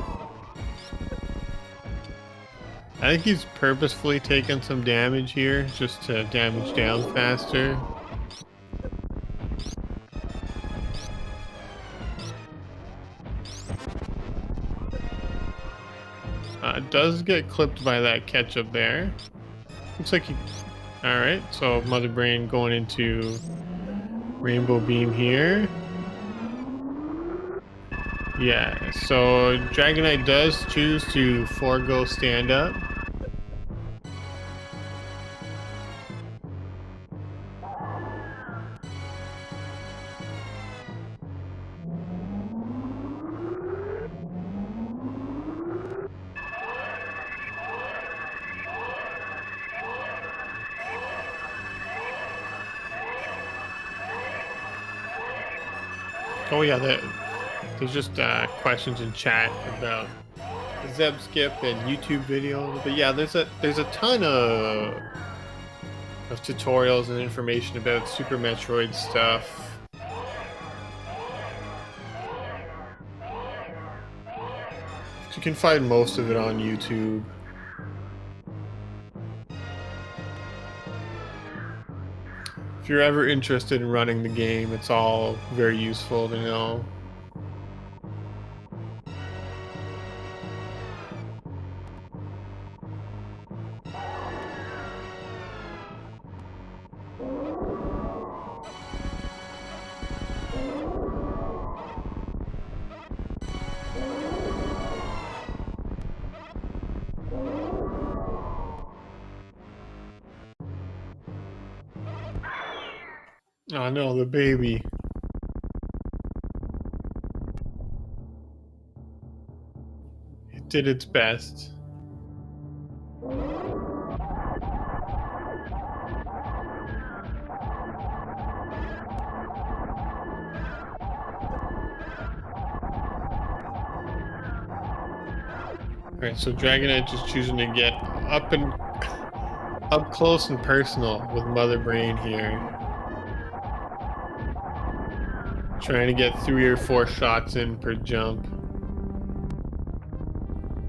I think he's purposefully taken some damage here, just to damage down faster. Does get clipped by that ketchup there. Looks like he... Alright, so Mother Brain going into Rainbow Beam here. Yeah, so Dragonite does choose to forego stand up. Oh yeah, there's just questions in chat about the Zeb skip and YouTube videos. But yeah, there's a ton of of tutorials and information about Super Metroid stuff. You can find most of it on YouTube. If you're ever interested in running the game, it's all very useful to know. Oh no, the baby. It did its best. Alright, so Dragonite is choosing to get up close and personal with Mother Brain here. Trying to get 3 or 4 shots in per jump.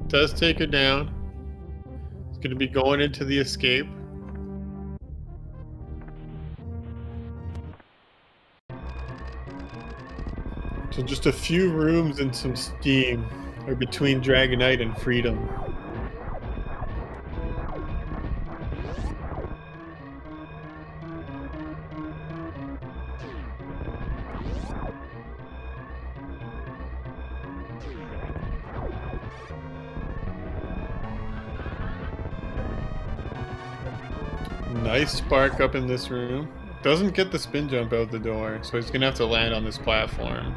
Does take her down. It's going to be going into the escape. So just a few rooms and some steam are between Dragonite and freedom. Nice spark up in this room. Doesn't get the spin jump out the door, so he's gonna have to land on this platform.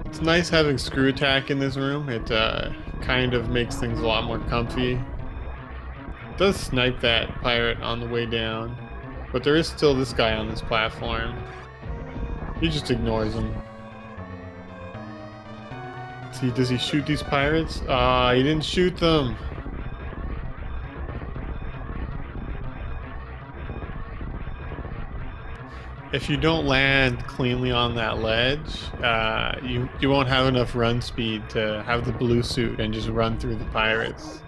It's nice having screw attack in this room. It kind of makes things a lot more comfy. It does snipe that pirate on the way down, but there is still this guy on this platform. He just ignores him. See, does he shoot these pirates? Ah, he didn't shoot them. If you don't land cleanly on that ledge, you won't have enough run speed to have the blue suit and just run through the pirates.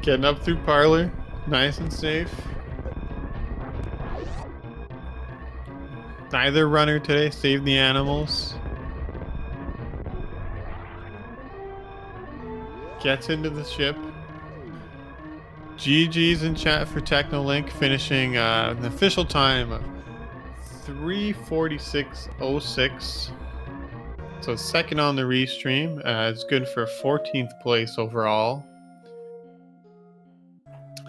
Getting up through Parlor, nice and safe. Neither runner today saved the animals. Gets into the ship. GG's in chat for Technolink, finishing an official time of 3:46.06. So second on the restream. It's good for 14th place overall.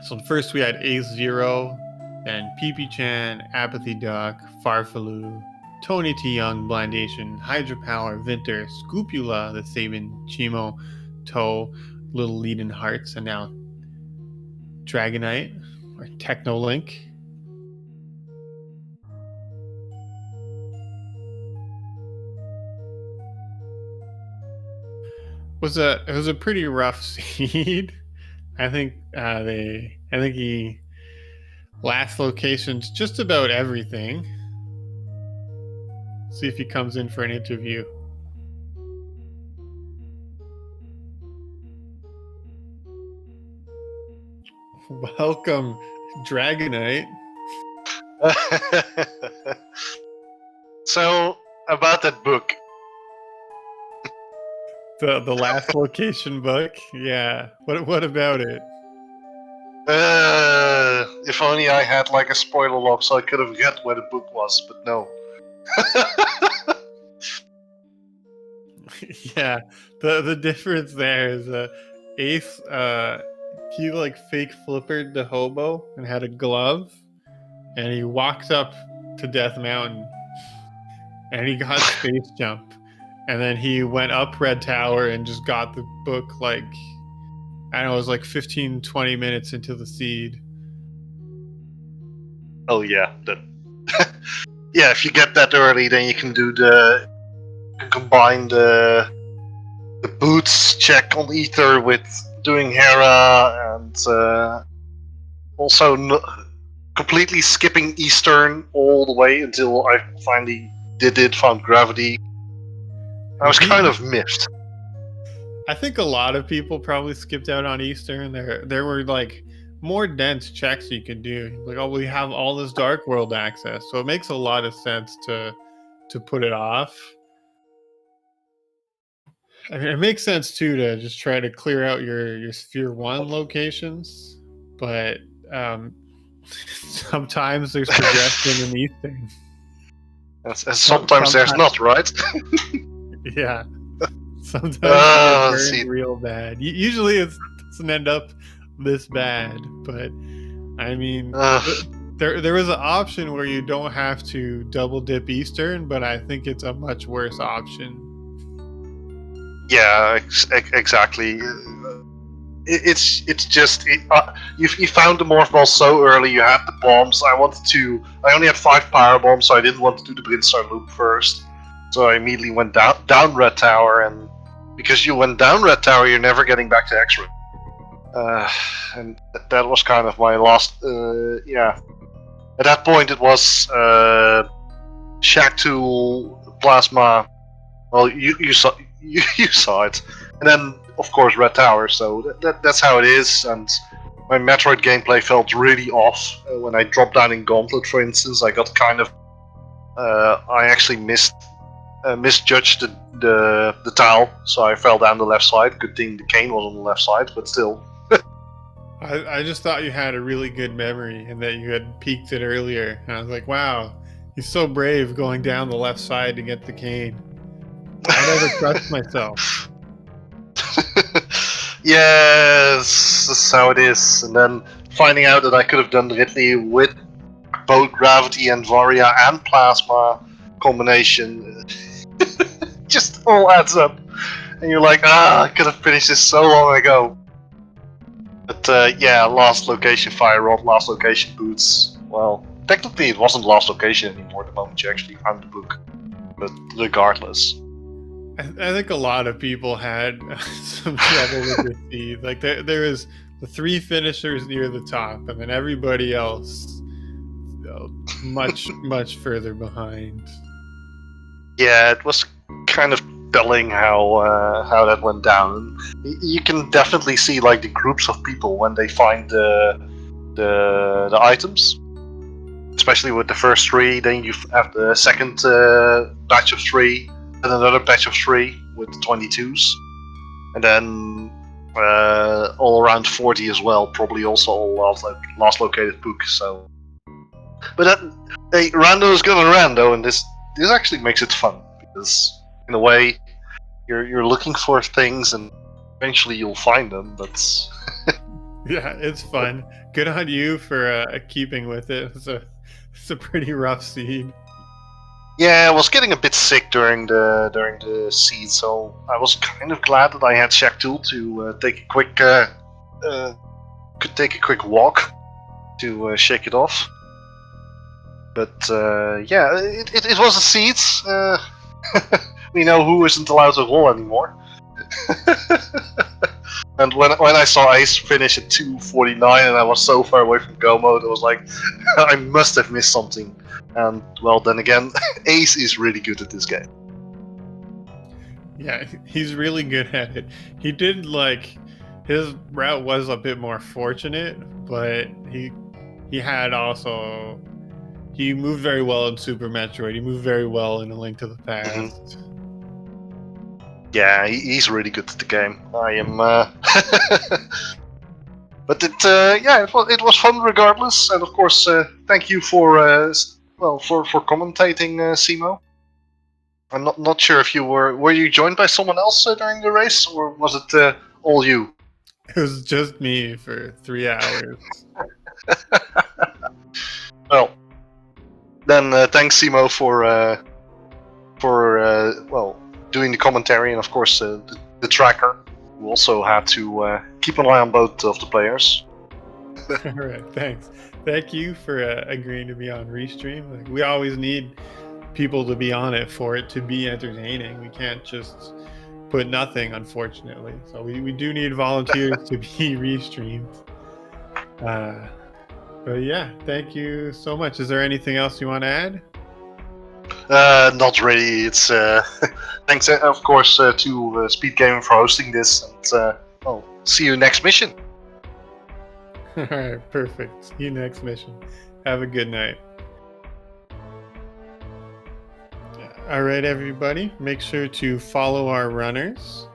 So first we had Ace Zero, then PP Chan, Apathy Duck, Farfaloo, Tony T Young, Blindation, Hydropower, Vinter, Scoopula, the Saban, Chimo, Toe, Little Leadin Hearts, and now Dragonite or Technolink. It was a pretty rough seed. I think he last location's just about everything. See if he comes in for an interview. Welcome, Dragonite. So, about that book. The last location book? Yeah. What about it? If only I had like a spoiler log so I could have read where the book was, but no. Yeah. The difference there is Ace he like fake flippered the hobo and had a glove, and he walked up to Death Mountain and he got space jump. and then he went up Red Tower and just got the book like, I don't know, it was like 15, 20 minutes into the seed. Oh yeah, yeah. If you get that early, then you can combine the boots check on Ether with doing Hera, and also completely skipping Eastern all the way until I finally found Gravity. I was kind of miffed. I think a lot of people probably skipped out on Eastern. There were like more dense checks you could do. Like, oh, we have all this Dark World access, so it makes a lot of sense to put it off. I mean, it makes sense too to just try to clear out your Sphere 1 locations, but sometimes there's progression in Eastern. And sometimes there's not, right? Yeah. Sometimes you get burned see. real bad. Usually it doesn't end up this bad, but I mean, there was an option where you don't have to double dip Eastern, but I think it's a much worse option. Yeah, exactly. It's just you found the morph ball so early. You had the bombs. I only had 5 power bombs, so I didn't want to do the Brinstar loop first. So I immediately went down Red Tower, and because you went down Red Tower, you're never getting back to X-ray. And that was kind of my last. Yeah, at that point it was Shack Tool, Plasma. Well, you saw it, and then of course Red Tower. So that's how it is. And my Metroid gameplay felt really off when I dropped down in Gauntlet, for instance. I got kind of I actually misjudged the tile, so I fell down the left side. Good thing the cane was on the left side, but still. I just thought you had a really good memory and that you had peaked it earlier. And I was like, wow, he's so brave going down the left side to get the cane. I never trust myself. Yes, that's how it is. And then finding out that I could have done Ridley with both Gravity and Varia and Plasma combination just all adds up. And you're like, I could have finished this so long ago. But yeah, last location Fire Rod, last location Boots. Well, technically it wasn't last location anymore the moment you actually found the book. But regardless. I think a lot of people had some trouble with the seed. Like there was the 3 finishers near the top, and then everybody else much further behind. Yeah, it was kind of telling how that went down. You can definitely see like the groups of people when they find the items, especially with the first 3. Then you have the second batch of 3, and another batch of 3 with the 22s, and then all around 40 as well. Probably also all last located book. So, but rando is gonna rando, and this actually makes it fun because in a way you're looking for things and eventually you'll find them. But yeah, it's fun. Good on you for keeping with it. It's a pretty rough seed. yeah, I was getting a bit sick during the seed, so I was kind of glad that I had Shack Tool to take a quick walk to shake it off. But yeah, it was a seed. We know who isn't allowed to roll anymore. And when I saw Ace finish at 249 and I was so far away from go mode, I was like, I must have missed something. And well, then again, Ace is really good at this game. Yeah, he's really good at it. He did like his route was a bit more fortunate, but he had also he moved very well in Super Metroid. He moved very well in A Link to the Past. Mm-hmm. Yeah, he's really good at the game. I am, but it was fun regardless. And of course, thank you for commentating, Simo. I'm not sure if you were you joined by someone else during the race, or was it all you? It was just me for 3 hours. Well, then thanks, Simo, for doing the commentary, and of course the tracker, who also had to keep an eye on both of the players. All right, thanks. Thank you for agreeing to be on Restream. Like, we always need people to be on it for it to be entertaining. We can't just put nothing, unfortunately. So we do need volunteers to be Restreamed. But yeah, thank you so much. Is there anything else you want to add? Not really. It's thanks, of course, to SpeedGaming for hosting this, and well, see you next mission. All right, perfect. See you next mission. Have a good night. All right, everybody, make sure to follow our runners,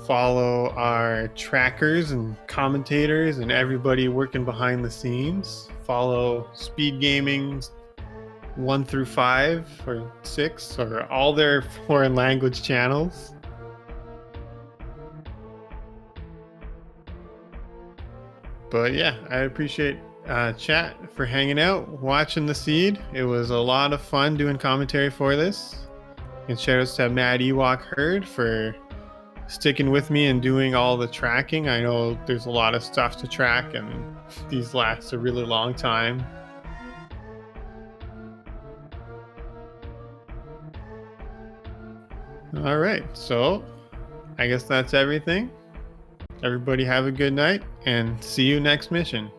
follow our trackers and commentators and everybody working behind the scenes. Follow SpeedGaming 1 through 5 or 6 or all their foreign language channels. But yeah, I appreciate chat for hanging out, watching the seed. It was a lot of fun doing commentary for this. And shout outs to Mad Ewok Herd for sticking with me and doing all the tracking. I know there's a lot of stuff to track, and these last a really long time. All right, so I guess that's everything. Everybody have a good night and see you next mission.